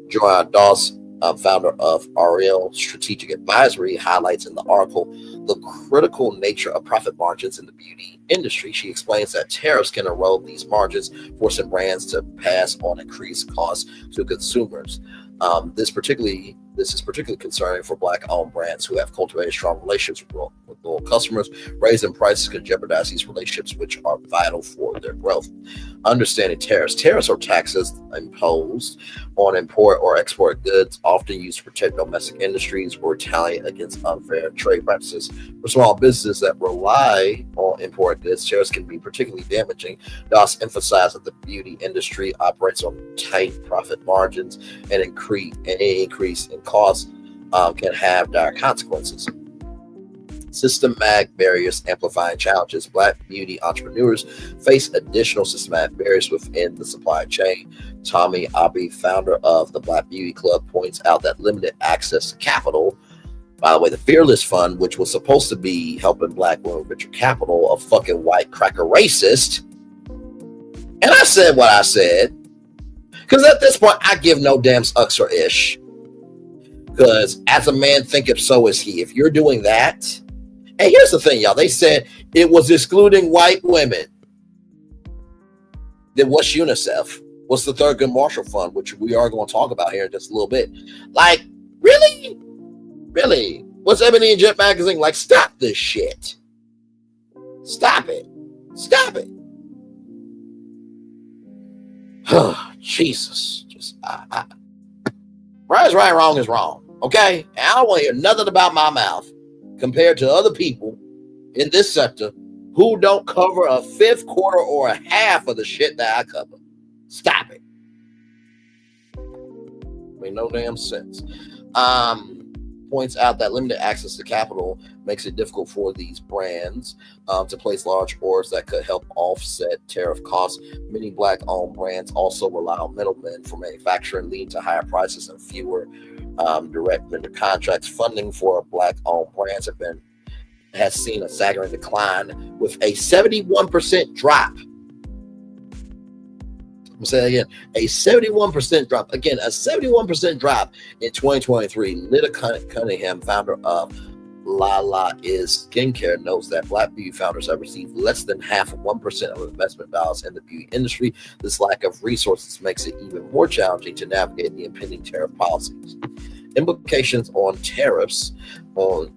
Joanna Doss, founder of Ariel Strategic Advisory, highlights in the article the critical nature of profit margins in the beauty industry. She explains that tariffs can erode these margins, forcing brands to pass on increased costs to consumers. This is particularly concerning for Black-owned brands who have cultivated strong relationships with loyal customers. Raising prices could jeopardize these relationships, which are vital for their growth. Understanding tariffs. Tariffs are taxes imposed on import or export goods, often used to protect domestic industries or retaliate against unfair trade practices. For small businesses that rely on imported goods, tariffs can be particularly damaging. Doss emphasized that the beauty industry operates on tight profit margins, and any increase in costs can have dire consequences. Systematic barriers amplifying challenges. Black beauty entrepreneurs face additional systematic barriers within the supply chain. Tommy Abbey, founder of the Black Beauty Club, points out that limited access to capital, by the way, the Fearless Fund, which was supposed to be helping Black women venture capital, a fucking white cracker racist. And I said what I said, because at this point, I give no damn ucks or ish. Because as a man thinketh, so is he. If you're doing that, and here's the thing, y'all, they said it was excluding white women. Then what's UNICEF? What's the Thurgood Marshall Fund, which we are going to talk about here in just a little bit? Like, really? Really? What's Ebony and Jet magazine? Like, stop this shit. Stop it. Stop it. Jesus. Just, right is right, wrong is wrong. Okay? And I don't want to hear nothing about my mouth compared to other people in this sector who don't cover a fifth, quarter, or a half of the shit that I cover. Stop it. Made no damn sense. Points out that limited access to capital makes it difficult for these brands to place large orders that could help offset tariff costs. Many Black-owned brands also rely on middlemen for manufacturing, leading to higher prices and fewer direct vendor contracts. Funding for Black-owned brands has seen a staggering decline, with a 71% drop. I'm saying again, a 71% drop. Again, a 71% drop in 2023. Lita Cunningham, founder of Lala Is Skincare, notes that Black beauty founders have received less than half of 1% of investment dollars in the beauty industry. This lack of resources makes it even more challenging to navigate the impending tariff policies. Implications of tariffs on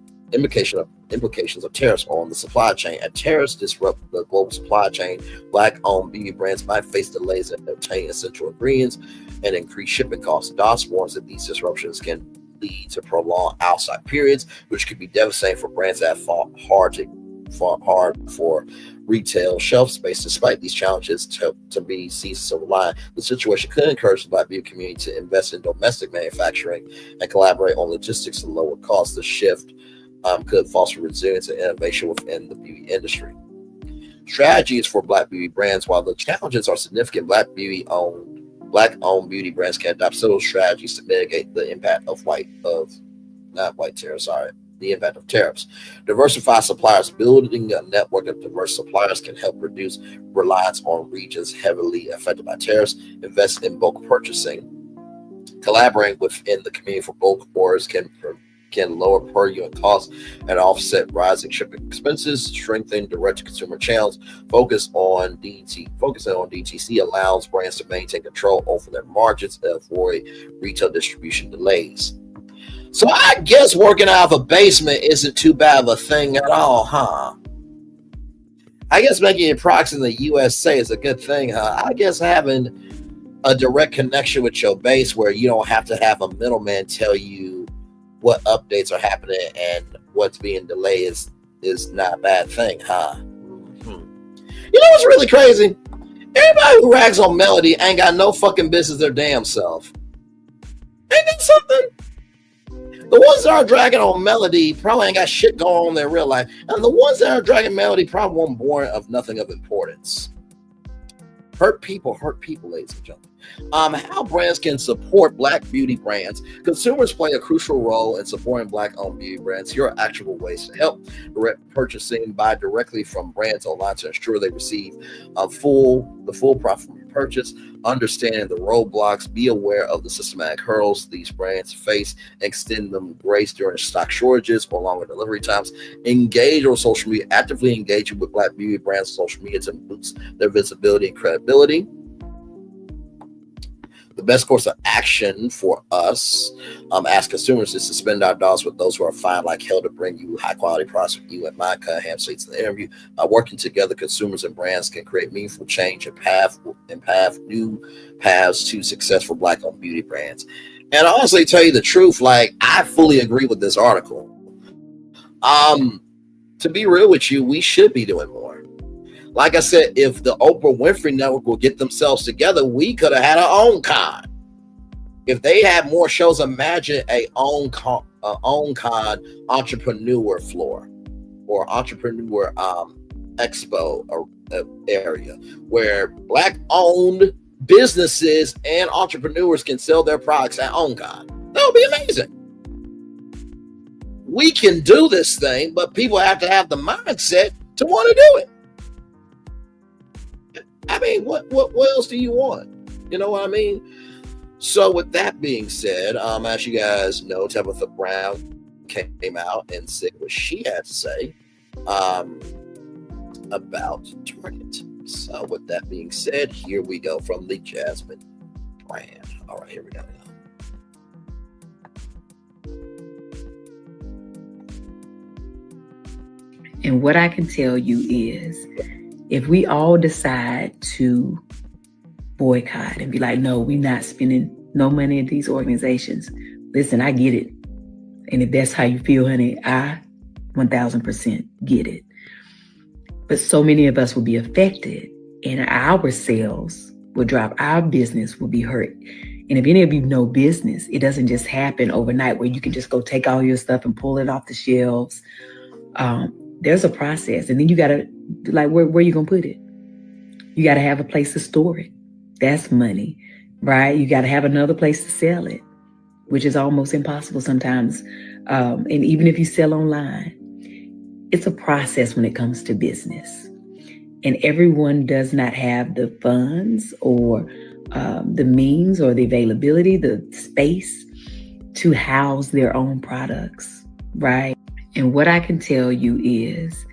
the supply chain. As tariffs disrupt the global supply chain, Black-owned beauty brands might face delays in obtaining essential ingredients and increased shipping costs. Doss warns that these disruptions can lead to prolonged outside periods, which could be devastating for brands that have fought hard for retail shelf space. Despite these challenges to be seized so reliant, the situation could encourage the Black beauty community to invest in domestic manufacturing and collaborate on logistics to lower costs. The shift could foster resilience and innovation within the beauty industry. Strategies for Black beauty brands. While the challenges are significant, Black-owned beauty brands can adopt several strategies to mitigate the impact of the impact of tariffs. Diversify suppliers. Building a network of diverse suppliers can help reduce reliance on regions heavily affected by tariffs. Invest in bulk purchasing. Collaborating within the community for bulk orders can lower per unit costs and offset rising shipping expenses. Strengthen direct-to-consumer channels. Focusing on DTC allows brands to maintain control over their margins and avoid retail distribution delays. So I guess working out of a basement isn't too bad of a thing at all, huh? I guess making your products in the USA is a good thing, huh? I guess having a direct connection with your base where you don't have to have a middleman tell you what updates are happening and what's being delayed is not a bad thing, huh? You know what's really crazy? Everybody who rags on Melody ain't got no fucking business their damn self. Ain't that something? The ones that are dragging on Melody probably ain't got shit going on in their real life. And the ones that are dragging Melody probably weren't born of nothing of importance. Hurt people, ladies and gentlemen. How brands can support Black beauty brands. Consumers play a crucial role in supporting Black-owned beauty brands. Here are actual ways to help. Direct purchasing, buy directly from brands online to ensure they receive the full profit from your purchase. Understanding the roadblocks, be aware of the systematic hurdles these brands face, extend them grace during stock shortages or longer delivery times. Engage on social media, actively engaging with Black beauty brands on social media to boost their visibility and credibility. The best course of action for us as consumers is to spend our dollars with those who are fine like hell to bring you high quality products with you and my ham seats in the interview. Working together, consumers and brands can create meaningful change and path new paths to successful Black-owned beauty brands. And honestly, tell you the truth, like I fully agree with this article. To be real with you, we should be doing more. Like I said, if the Oprah Winfrey Network will get themselves together, we could have had our own con. If they had more shows, imagine a own con entrepreneur floor or entrepreneur expo or area where Black-owned businesses and entrepreneurs can sell their products at OwnCon. That would be amazing. We can do this thing, but people have to have the mindset to want to do it. I mean, what else do you want? You know what I mean? So with that being said, as you guys know, Tabitha Brown came out and said what she had to say about Target. So with that being said, here we go from the Jasmine brand. All right, here we go. And what I can tell you is, if we all decide to boycott and be like, no, we're not spending no money at these organizations. Listen, I get it. And if that's how you feel, honey, I 1000% get it. But so many of us will be affected and our sales will drop. Our business will be hurt. And if any of you know business, it doesn't just happen overnight where you can just go take all your stuff and pull it off the shelves. There's a process. And then you got to, like, where you going to put it? You got to have a place to store it. That's money, right? You got to have another place to sell it, which is almost impossible sometimes. And even if you sell online, it's a process when it comes to business. And everyone does not have the funds or the means or the availability, the space to house their own products, right? And what I can tell you is,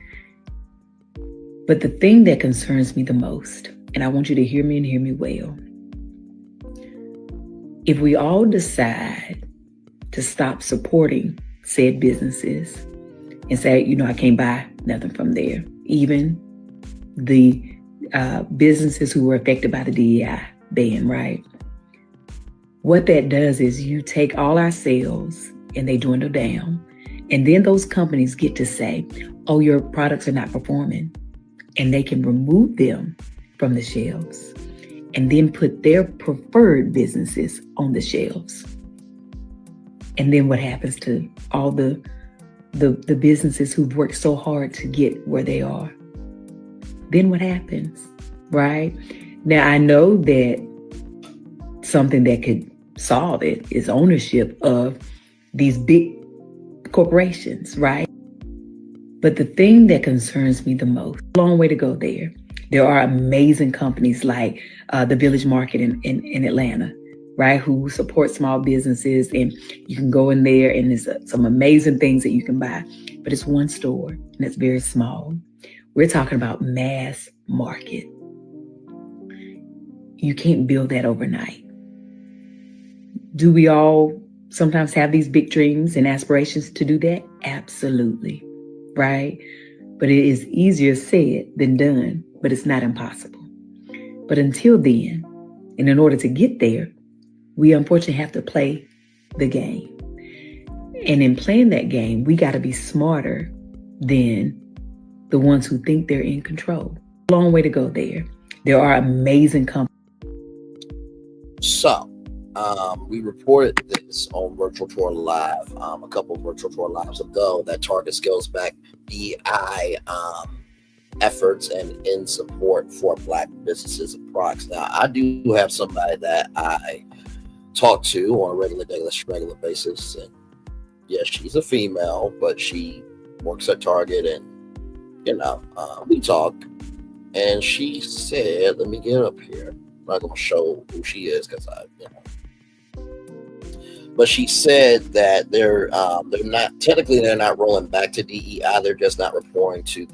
but the thing that concerns me the most, and I want you to hear me and hear me well, if we all decide to stop supporting said businesses and say, you know, I can't buy nothing from there, even the businesses who were affected by the DEI ban, right? What that does is you take all our sales and they dwindle down. And then those companies get to say, oh, your products are not performing. And they can remove them from the shelves and then put their preferred businesses on the shelves. And then what happens to all the businesses who've worked so hard to get where they are? Then what happens, right? Now, I know that something that could solve it is ownership of these big corporations, right? But the thing that concerns me the most, long way to go there. There are amazing companies like the Village Market in Atlanta, right? Who support small businesses, and you can go in there and there's some amazing things that you can buy, but it's one store and it's very small. We're talking about mass market. You can't build that overnight. Do we all sometimes have these big dreams and aspirations to do that? Absolutely, right? but it is easier said than done, but it's not impossible. But until then, and in order to get there, we unfortunately have to play the game. And in playing that game, we got to be smarter than the ones who think they're in control. Long way to go there. There are amazing companies. So, we reported this on Virtual Tour Live a couple of Virtual Tour Lives ago that Target scales back BI efforts and in support for Black businesses and products. Now, I do have somebody that I talk to on a regular basis, and yeah, she's a female, but she works at Target, and we talk. And she said, let me get up here. I'm not gonna show who she is because but she said that they're not rolling back to DEI. They're just not reporting to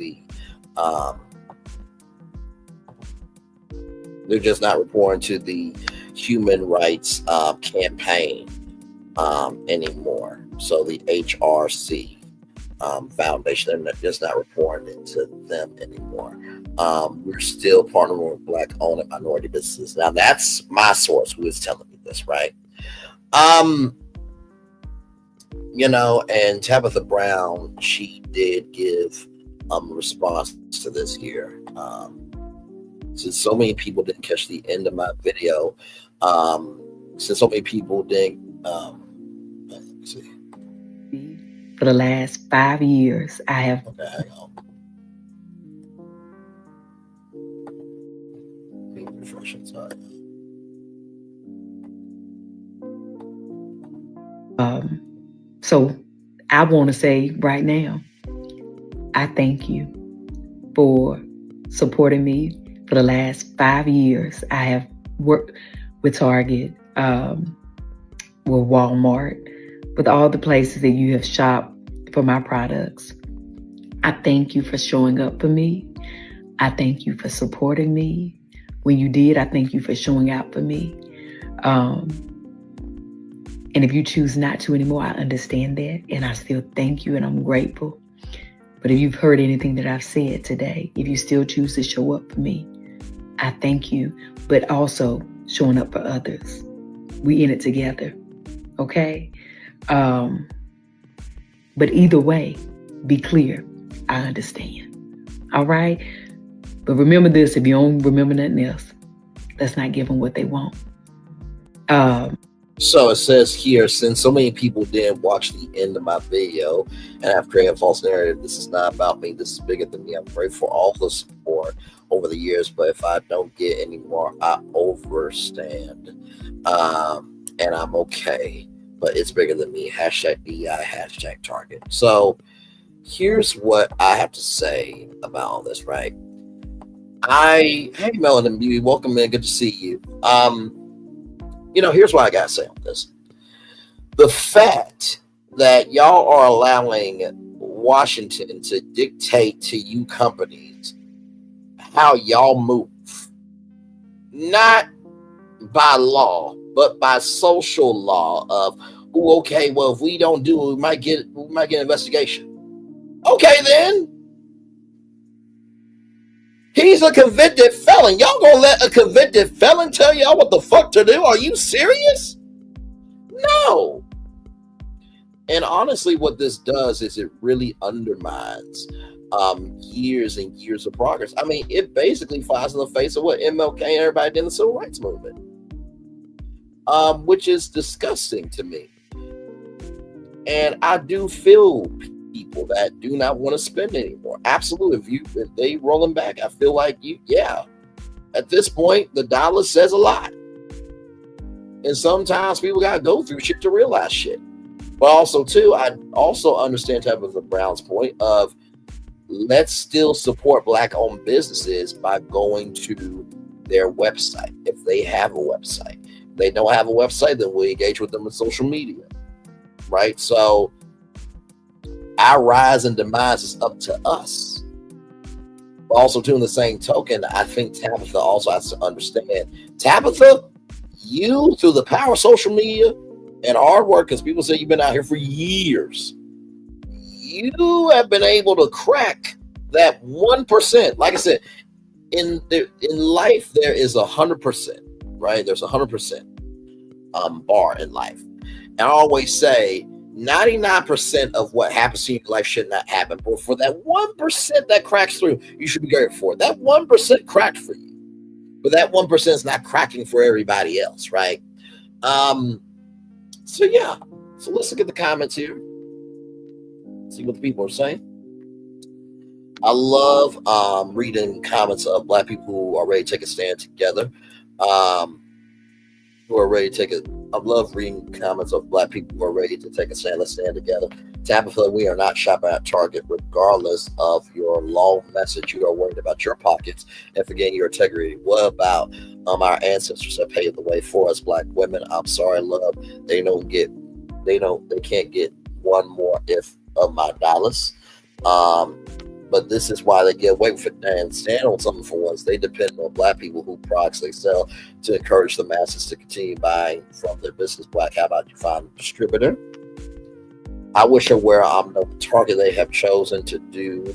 the human rights campaign anymore. So the HRC Foundation, they're just not reporting it to them anymore. We're still partnering with Black-owned and minority businesses. Now that's my source who is telling me this, right? And Tabitha Brown, she did give a response to this here. Since so many people didn't catch the end of my video, since so many people didn't, let's see. For the last 5 years, I have. Okay, hang on. Refreshing, sorry. So I want to say right now, I thank you for supporting me for the last 5 years. I have worked with Target, with Walmart, with all the places that you have shopped for my products. I thank you for showing up for me. I thank you for supporting me. When you did, I thank you for showing out for me. And if you choose not to anymore, I understand that. And I still thank you and I'm grateful. But if you've heard anything that I've said today, if you still choose to show up for me, I thank you, but also showing up for others. We in it together, okay? But either way, be clear, I understand, all right? But remember this, if you don't remember nothing else, let's not give them what they want. So it says here, since so many people didn't watch the end of my video and have created a false narrative, this is not about me, this is bigger than me. I'm grateful for all the support over the years, but if I don't get any more, I overstand. And I'm okay, but it's bigger than me. Hashtag DI, hashtag Target. So here's what I have to say about all this, right? Hey, Melanin Beauty, welcome in, good to see you. Here's what I gotta say on this. The fact that y'all are allowing Washington to dictate to you companies how y'all move, not by law, but by social law of, okay, well, if we don't do it, we might get an investigation. Okay, then. He's a convicted felon. Y'all gonna let a convicted felon tell y'all what the fuck to do? Are you serious? No. And honestly, what this does is it really undermines years and years of progress. I mean, it basically flies in the face of what MLK and everybody did in the civil rights movement, which is disgusting to me. And I do feel people that do not want to spend anymore. Absolutely. If they rolling back, I feel like at this point, the dollar says a lot. And sometimes people got to go through shit to realize shit. But also, too, I also understand Tabitha Brown's point of let's still support Black-owned businesses by going to their website, if they have a website. If they don't have a website, then we engage with them on social media, right? So our rise and demise is up to us. But also, too, in the same token, I think Tabitha also has to understand. Tabitha, you, through the power of social media and hard work, because people say you've been out here for years, you have been able to crack that 1%, like I said, in life, there is 100%, right? There's 100% bar in life. And I always say 99% of what happens to you in life should not happen. But for that 1% that cracks through, you should be grateful for it. That 1% cracked for you. But that 1% is not cracking for everybody else, right? So yeah. So let's look at the comments here. See what the people are saying. I love reading comments of Black people who are ready to take a stand together. Who are ready to take it. I love reading comments of Black people who are ready to take a stand. Let's stand together. Tabitha, we are not shopping at Target, regardless of your long message. You are worried about your pockets and forgetting your integrity. What about our ancestors that paved the way for us, Black women? I'm sorry, love. They can't get one more if of my dollars. But this is why they get away with it and stand on something for once. They depend on Black people who products they sell to encourage the masses to continue buying from their business. Black, how about you find a distributor? I wish aware I'm the target they have chosen to do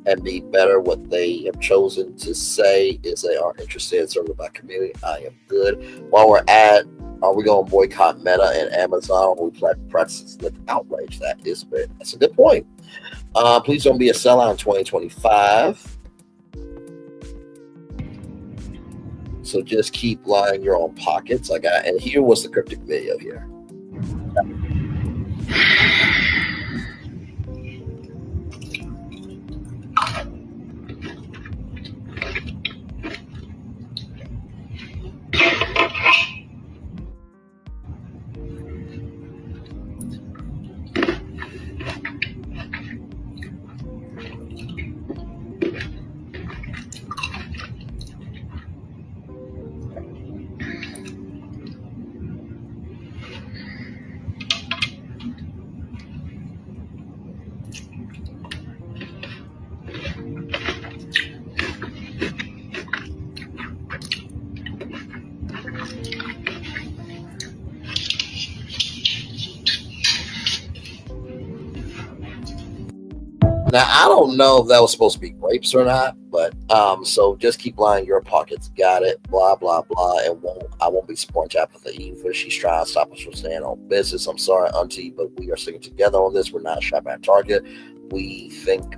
and be better. What they have chosen to say is they are interested in serving my community. I am good. While we're at, are we going to boycott Meta and Amazon? Or we practice with outrage? That's a good point. Please don't be a sellout in 2025. So just keep lining your own pockets. And here was the cryptic video here. Now, I don't know if that was supposed to be grapes or not, but so just keep lining your pockets. Got it. Blah, blah, blah. I won't be supporting Tabitha either. She's trying to stop us from staying on business. I'm sorry, Auntie, but we are sticking together on this. We're not shopping at Target. We think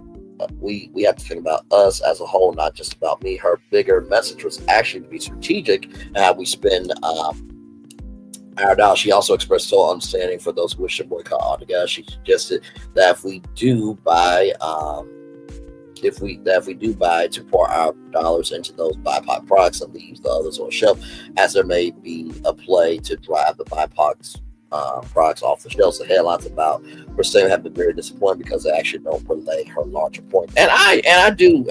we have to think about us as a whole, not just about me. Her bigger message was actually to be strategic and how we spend our dollars. She also expressed total understanding for those who wish to boycott altogether. She suggested that if we do buy, to pour our dollars into those BIPOC products and leave the others on the shelf, as there may be a play to drive the BIPOC products off the shelves. The headlines about her statement have been very disappointing because they actually don't relay her larger point. And I do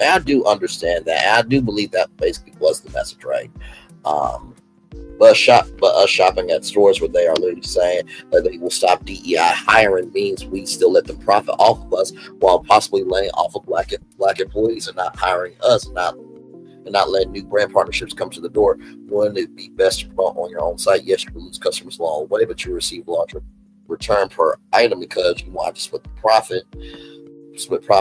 understand that. And I do believe that basically was the message, right? But us shopping at stores where they are literally saying that they will stop DEI hiring means we still let them profit off of us while possibly laying off of black employees and not hiring us, and not letting new brand partnerships come to the door. Wouldn't it be best to promote on your own site? Yes, you will lose customers along the way, but you receive larger return per item because you want to split profit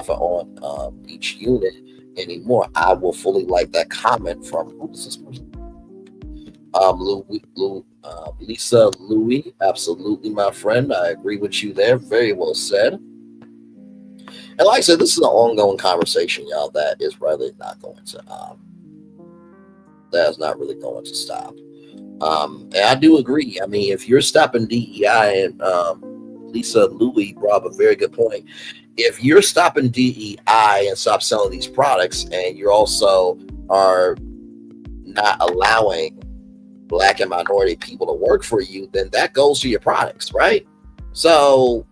on each unit anymore. I will fully like that comment from who's this person? Lisa Louie, absolutely, my friend. I agree with you there. Very well said. And like I said, this is an ongoing conversation, y'all, that is really not going to really going to stop. And I do agree. I mean, if you're stopping DEI, and Lisa Louie brought up a very good point. If you're stopping DEI and stop selling these products, and you also are not allowing Black and minority people to work for you, then that goes to your products, right? So,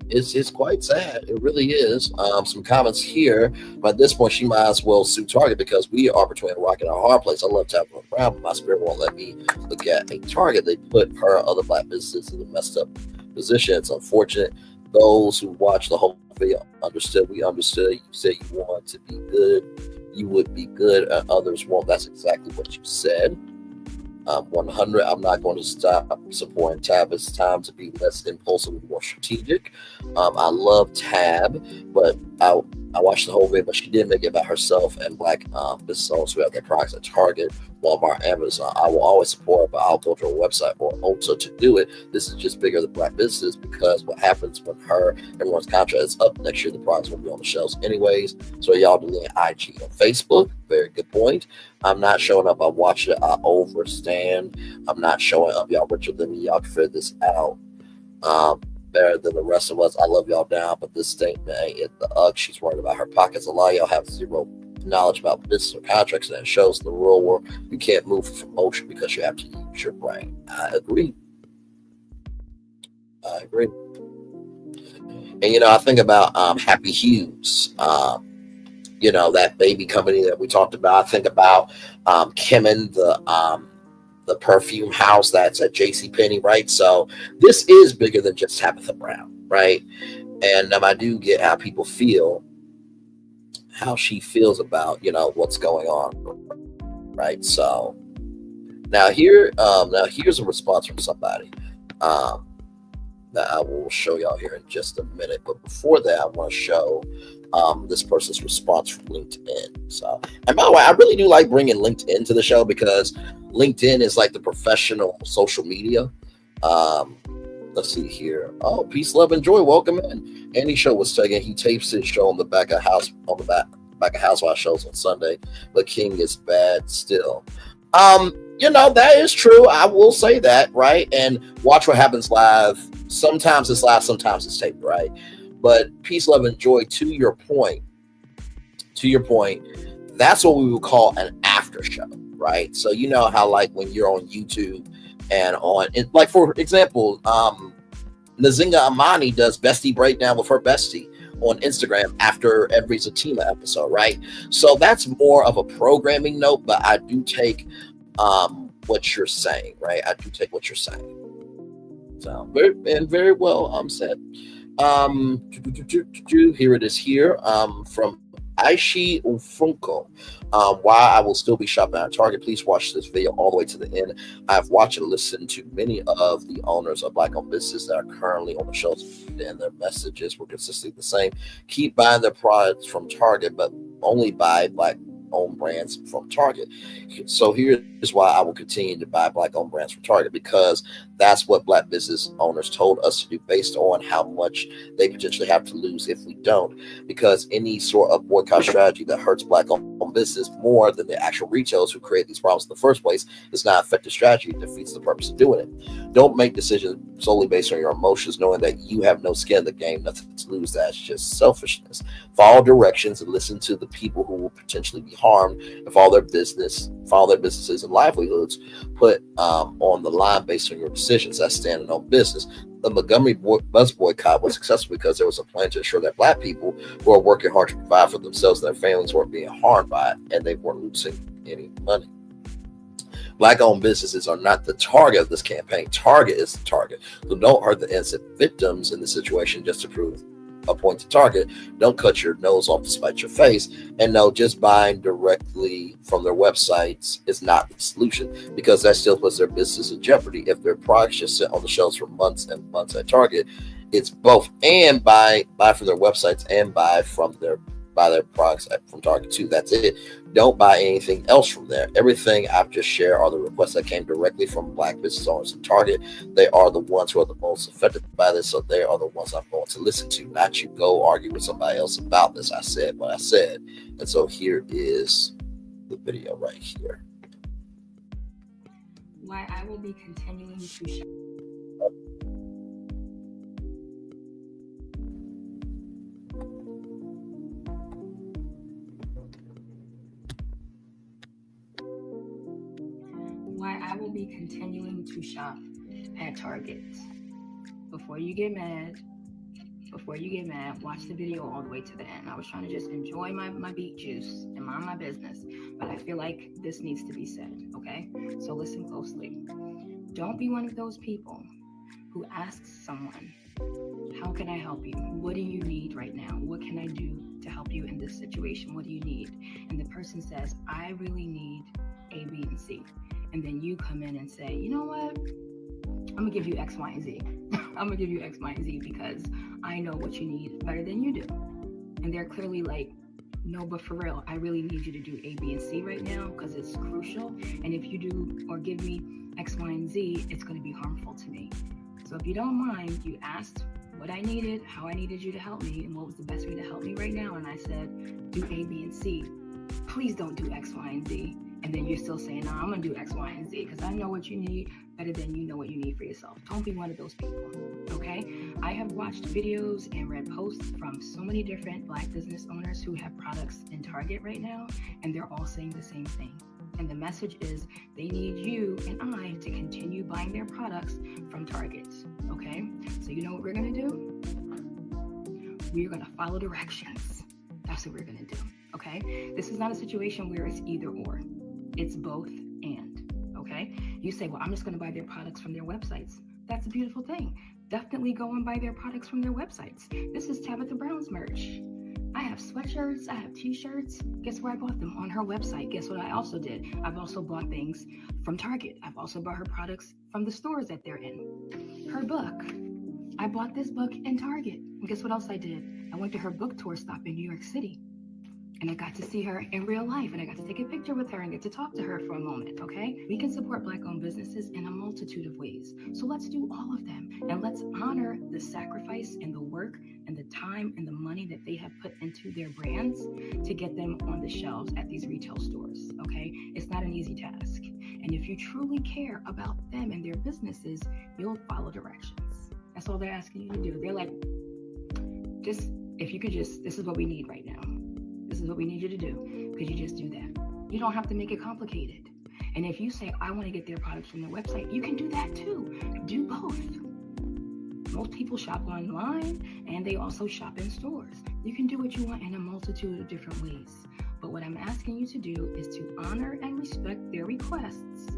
it's quite sad. It really is. Some comments here. But at this point, she might as well sue Target because we are between a rock and a hard place. I love Tabitha Brown, but my spirit won't let me look at a Target. They put her and other Black businesses in a messed up position. It's unfortunate. Those who watched the whole video understood. We understood. You said you want to be good. You would be good and others won't. That's exactly what you said. 100, I'm not going to stop supporting Tab. It's time to be less impulsive and more strategic. I love Tab, but I watched the whole video, but she did make it about herself and Black business owners who have their products at Target, Walmart, Amazon. I will always support, but I'll go to a website or Ulta to do it. This is just bigger than Black businesses, because what happens when everyone's contract is up next year, the products will be on the shelves anyways. So y'all deleting IG and Facebook. Very good point. I'm not showing up. I watch it. I overstand. I'm not showing up. Y'all richer than me. Y'all can figure this out better than the rest of us. I love y'all down, but this statement ain't it. The UGG, she's worried about her pockets. A lot of y'all have zero knowledge about business or contracts, and it shows in the real world you can't move from emotion because you have to use your brain. I agree. And I think about Happy Hughes, that baby company that we talked about. I think about Kemen, the perfume house that's at JCPenney, right? So this is bigger than just Tabitha Brown, right? And I do get how people feel, how she feels about what's going on, right? So now here's a response from somebody that I will show y'all here in just a minute. But before that, I want to show this person's response from LinkedIn. So, and by the way, I really do like bringing LinkedIn to the show, because LinkedIn is like the professional social media. Let's see here. Oh, peace, love, and joy. Welcome in. Andy Show was taken. He tapes his show on the back of Housewives shows on Sunday, but King is bad still. That is true. I will say that, right? And watch what happens live. Sometimes it's live, sometimes it's taped, right? But peace, love, and joy. To your point, that's what we would call an after show, right? So you know how, like, when you're on YouTube and like, for example, Nzinga Amani does bestie breakdown with her bestie on Instagram after every Zatima episode, right? So that's more of a programming note, but I do take what you're saying, right? I do take what you're saying. So very well said. Here it is here from Aishi Ufunko. Why I will still be shopping at Target. Please watch this video all the way to the end. I've watched and listened to many of the owners of Black-owned businesses that are currently on the shelves, and their messages were consistently the same. Keep buying their products from Target, but only buy Black-owned brands from Target. So here is why I will continue to buy Black-owned brands from Target, because that's what Black business owners told us to do, based on how much they potentially have to lose if we don't. Because any sort of boycott strategy that hurts Black-owned business more than the actual retailers who create these problems in the first place is not an effective strategy. It defeats the purpose of doing it. Don't make decisions solely based on your emotions, knowing that you have no skin in the game, nothing to lose. That's just selfishness. Follow directions and listen to the people who will potentially be harmed and follow their businesses and livelihoods put on the line based on your decisions. That's standing on business. The Montgomery bus boycott was successful because there was a plan to ensure that Black people who are working hard to provide for themselves and their families weren't being harmed by it, and they weren't losing any money. Black-owned businesses are not the target of this campaign. Target is the target. So don't hurt the innocent victims in the situation just to prove a point to Target. Don't cut your nose off to spite your face. And no, just buying directly from their websites is not the solution, because that still puts their business in jeopardy. If their products just sit on the shelves for months and months at Target, it's both. And buy from their websites and buy their products from Target too. That's it. Don't buy anything else from there. Everything I've just shared are the requests that came directly from Black business owners in Target. They are the ones who are the most affected by this, so they are the ones I'm going to listen to, not you go argue with somebody else about this. I said what I said. And so here is the video right here. Why I will be continuing to shop. Why I will be continuing to shop at Target. Before you get mad, watch the video all the way to the end. I was trying to just enjoy my beet juice and mind my business, but I feel like this needs to be said, okay? So listen closely. Don't be one of those people who asks someone, how can I help you? What do you need right now? What can I do to help you in this situation? What do you need? And the person says, I really need A, B, and C. and then you come in and say, you know what, I'm gonna give you X, Y, and Z. I'm gonna give you X, Y, and Z because I know what you need better than you do. And they're clearly like, no, but for real, I really need you to do A, B, and C right now because it's crucial. And if you do or give me X, Y, and Z, it's going to be harmful to me. So if you don't mind, you asked what I needed, how I needed you to help me, and what was the best way to help me right now. And I said, do A, B, and C. Please don't do X, Y, and Z. And then you're still saying, no, I'm going to do X, Y, and Z because I know what you need better than you know what you need for yourself. Don't be one of those people, okay? I have watched videos and read posts from so many different Black business owners who have products in Target right now, and they're all saying the same thing. And the message is they need you and I to continue buying their products from Target, okay? So you know what we're going to do? We're going to follow directions. That's what we're going to do, okay? This is not a situation where it's either or. It's both and, okay? You say, well, I'm just going to buy their products from their websites. That's a beautiful thing. Definitely go and buy their products from their websites. This is Tabitha Brown's merch. I have sweatshirts, I have t-shirts. Guess where I bought them? On her website. Guess what I also did? I've also bought things from Target. I've also bought her products from the stores that they're in. Her book. I bought this book in Target. And guess what else I did? I went to her book tour stop in New York City. And I got to see her in real life, and I got to take a picture with her and get to talk to her for a moment, okay? We can support Black-owned businesses in a multitude of ways. So let's do all of them, and let's honor the sacrifice and the work and the time and the money that they have put into their brands to get them on the shelves at these retail stores, okay? It's not an easy task. And if you truly care about them and their businesses, you'll follow directions. That's all they're asking you to do. They're like, if you could this is what we need right now. This is what we need you to do. Could you just do that? You don't have to make it complicated. And if you say, I want to get their products from their website, you can do that too. Do both. Most people shop online and they also shop in stores. You can do what you want in a multitude of different ways. But what I'm asking you to do is to honor and respect their requests,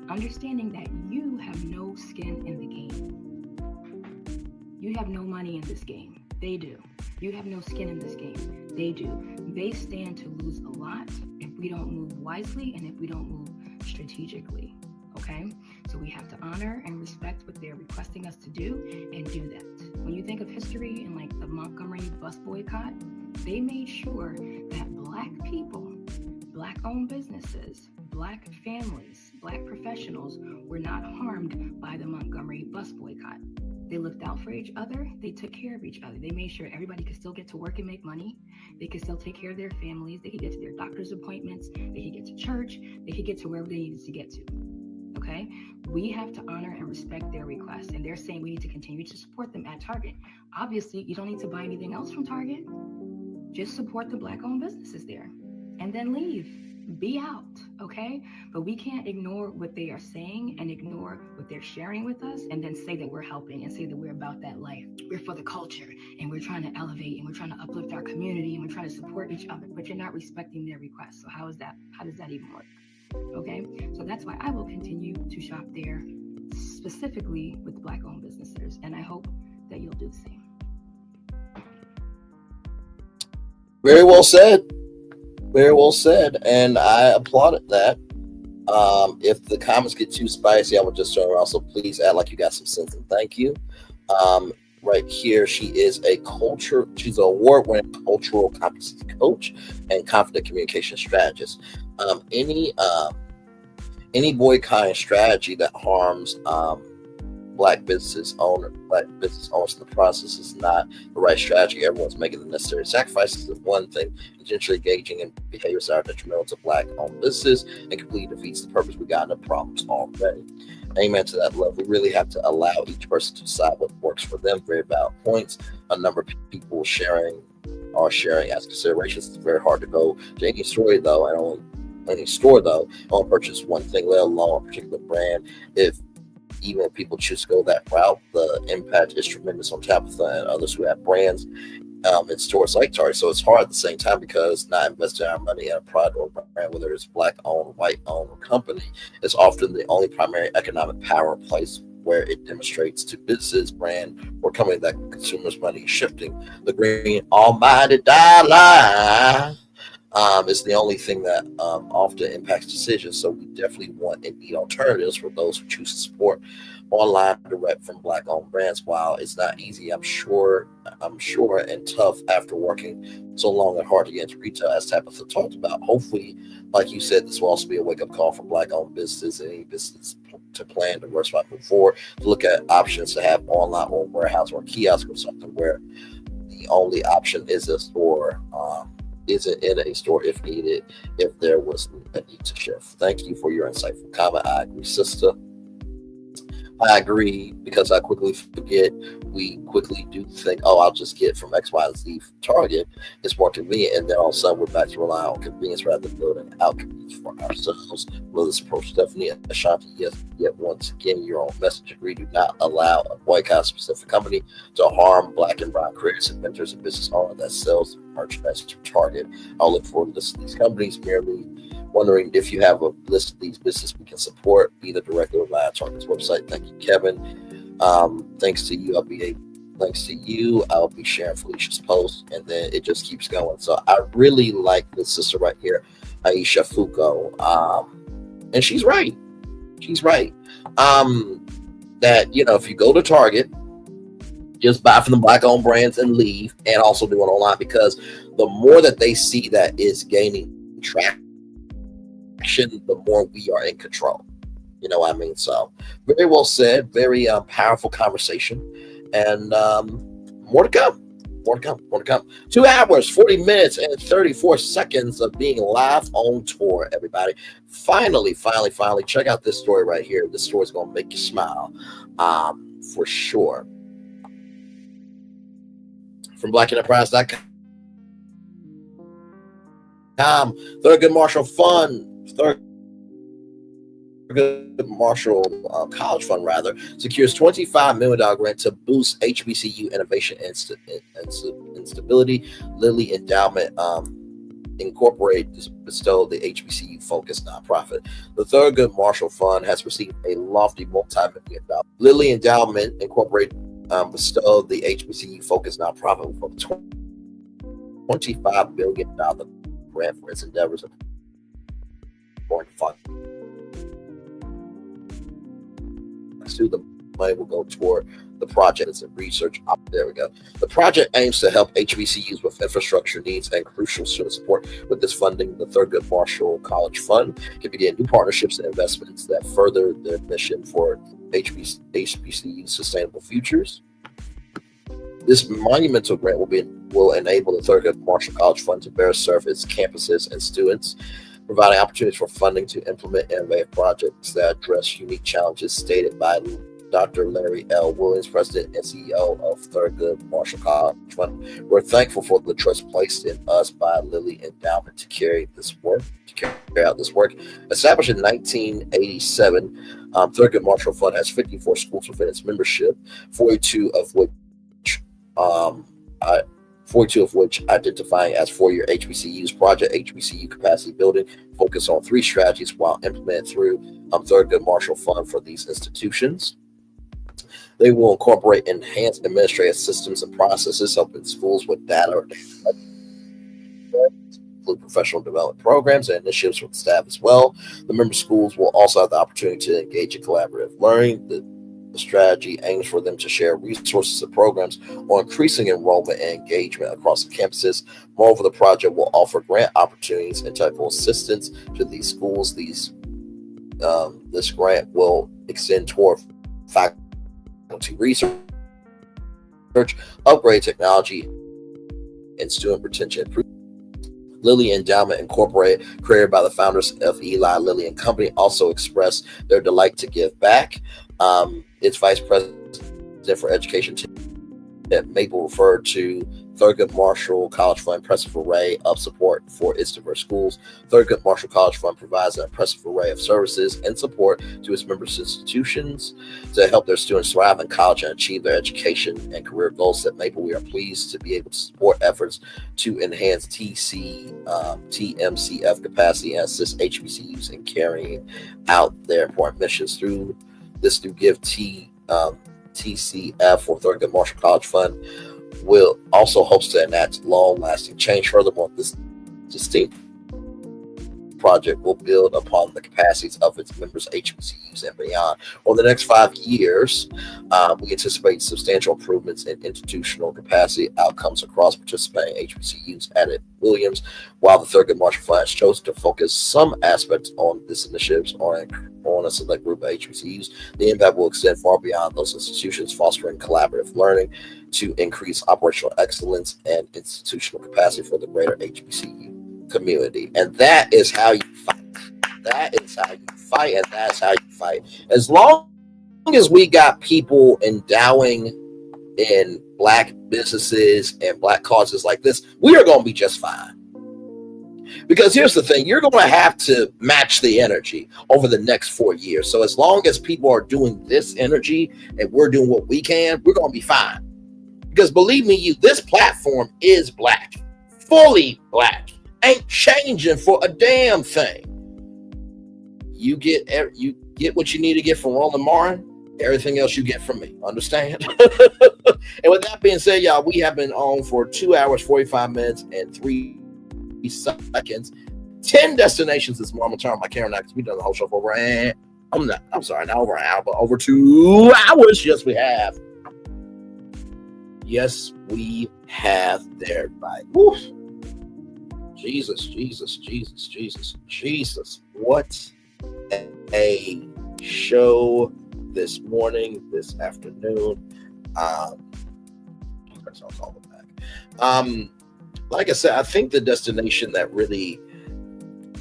understanding that you have no skin in the game. You have no money in this game. They do. You have no skin in this game. They do. They stand to lose a lot if we don't move wisely and if we don't move strategically, okay? So we have to honor and respect what they're requesting us to do and do that. When you think of history and like the Montgomery bus boycott, they made sure that Black people, Black-owned businesses, Black families, Black professionals were not harmed by the Montgomery bus boycott. They looked out for each other. They took care of each other. They made sure everybody could still get to work and make money. They could still take care of their families. They could get to their doctor's appointments. They could get to church. They could get to wherever they needed to get to. Okay? We have to honor and respect their requests. And they're saying we need to continue to support them at Target. Obviously, you don't need to buy anything else from Target. Just support the Black-owned businesses there. And then leave. Be out, okay? But we can't ignore what they are saying and ignore what they're sharing with us and then say that we're helping and say that we're about that life. We're for the culture and we're trying to elevate and we're trying to uplift our community and we're trying to support each other, but you're not respecting their requests. So how does that even work? Okay? So that's why I will continue to shop there specifically with Black-owned businesses, and I hope that you'll do the same. Very well said. Very well said, and I applauded that. If the comments get too spicy, I would just turn around. So please act like you got some sense, and thank you. Right here, she is she's an award-winning cultural competency coach and confident communication strategist. Any boycotting strategy that harms Black business owners in the process is not the right strategy. Everyone's making the necessary sacrifices is one thing. Intentionally engaging in behaviors that are detrimental to Black-owned business and completely defeats the purpose. We got into problems already. Amen to that love. We really have to allow each person to decide what works for them. Very valid points. A number of people are sharing as considerations. It's very hard to go to any store though, and purchase one thing, let alone a particular brand. Even if people choose to go that route, the impact is tremendous on Tabitha and others who have brands in stores like Target. So it's hard at the same time because not investing our money in a product or brand, whether it's Black-owned, white-owned, or company, is often the only primary economic power place where it demonstrates to business, brand, or company that consumers' money is shifting. The green almighty dollar. is the only thing that often impacts decisions. So we definitely want and need alternatives for those who choose to support online direct from Black-owned brands. While it's not easy, I'm sure, and tough after working so long and hard to get into retail, as Tabitha talked about. Hopefully, like you said, this will also be a wake-up call for Black-owned businesses and any business to plan to diversify move forward, to look at options to have online or warehouse or kiosk or something where the only option is a store, isn't in a store if needed, if there was a need to shift. Thank you for your insightful comment. I agree, sister. I agree, because I quickly forget. We quickly do think, oh, I'll just get from X, Y, Z Target. It's more convenient, and then all of a sudden we're back to relying on convenience rather than building out convenience for ourselves. Will this approach Stephanie and Ashanti? Yes, yet once again, your own message. Agree. Do not allow a boycott specific company to harm Black and brown creators, inventors, and business owners that sells merchandise to Target. I'll look forward to listening to these companies. Merely wondering if you have a list of these businesses we can support, either directly or via Target's website. Thank you, Kevin. Thanks to you. I'll be sharing Felicia's post, and then it just keeps going. So I really like this sister right here, Aisha Fuko. And she's right. That, if you go to Target, just buy from the Black-owned brands and leave, and also do it online, because the more that they see that is gaining traction, the more we are in control. You know what I mean? So very well said. Very powerful conversation, and more to come. 2 hours, 40 minutes, and 34 seconds of being live on tour, everybody. Finally, check out this story right here. This story is going to make you smile, for sure. From blackenterprise.com. Thurgood Marshall Fund. Thurgood Marshall College Fund, secures $25 million grant to boost HBCU innovation and stability. Lilly Endowment Incorporated bestowed the HBCU-focused nonprofit. The Thurgood Marshall Fund has received a lofty multi-million dollar. Lilly Endowment Incorporated bestowed the HBCU-focused nonprofit with a $25 million grant for its endeavors of going to fund. The money will go toward the project and research. There we go. The project aims to help HBCUs with infrastructure needs and crucial student support. With this funding, the Thurgood Marshall College Fund can begin new partnerships and investments that further their mission for HBCU sustainable futures. This monumental grant will enable the Thurgood Marshall College Fund to better serve its campuses and students, providing opportunities for funding to implement innovative projects that address unique challenges, stated by Dr. Larry L. Williams, President and CEO of Thurgood Marshall College Fund. We're thankful for the trust placed in us by Lilly Endowment to carry out this work. Established in 1987, Thurgood Marshall Fund has 54 schools within its membership, 42 of which identifying as four-year HBCUs. Project HBCU capacity building focus on 3 strategies while implemented through Thurgood Marshall Fund for these institutions. They will incorporate enhanced administrative systems and processes, helping schools with data, include professional development programs and initiatives with staff as well. The member schools will also have the opportunity to engage in collaborative learning. The strategy aims for them to share resources and programs on increasing enrollment and engagement across the campuses. Moreover, the project will offer grant opportunities and technical assistance to these schools. This grant will extend toward faculty research, upgrade technology, and student retention improvement. Lilly Endowment Incorporated, created by the founders of Eli Lilly and Company, also expressed their delight to give back. Its vice president for education at Maple referred to Thurgood Marshall College Fund impressive array of support for its diverse schools. Thurgood Marshall College Fund provides an impressive array of services and support to its members' institutions to help their students thrive in college and achieve their education and career goals. At Maple, we are pleased to be able to support efforts to enhance TMCF capacity and assist HBCUs in carrying out their important missions. Through Give TCF or Thurgood Marshall College Fund will also hopes to enact long-lasting change. Furthermore, this distinct project will build upon the capacities of its members, HBCUs, and beyond. Over the next 5 years, we anticipate substantial improvements in institutional capacity outcomes across participating HBCUs, added Williams. While the Thurgood Marshall Fund has chosen to focus some aspects on this initiatives on a select group of HBCUs, the impact will extend far beyond those institutions, fostering collaborative learning to increase operational excellence and institutional capacity for the greater HBCU community. And that is how you fight. That is how you fight, and that's how you fight. As long as we got people endowing in Black businesses and Black causes like this, we are going to be just fine. Because here's the thing, you're going to have to match the energy over the next 4 years. So as long as people are doing this energy and we're doing what we can, we're going to be fine. Because believe me, this platform is Black, fully Black. Ain't changing for a damn thing. You get what you need to get from Roland Martin. Everything else you get from me. Understand? And with that being said, y'all, we have been on for 2 hours, 45 minutes, and 3 seconds. 10 destinations this morning. I'm gonna turn on my camera now because we've done the whole show for over not over an hour, but over 2 hours. Yes, we have. Yes, we have there, right? Woo. Jesus. What a show this morning, this afternoon. Like I said, I think the destination that really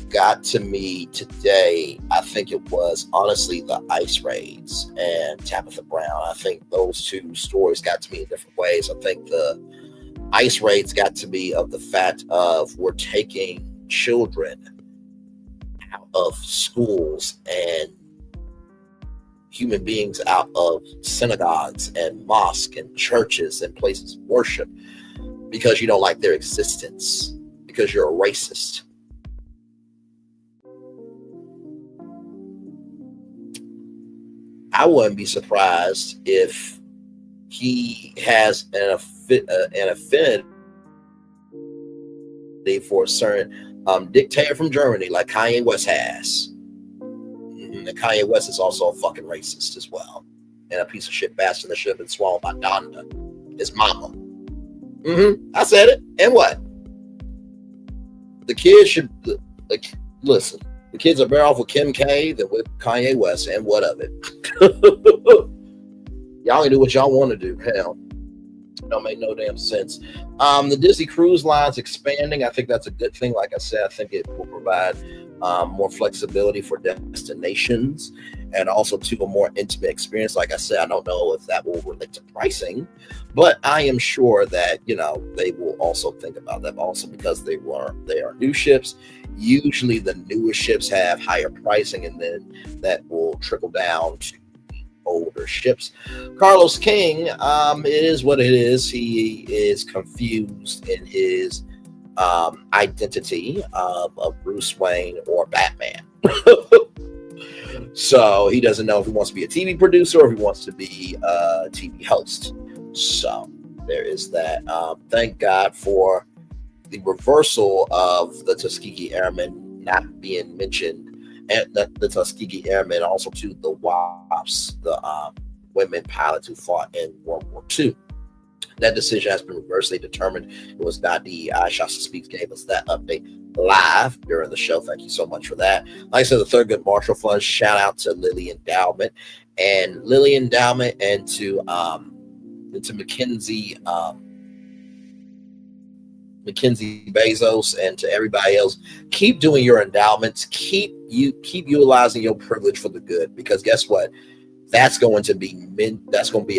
got to me today, I think it was honestly the ICE raids and Tabitha Brown. I think those two stories got to me in different ways. I think the ICE raids got to me of the fact of we're taking children out of schools and human beings out of synagogues and mosques and churches and places of worship because you don't like their existence, because you're a racist. I wouldn't be surprised if he has an affinity for a certain dictator from Germany, like Kanye West has. And Kanye West is also a fucking racist as well, and a piece of shit bastard that should have been swallowed by Donda, his mama. I said it. And what? The kids should listen. The kids are better off with Kim K than with Kanye West, and what of it? Y'all can do what y'all want to do. Hell, it don't make no damn sense. The Disney Cruise Line's expanding. I think that's a good thing. Like I said, I think it will provide more flexibility for destinations and also to a more intimate experience. Like I said, I don't know if that will relate to pricing, but I am sure that, they will also think about that also because they are new ships. Usually the newer ships have higher pricing, and then that will trickle down to older ships. Carlos King, it is what it is. He is confused in his identity of Bruce Wayne or Batman. So he doesn't know if he wants to be a TV producer or if he wants to be a TV host. So there is that. Thank God for the reversal of the Tuskegee Airmen not being mentioned, and the Tuskegee Airmen, also to the WAPs, the women pilots who fought in World War II. That decision has been reversely determined. It was not DEI. Shasta Speaks gave us that update live during the show. Thank you so much for that. Like I said, the Thurgood Marshall Fund, shout out to Lilly Endowment and to Mackenzie Bezos, and to everybody else. Keep doing your endowments. Keep utilizing your privilege for the good, because guess what? That's going to be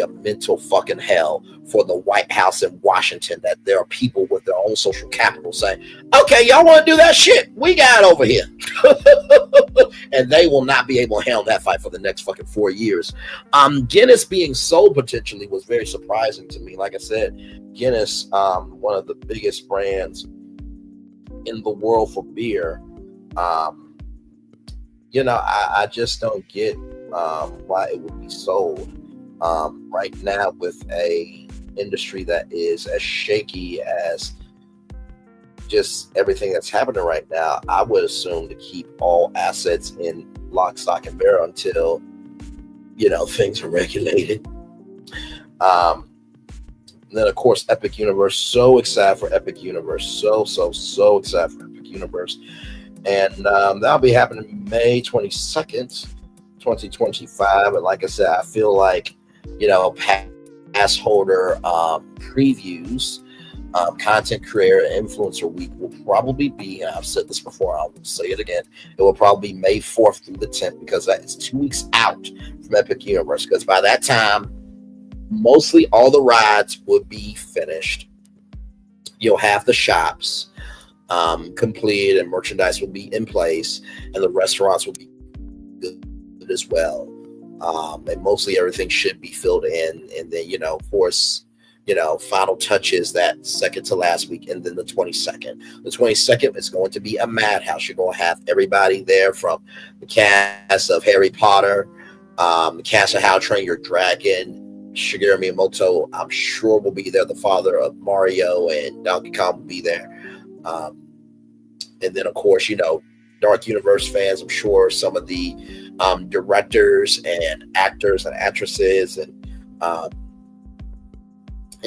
a mental fucking hell for the White House in Washington, that there are people with their own social capital saying, okay, y'all want to do that shit? We got it over here. And they will not be able to handle that fight for the next fucking 4 years. Guinness being sold potentially was very surprising to me. Like I said, Guinness, one of the biggest brands in the world for beer. I just don't get why it would be sold right now with a industry that is as shaky as just everything that's happening right now, I would assume to keep all assets in lock, stock, and barrel until, things are regulated. Then, of course, Epic Universe. So excited for Epic Universe. So excited for Epic Universe. And that'll be happening May 22nd, 2025. And like I said, I feel like, pass holder previews, content creator and influencer week will probably be, and I've said this before, I'll say it again, it will probably be May 4th through the 10th, because that is 2 weeks out from Epic Universe. Because by that time, mostly all the rides will be finished. You'll have the shops completed and merchandise will be in place, and the restaurants will be good as well. And mostly everything should be filled in. And then, of course, final touches that second to last week, and then the 22nd. The 22nd is going to be a madhouse. You're going to have everybody there, from the cast of Harry Potter, the cast of How to Train Your Dragon. Shigeru Miyamoto, I'm sure, will be there. The father of Mario and Donkey Kong will be there. And then, of course, Dark Universe fans, I'm sure some of the directors and actors and actresses and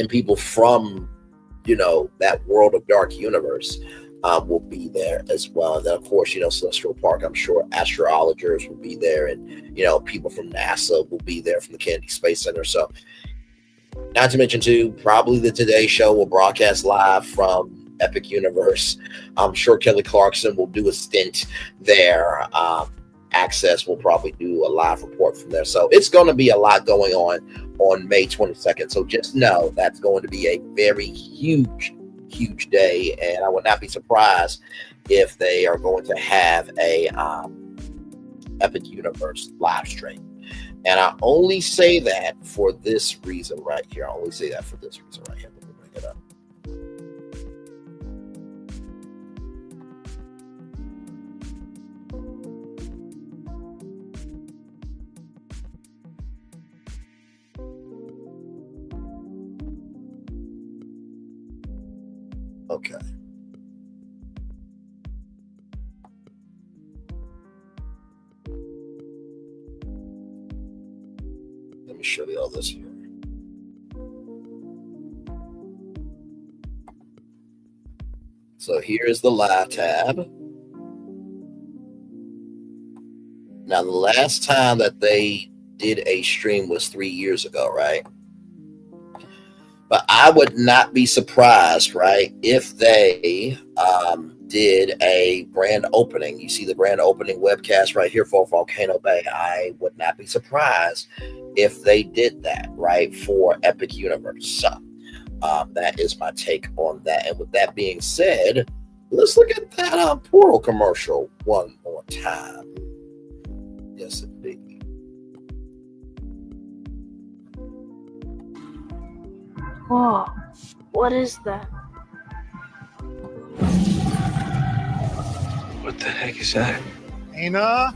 people from, that world of Dark Universe will be there as well. And then, of course, Celestial Park, I'm sure astrologers will be there, and, people from NASA will be there from the Kennedy Space Center. So, not to mention, too, probably the Today Show will broadcast live from Epic Universe. I'm sure Kelly Clarkson will do a stint there. Access will probably do a live report from there. So it's going to be a lot going on May 22nd. So just know that's going to be a very huge day. And I would not be surprised if they are going to have a Epic Universe live stream. And I only say that for this reason right here. Let me bring it up. Okay. Let me show you all this here. So here's the live tab. Now, the last time that they did a stream was 3 years ago, right? But I would not be surprised, right, if they did a grand opening. You see the grand opening webcast right here for Volcano Bay. I would not be surprised if they did that, right, for Epic Universe. So that is my take on that. And with that being said, let's look at that Portal commercial one more time. Yes, indeed. Whoa, what is that? What the heck is that? Aina?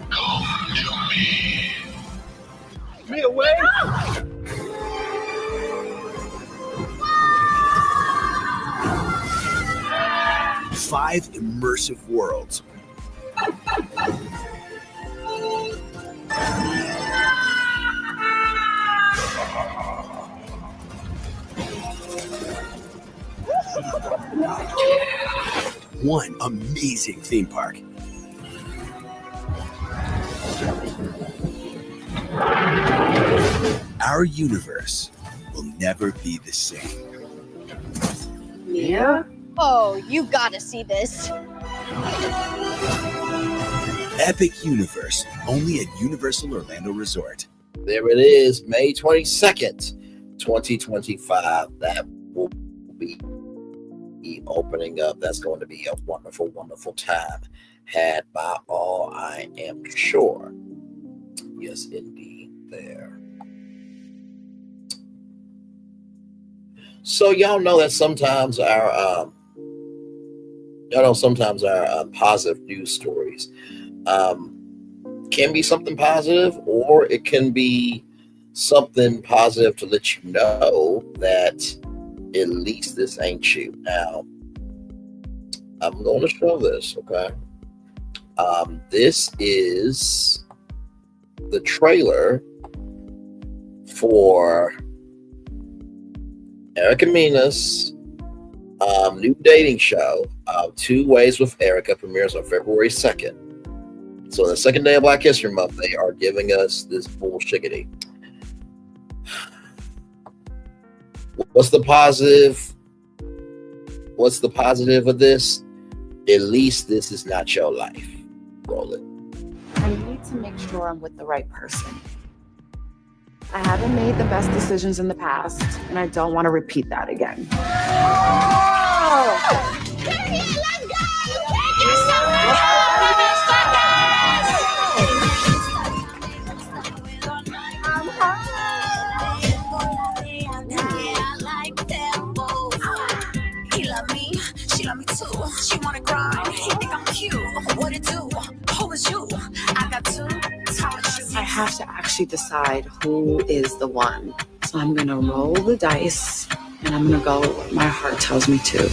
Come to me. Me away? 5 immersive worlds. One amazing theme park. Our universe will never be the same. Yeah? Oh, you gotta see this. Epic Universe, only at Universal Orlando Resort. There it is, May 22nd, 2025. That will be opening up. That's going to be a wonderful, wonderful time had by all, I am sure. Yes, indeed, there. So y'all know that sometimes our positive news stories can be something positive, or it can be something positive to let you know that At least this ain't you. Now, I'm going to show this, okay? This is the trailer for Erica Mina's new dating show, 2 Ways with Erica, premieres on February 2nd. So the second day of Black History Month, they are giving us this bullshiggity. What's the positive? What's the positive of this? At least this is not your life. Roll it. I need to make sure I'm with the right person. I haven't made the best decisions in the past, and I don't want to repeat that again. He love me, she love me too. She wanna grind, he think I'm cute. What it do? Who is you? I got 2 talent shoes. I have to actually decide who is the one. So I'm gonna roll the dice, and I'm gonna go where my heart tells me to.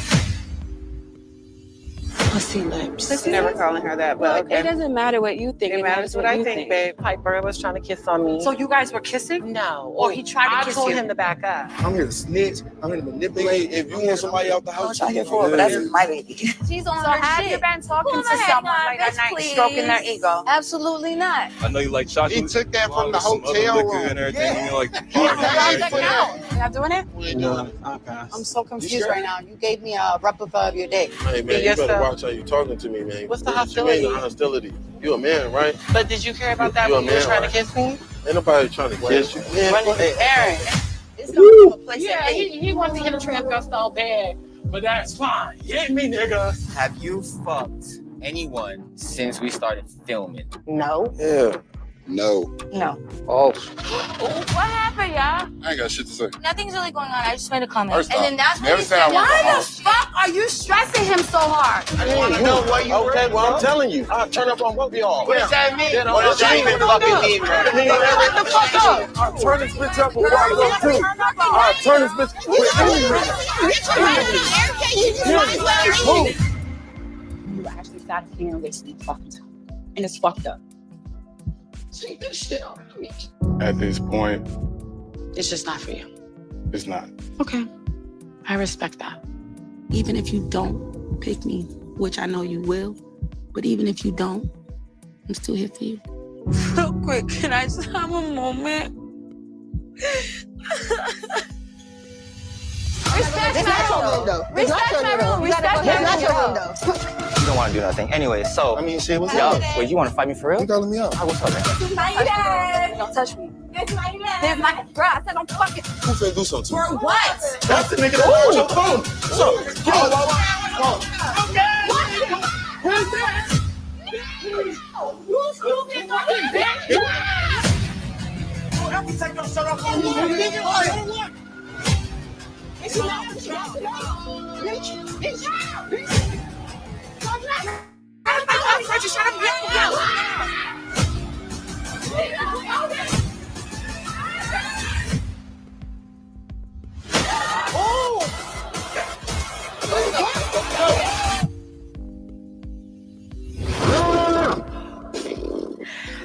Pussy lips. Never calling her that, but okay. It doesn't matter what you think. It matters what I think, babe. Piper was trying to kiss on me. So you guys were kissing? No. Or he tried to kiss you? I told him to back up. I'm here to snitch. I'm here to manipulate. If you want somebody out the house, I'm here for it, but that's my baby. She's on So her have shit. you been talking Pull to the heck someone on, like bitch, that night, please. stroking their ego? Absolutely not. I know you like chocolate. he took that from the some other hotel liquor room. and everything. Yeah. You know, like You're not doing it? No, I'm so confused right now. You gave me a replica of your dick. Hey man, you better watch how you talking to me, man. What's the What you mean, hostility? the hostility? You a man, right? But did you care about that You when a you were man, trying right? to kiss me? Ain't nobody trying to kiss you. Man, Aaron. It's going to a place Yeah, he wanted to get a transvestite so bad, but that's fine. Hit me, nigga. Have you fucked anyone since we started filming? No. Yeah. No. No. Oh. What happened, y'all? I ain't got shit to say. Nothing's really going on. I just made a comment. First And off, then that's never what he said I said. want Why to the fuck are you stressing him so hard? I didn't want to know why you were. Okay, well, I'm telling you. I'll turn up on both of y'all. What does that mean? What does that even fucking mean, man? Shut the fuck up! I'll turn this bitch up before I go too. I'll turn this bitch You actually sat here and wasted my fucking time. And it's fucked up. Take this shit off me. At this point, It's just not for you. it's not. Okay. I respect that. Even if you don't pick me, which I know you will, but even if you don't, I'm still here for you. Real quick, can I just have a moment? Respect my room. Respect my room. Respect my room. You don't want to do nothing. Anyway, so. I mean, shit, what's yo, up? wait, you want to fight me for real? You calling me out? Hi, what's up, man? Don't touch me. There's my girl. I said don't fucking. Who finna do something to For you? what? That's the nigga that owns your phone. So, Who's that? You stupid fucking bitch! help me take your shirt off on me.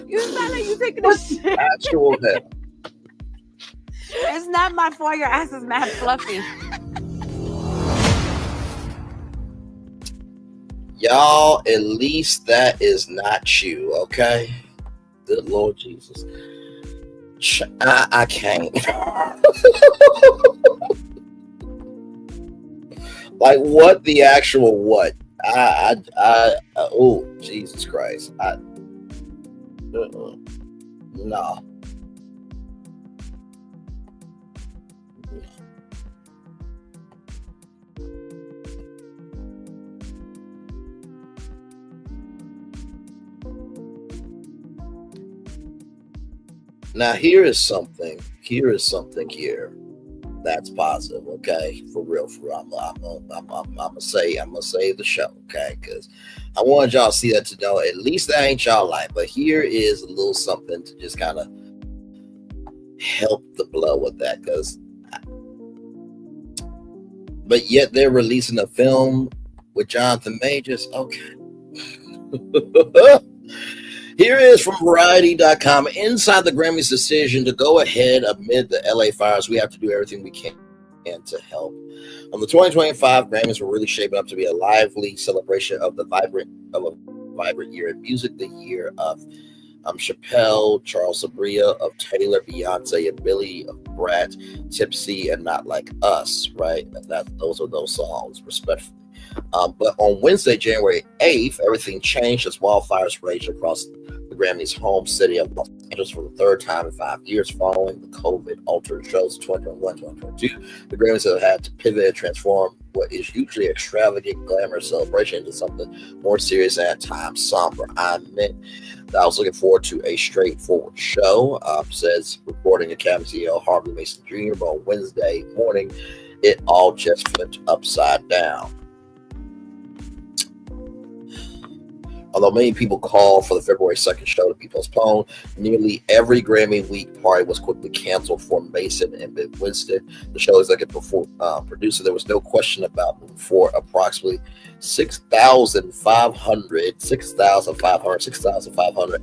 You sound like you taking a shit. Actual hell. It's not my fault. Your ass is mad fluffy. Y'all, at least that is not you, okay? Good Lord Jesus. I can't. Like, what the actual what? Oh, Jesus Christ. No. Now here is something here that's positive, okay? For real. I'm gonna say the show, okay? Because I wanted y'all to see that, to know at least that ain't y'all life. But here is a little something to just kind of help the blow with that, because but yet they're releasing a film with Jonathan Majors. Okay. Here is from Variety.com. Inside the Grammys' decision to go ahead amid the LA fires, we have to do everything we can to help. The 2025 Grammys were really shaping up to be a lively celebration of a vibrant year in music, the year of Chappelle, Charles Sabria, of Taylor, Beyonce, and Billy, of Brat, Tipsy, and Not Like Us, right? Those are those songs, respectfully. But on Wednesday, January 8th, everything changed as wildfires raged across the Grammys' home city of Los Angeles for the third time in 5 years following the COVID-altered shows 2021-2022. The Grammys have had to pivot and transform what is usually extravagant, glamorous celebration into something more serious and at times somber. I admit that I was looking forward to a straightforward show, says Recording Academy CEO Harvey Mason Jr. But on Wednesday morning, it all just flipped upside down. Although many people called for the February 2nd show to be postponed, nearly every Grammy week party was quickly canceled for Mason and Ben Winston, the show's executive producer. There was no question about moving forward. Approximately 6,500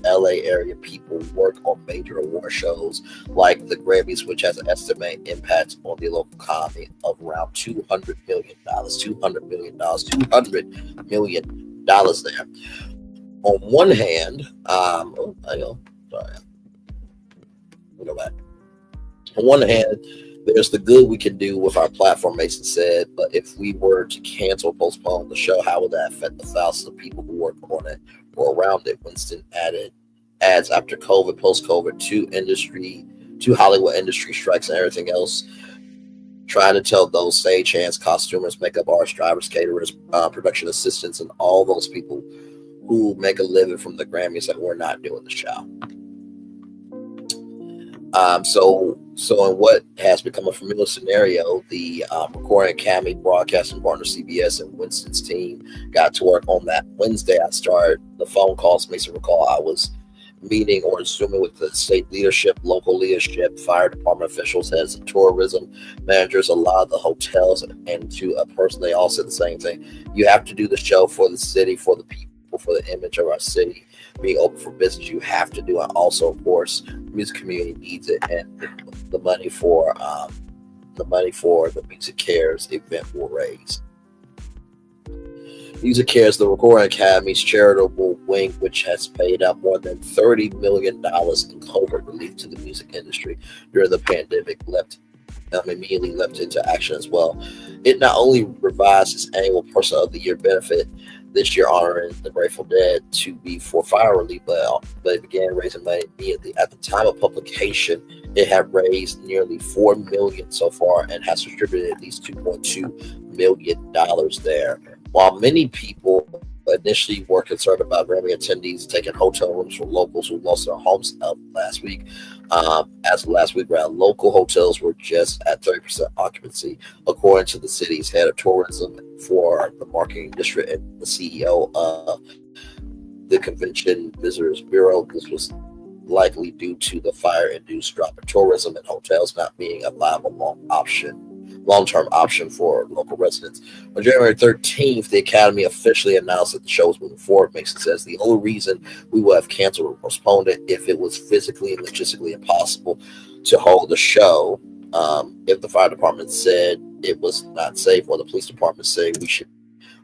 LA area people work on major award shows like the Grammys, which has an estimated impact on the local economy of around $200 million. $200 million there. On one hand, On one hand, there's the good we can do with our platform, Mason said, but if we were to cancel, postpone the show, how would that affect the thousands of people who work on it or around it? Winston adds after COVID, post-COVID, two Hollywood industry strikes and everything else, trying to tell those stagehands, costumers, makeup artists, drivers, caterers, production assistants, and all those people who make a living from the Grammys that we're not doing the show. So in what has become a familiar scenario, the Recording Academy broadcasting partner CBS and Winston's team got to work on that Wednesday. I started the phone calls. Mason recall I was meeting or Zooming with the state leadership, local leadership, fire department officials, heads of tourism, managers, a lot of the hotels, and to a person, they all said the same thing. You have to do the show for the city, for the people, for the image of our city, being open for business. You have to do it. Also, of course, the music community needs it, and the money for the Music Cares event will raise. Music Cares, the Recording Academy's charitable wing, which has paid out more than $30 million in COVID relief to the music industry during the pandemic, immediately leapt into action as well. It not only revised its annual Person of the Year benefit this year, honoring the Grateful Dead to be for fire relief, but it began raising money immediately. At the time of publication, it had raised nearly $4 million so far and has distributed at least $2.2 million there. While many people initially were concerned about Grammy attendees taking hotel rooms from locals who lost their homes last week, as of last week, local hotels were just at 30% occupancy, according to the city's head of tourism for the marketing district and the CEO of the Convention Visitors Bureau. This was likely due to the fire-induced drop in tourism and hotels not being a viable long-term option for local residents. On January 13th, the Academy officially announced that the show was moving forward. Mason says the only reason we would have canceled or postponed it if it was physically and logistically impossible to hold the show. If the fire department said it was not safe, or the police department said we should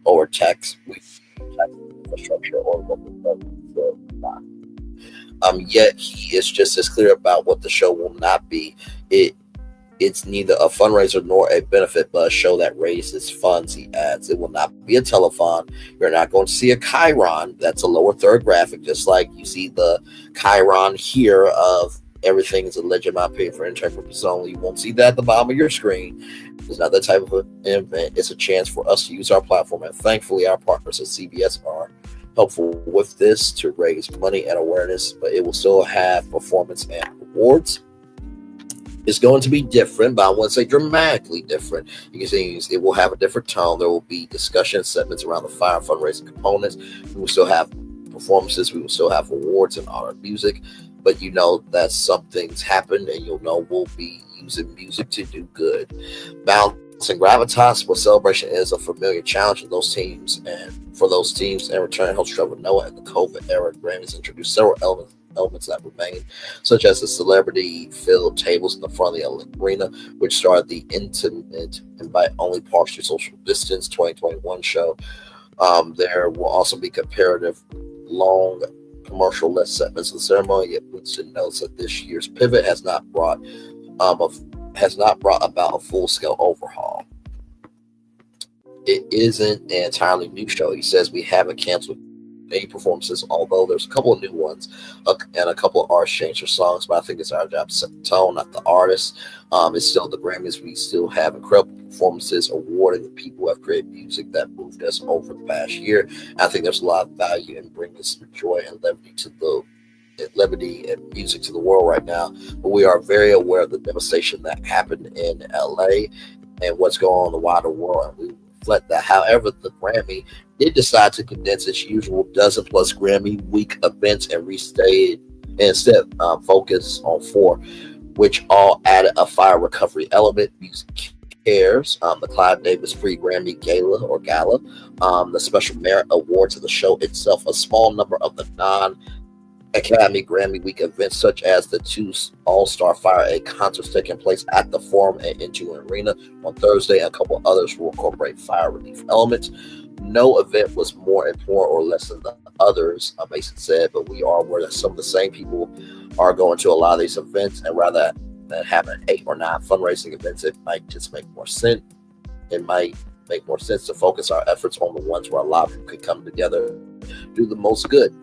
overtax infrastructure or local government. Yet he is just as clear about what the show will not be. It's neither a fundraiser nor a benefit, but a show that raises funds, he adds. It will not be a telethon. You're not going to see a chyron. That's a lower third graphic, just like you see the chyron here of everything is alleged, in my opinion, for entertainment purposes only. You won't see that at the bottom of your screen. It's not that type of an event. It's a chance for us to use our platform, and thankfully our partners at CBS are helpful with this to raise money and awareness, but it will still have performance and rewards. It's going to be different, but I wouldn't say dramatically different. You can see it will have a different tone. There will be discussion segments around the fire fundraising components. We will still have performances. We will still have awards and honor music. But you know that something's happened, and you'll know we'll be using music to do good. Bound gravitas, where celebration is a familiar challenge for those teams, in return, helps Trevor Noah in the COVID era. Grammys introduced several elements that remain, such as the celebrity-filled tables in the front of the arena, which started the intimate, invite-only partially social distance 2021 show. There will also be comparative long commercial-less segments of the ceremony. Yet Winston notes that this year's pivot has not brought about a full-scale overhaul. It isn't an entirely new show. He says we haven't canceled any performances, although there's a couple of new ones and a couple of artists changed their songs, but I think it's our job to set the tone, not the artists. It's still the Grammys. We still have incredible performances awarding the people who have created music that moved us over the past year. I think there's a lot of value in bringing some joy and levity and music to the world right now, but we are very aware of the devastation that happened in LA and what's going on in the wider world, and we reflect that. However, the Grammy did decide to condense its usual dozen-plus Grammy week events and instead focus on 4, which all added a fire recovery element. Music Cares, the Clive Davis pre-Grammy Gala, the Special Merit Award to the show itself, a small number of the non-Academy Grammy Week events, such as the 2 All-Star Fire 8 concerts taking place at the Forum and Intuit Arena on Thursday, and a couple others will incorporate fire relief elements. No event was more important or less than the others, Mason said, but we are aware that some of the same people are going to a lot of these events, and rather than having 8 or 9 fundraising events, it might just make more sense. It might make more sense to focus our efforts on the ones where a lot of people can come together, do the most good.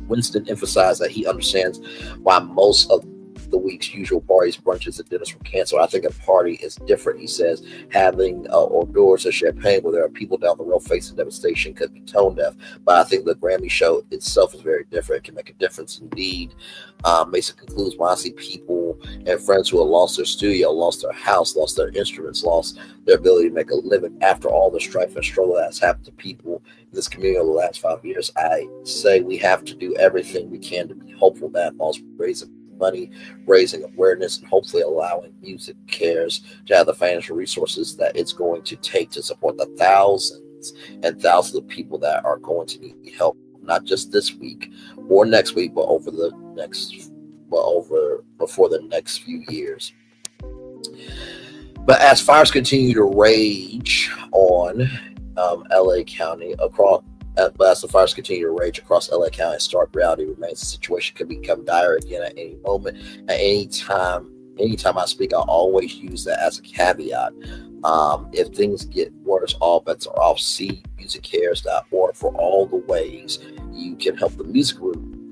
Winston emphasized that he understands why most of the week's usual parties, brunches, and dinners were canceled. I think a party is different, he says. Having hors d'oeuvres or champagne where there are people down the road facing devastation could be tone deaf, but I think the Grammy show itself is very different. It can make a difference indeed. Mason concludes, when I see people and friends who have lost their studio, lost their house, lost their instruments, lost their ability to make a living after all the strife and struggle that has happened to people in this community over the last 5 years, I say we have to do everything we can to be hopeful. That involves raising money, raising awareness, and hopefully allowing Music Cares to have the financial resources that it's going to take to support the thousands and thousands of people that are going to need help, not just this week or next week, but before the next few years. But as fires continue to rage on LA County as the fires continue to rage across LA County, stark reality remains the situation could become dire again at any moment. At any time I speak, I always use that as a caveat. If things get worse, all bets are off. See musiccares.org for all the ways you can help the music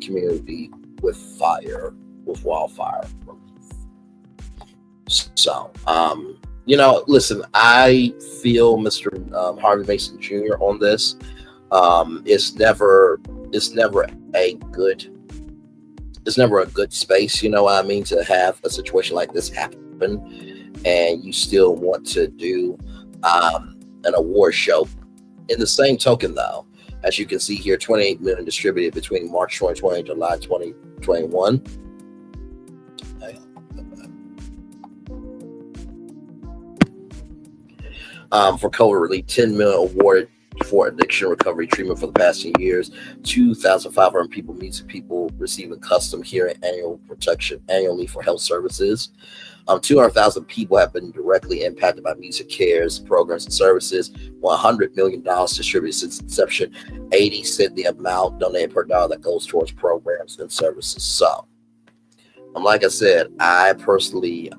community with wildfire relief. So, listen, I feel Mr. Harvey Mason Jr. on this. It's never a good space, to have a situation like this happen, and you still want to do an award show. In the same token, though, as you can see here, 28 million distributed between March 2020 and July 2021. For COVID relief, 10 million awarded for addiction recovery treatment for the past 10 years, 2,500 music people receiving custom hearing annual protection annually for health services. 200,000 people have been directly impacted by Music Cares programs and services. $100 million distributed since inception. 80 cents the amount donated per dollar that goes towards programs and services. So, like I said, I personally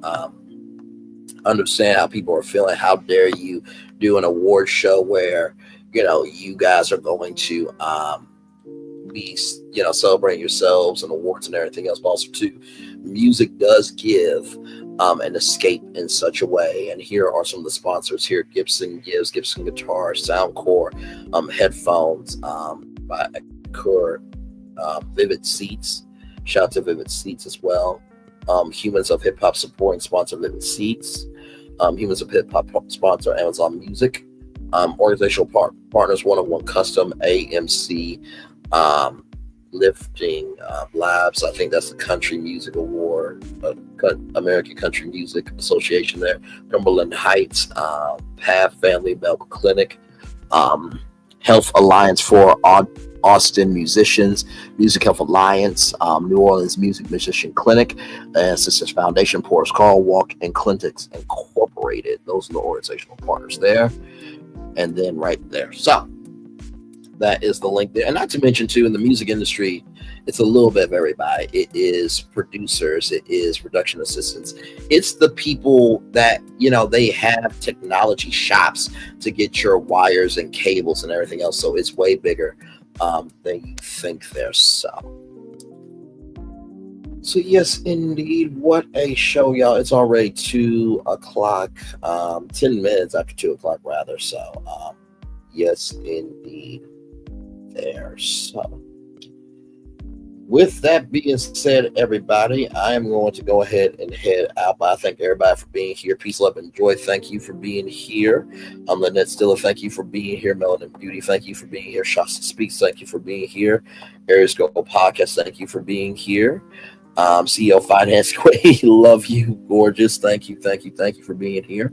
understand how people are feeling. How dare you do an award show where you guys are going to be celebrating yourselves and awards and everything else, but also too, music does give an escape in such a way. And here are some of the sponsors here: Gibson Guitars, Soundcore, headphones by Acur, Vivid Seats. Shout out to Vivid Seats as well. Humans of Hip Hop supporting sponsor Vivid Seats. Humans of Hip Hop sponsor Amazon Music. Organizational partners 101 Custom, AMC, Uplifting Lives. I think that's the Country Music Award, American Country Music Association there. Cumberland Heights, Path Family Medical Clinic, Health Alliance for Austin Musicians, Music Health Alliance, New Orleans Music Musician Clinic, and Sisters Foundation, Porter's Call, Walk and Clinics Incorporated. Those are the organizational partners there. And then right there. So that is the link there. And not to mention, too, in the music industry, it's a little bit of everybody. It is producers. It is production assistants. It's the people that, you know, they have technology shops to get your wires and cables and everything else. So it's way bigger than you think there. So yes, indeed. What a show, y'all. It's already 2 o'clock, 10 minutes after 2 o'clock, rather. So yes, indeed. There. So with that being said, everybody, I am going to go ahead and head out. But I thank everybody for being here. Peace, love, and joy. Thank you for being here. Lynette Stiller, thank you for being here. Melanin Beauty, thank you for being here. Shasta Speaks, thank you for being here. Aries Go Podcast, thank you for being here. CEO Finance Quay, love you, gorgeous. Thank you for being here.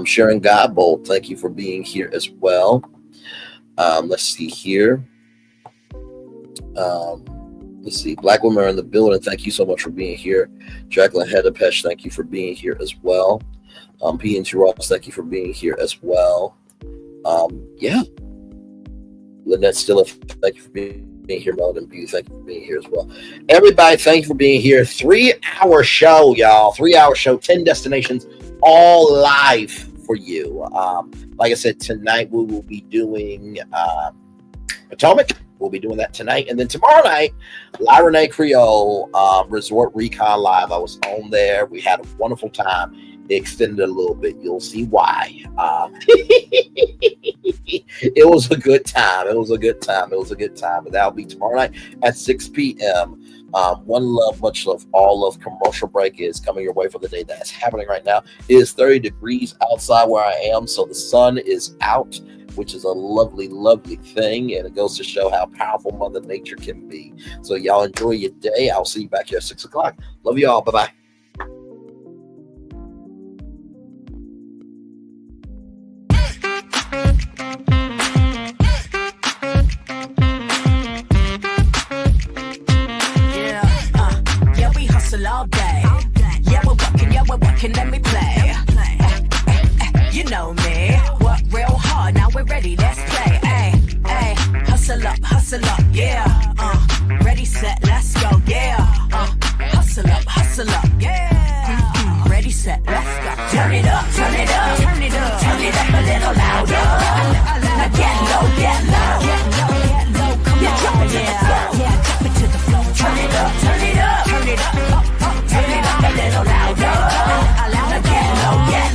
Sharon Godbold, thank you for being here as well. Let's see here. Let's see. Black women are in the building. Thank you so much for being here. Jacqueline Hedepesh, thank you for being here as well. PNT Ross, thank you for being here as well. Yeah. Lynette Stiller, thank you for being here. Melvin Beauty, thank you for being here as well. Everybody, thank you for being here. 3-hour show, y'all. 3-hour show, 10 destinations, all live for you. Like I said, tonight we will be doing Potomac. We'll be doing that tonight. And then tomorrow night, La Renee Creole Resort Recon Live. I was on there. We had a wonderful time. It extended a little bit. You'll see why. It was a good time. But that'll be tomorrow night at 6 p.m. One love, much love, all love. Commercial break is coming your way for the day that's happening right now. It is 30 degrees outside where I am, so the sun is out, which is a lovely, lovely thing, and it goes to show how powerful Mother Nature can be. So y'all enjoy your day. I'll see you back here at 6 o'clock. Love you all. Bye-bye. All day. Yeah, we're working, let me play. You know me, work real hard, now we're ready, let's play. Ay, hustle up, yeah. Ready, set, let's go, yeah. Hustle up, yeah. Ready, set, let's go. Turn it up, turn it up, turn it up, turn it up a little louder. Now get low, come on, yeah, drop it to the floor, yeah, drop it to the floor. Turn it up, turn it up, turn it up. Turn it up a little louder. Now get low, come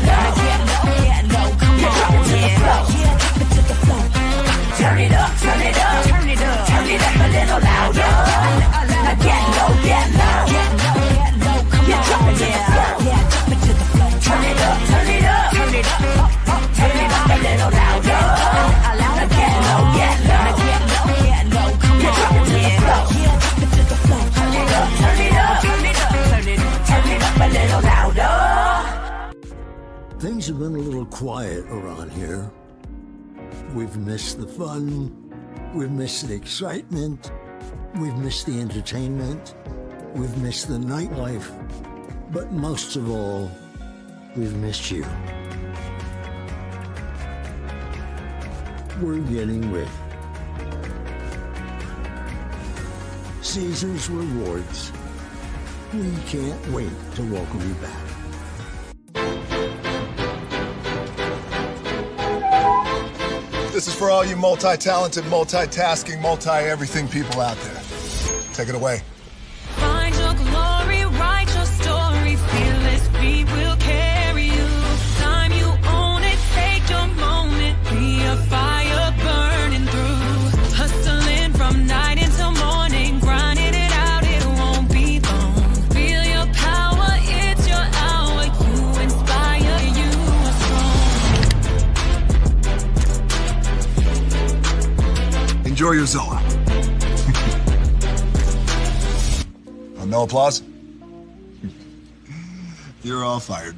on, drop it to the floor, yeah, drop it to the floor. Turn it up, turn it up, turn it up, turn it up a little louder. Now get low, come on, drop it to the floor, yeah, drop it to the floor. Turn it up, turn it up, turn it up, turn it up a little louder. Now get low, come on, drop it to the floor, yeah, drop it to the floor. Turn it up, turn it up, turn it up, turn it up a little louder. Things have been a little quiet around here. We've missed the fun. We've missed the excitement. We've missed the entertainment. We've missed the nightlife. But most of all, we've missed you. We're getting ready. Caesar's Rewards. We can't wait to welcome you back. This is for all you multi-talented, multitasking, multi-everything people out there. Take it away. Find your glory, write your story, fearless, we will carry you. Time you own it, take your moment, be a fire burning through. Hustling from night until morning, grinding it out, it won't be long. Feel your power, it's your hour, you inspire, you are strong. Enjoy your Zoa. No applause? You're all fired.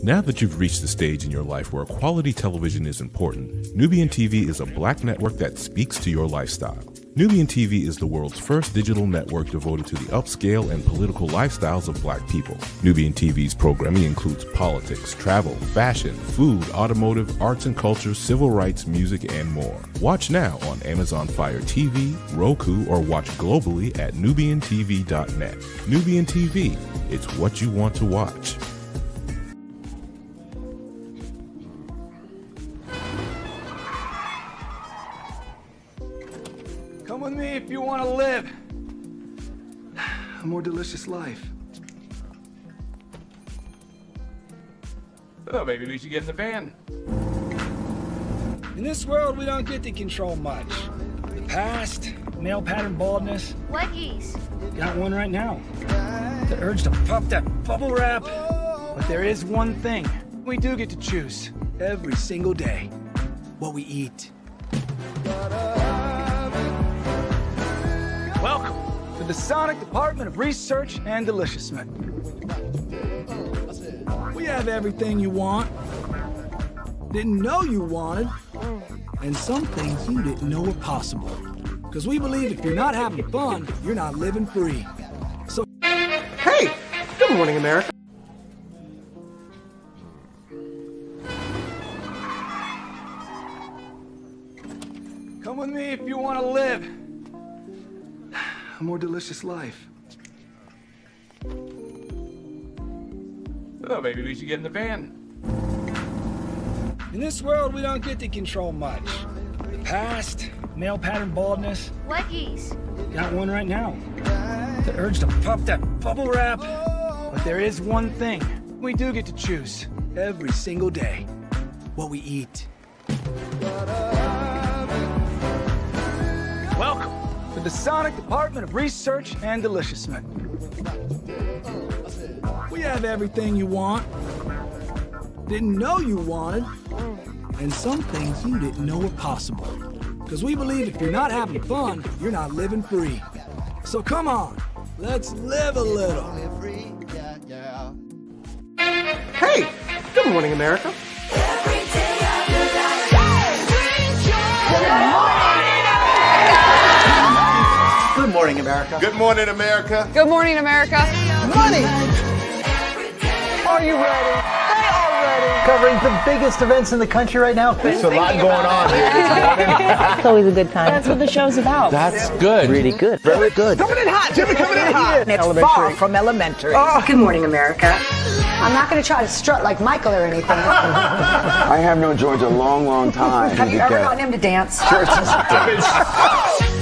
Now that you've reached the stage in your life where quality television is important, Nubian TV is a Black network that speaks to your lifestyle. Nubian TV is the world's first digital network devoted to the upscale and political lifestyles of Black people. Nubian TV's programming includes politics, travel, fashion, food, automotive, arts and culture, civil rights, music, and more. Watch now on Amazon Fire TV, Roku, or watch globally at nubiantv.net. Nubian TV, it's what you want to watch. Come with me if you want to live a more delicious life. Oh, maybe we should get in the van. In this world, we don't get to control much. The past, male pattern baldness. Leggies. Got one right now. The urge to puff that bubble wrap. But there is one thing we do get to choose every single day: what we eat. Welcome to the Sonic Department of Research and Deliciousment. We have everything you want, didn't know you wanted, and some things you didn't know were possible. Because we believe if you're not having fun, you're not living free. So, Hey! Good morning, America. come with me if you want to live a more delicious life. Oh, maybe we should get in the van. In this world, we don't get to control much. The past, male pattern baldness. Leggies. Got one right now. The urge to puff that bubble wrap. But there is one thing we do get to choose every single day: what we eat. Welcome to the Sonic Department of Research and Deliciousment. We have everything you want, didn't know you wanted, and some things you didn't know were possible. Because we believe if you're not having fun, you're not living free. So come on, let's live a little. Hey! Good morning, America. Good morning, America. Good morning, America. Good morning, America. Money! Are you ready? They are ready. Covering the biggest events in the country right now. There's a lot going on here this morning. It's always a good time. That's what the show's about. That's good. Really good. Very good. Coming in hot, Jimmy, coming in hot. It's far from elementary. Good morning, America. I'm not going to try to strut like Michael or anything. I have known George a long, long time. Have you ever gotten him to dance?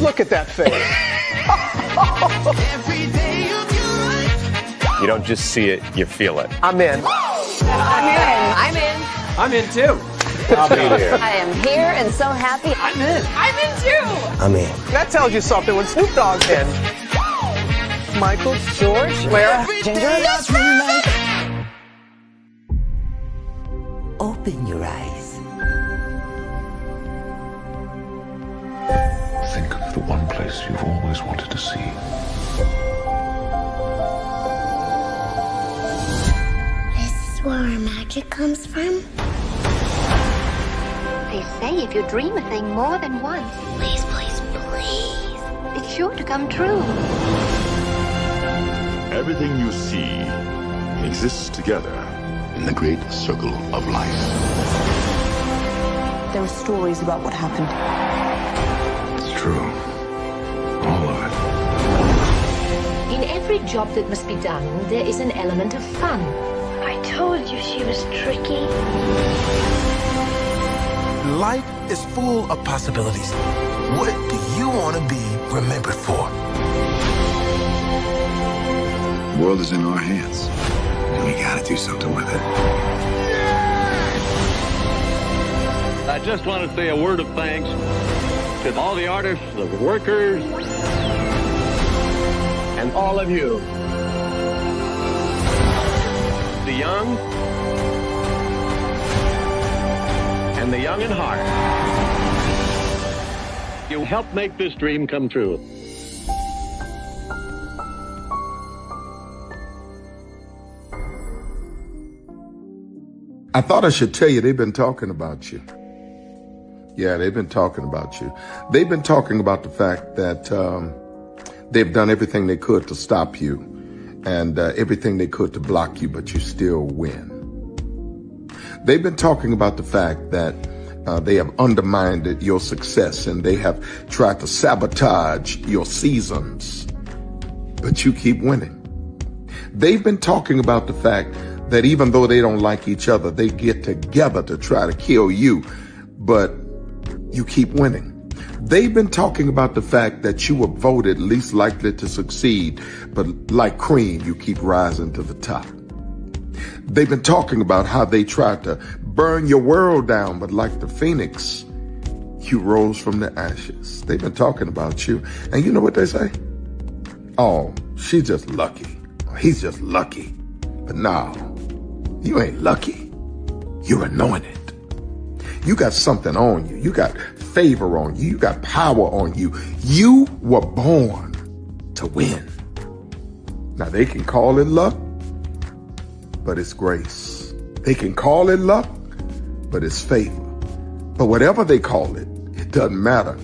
Look at that face. You don't just see it, you feel it. I'm in. I'm in. I'm in. I'm in too. I'll be here. I am here and so happy. I'm in. I'm in too. I'm in. That tells you something when Snoop Dogg's in. Michael, George, Lara, Ginger. Open your eyes. Think of the one place you've always wanted to see. This is where our magic comes from. They say if you dream a thing more than once, please, please, please, it's sure to come true. Everything you see exists together in the great circle of life. There are stories about what happened. It's true. All of it. In every job that must be done, there is an element of fun. I told you she was tricky. Life is full of possibilities. What do you want to be remembered for? The world is in our hands, and we gotta do something with it. I just want to say a word of thanks to all the artists, the workers, and all of you. The young and the young in heart. You help make this dream come true. I thought I should tell you they've been talking about you. Yeah, they've been talking about you. They've been talking about the fact that they've done everything they could to stop you and everything they could to block you, but you still win. They've been talking about the fact that they have undermined your success and they have tried to sabotage your seasons, but you keep winning. They've been talking about the fact that even though they don't like each other, they get together to try to kill you, but you keep winning. They've been talking about the fact that you were voted least likely to succeed, but like cream, you keep rising to the top. They've been talking about how they tried to burn your world down, but like the phoenix, you rose from the ashes. They've been talking about you, and you know what they say? Oh, she's just lucky. He's just lucky. But no, you ain't lucky. You're anointed. You got something on you. You got favor on you. You got power on you. You were born to win. Now they can call it luck, but it's grace. They can call it luck, but it's favor. But whatever they call it, it doesn't matter,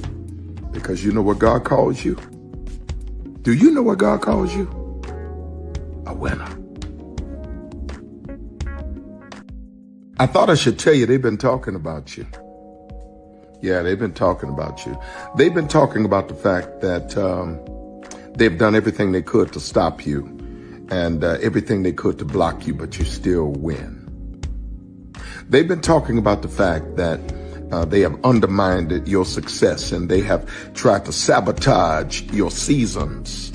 because you know what God calls you? Do you know what God calls you? A winner. I thought I should tell you they've been talking about you. Yeah, they've been talking about you. They've been talking about the fact that they've done everything they could to stop you and everything they could to block you, but you still win. They've been talking about the fact that they have undermined your success and they have tried to sabotage your seasons,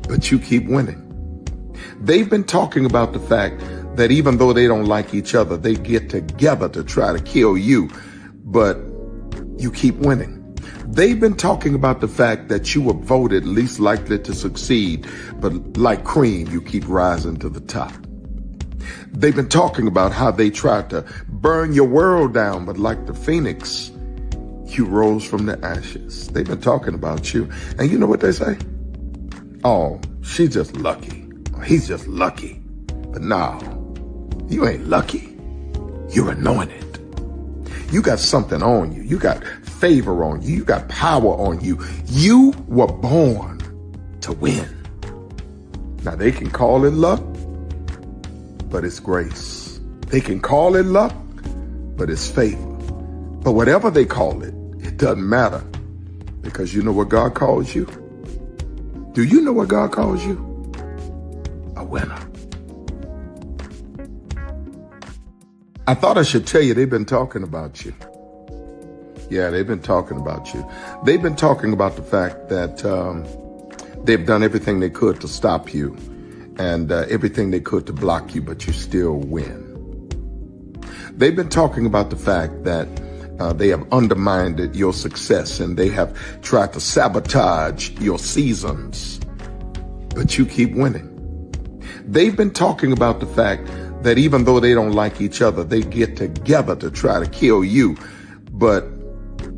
but you keep winning. They've been talking about the fact that even though they don't like each other, they get together to try to kill you, but you keep winning. They've been talking about the fact that you were voted least likely to succeed, but like cream, you keep rising to the top. They've been talking about how they tried to burn your world down, but like the phoenix, you rose from the ashes. They've been talking about you, and you know what they say? Oh, she's just lucky. He's just lucky. But no, you ain't lucky. You're anointed. You got something on you. You got favor on you. You got power on you. You were born to win. Now they can call it luck, but it's grace. They can call it luck, but it's favor. But whatever they call it, it doesn't matter, because you know what God calls you? Do you know what God calls you? A winner. I thought I should tell you they've been talking about you. Yeah, they've been talking about you. They've been talking about the fact that they've done everything they could to stop you and everything they could to block you, but you still win. They've been talking about the fact that they have undermined your success and they have tried to sabotage your seasons, but you keep winning. They've been talking about the fact that even though they don't like each other, they get together to try to kill you, but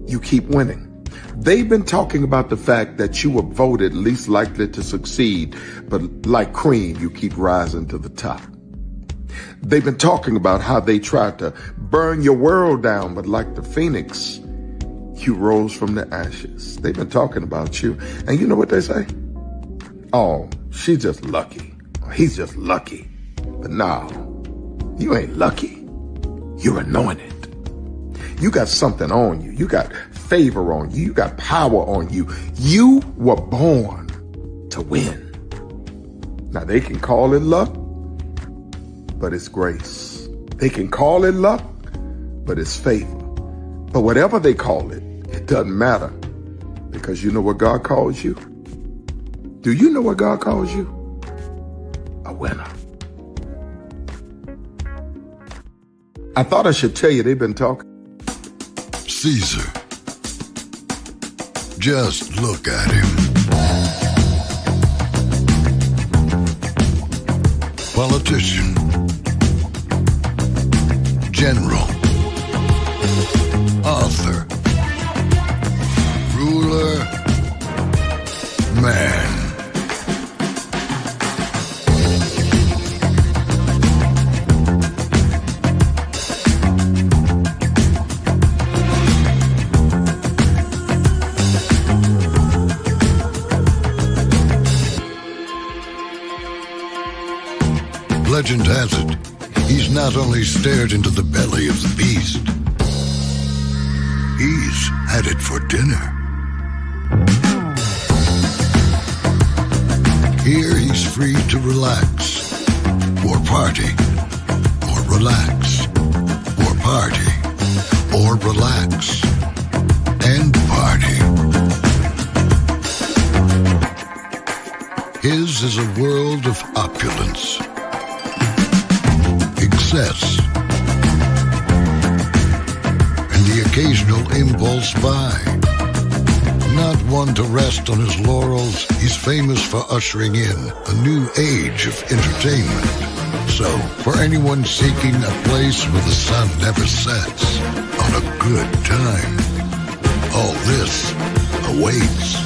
you keep winning. They've been talking about the fact that you were voted least likely to succeed, but like cream, you keep rising to the top. They've been talking about how they tried to burn your world down, but like the phoenix, you rose from the ashes. They've been talking about you, and you know what they say? Oh, she's just lucky. He's just lucky. But no, you ain't lucky. You're anointed. You got something on you. You got favor on you. You got power on you. You were born to win. Now they can call it luck, but it's grace. They can call it luck, but it's favor. But whatever they call it, it doesn't matter, because you know what God calls you? Do you know what God calls you? A winner. I thought I should tell you they've been talking. Caesar. Just look at him. Politician. General. author, ruler, man. Legend has it, he's not only stared into the belly of the beast, he's had it for dinner. Here he's free to relax, or party, or relax, or party, or relax, and party. His is a world of opulence, excess, and the occasional impulse buy. Not one to rest on his laurels, he's famous for ushering in a new age of entertainment. So, for anyone seeking a place where the sun never sets on a good time, all this awaits.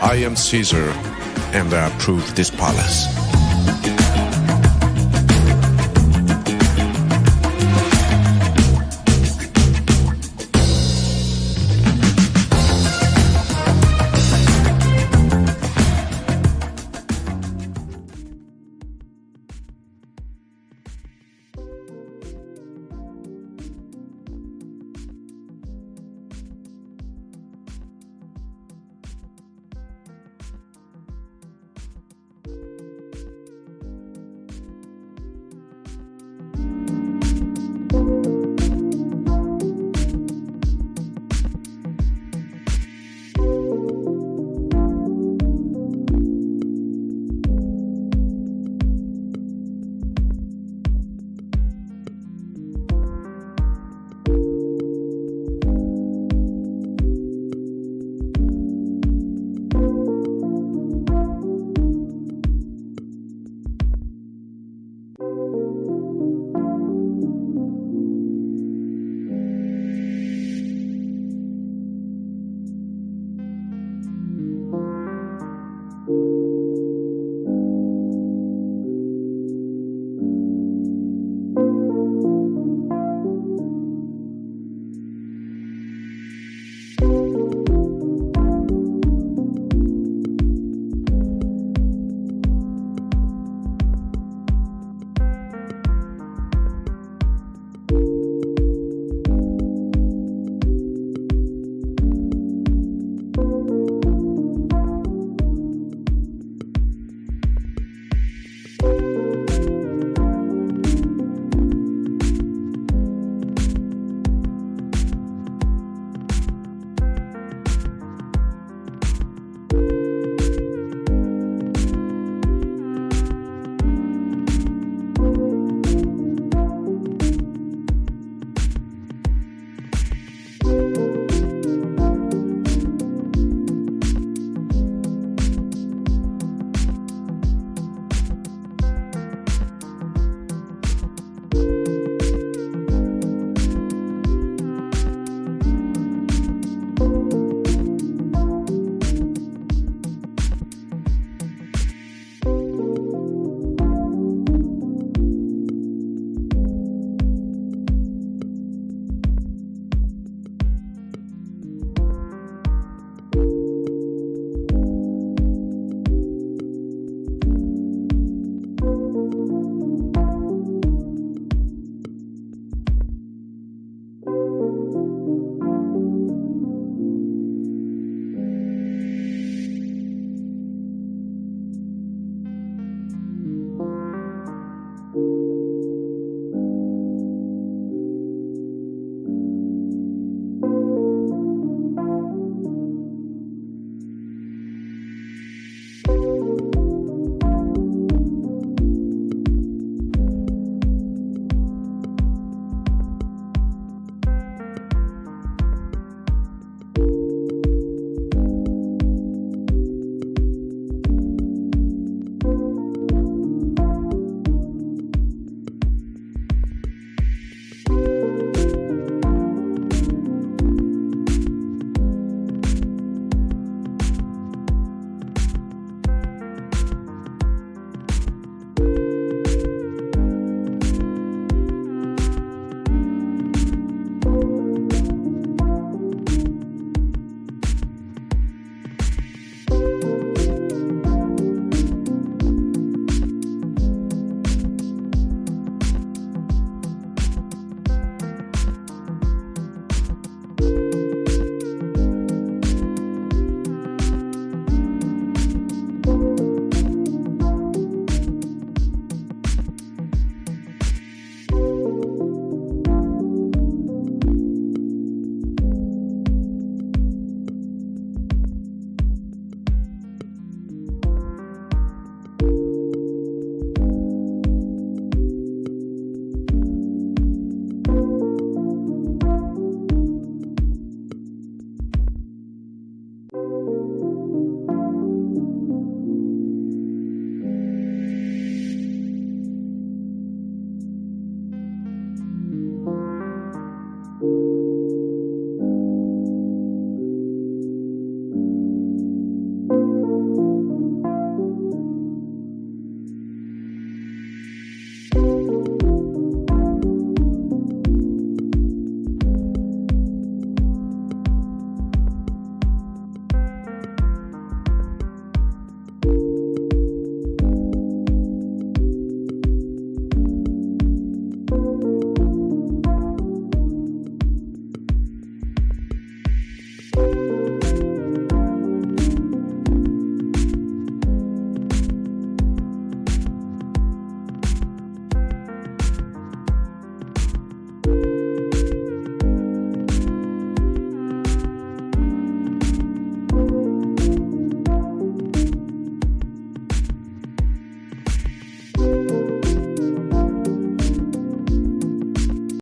I am Caesar, and I approve this palace.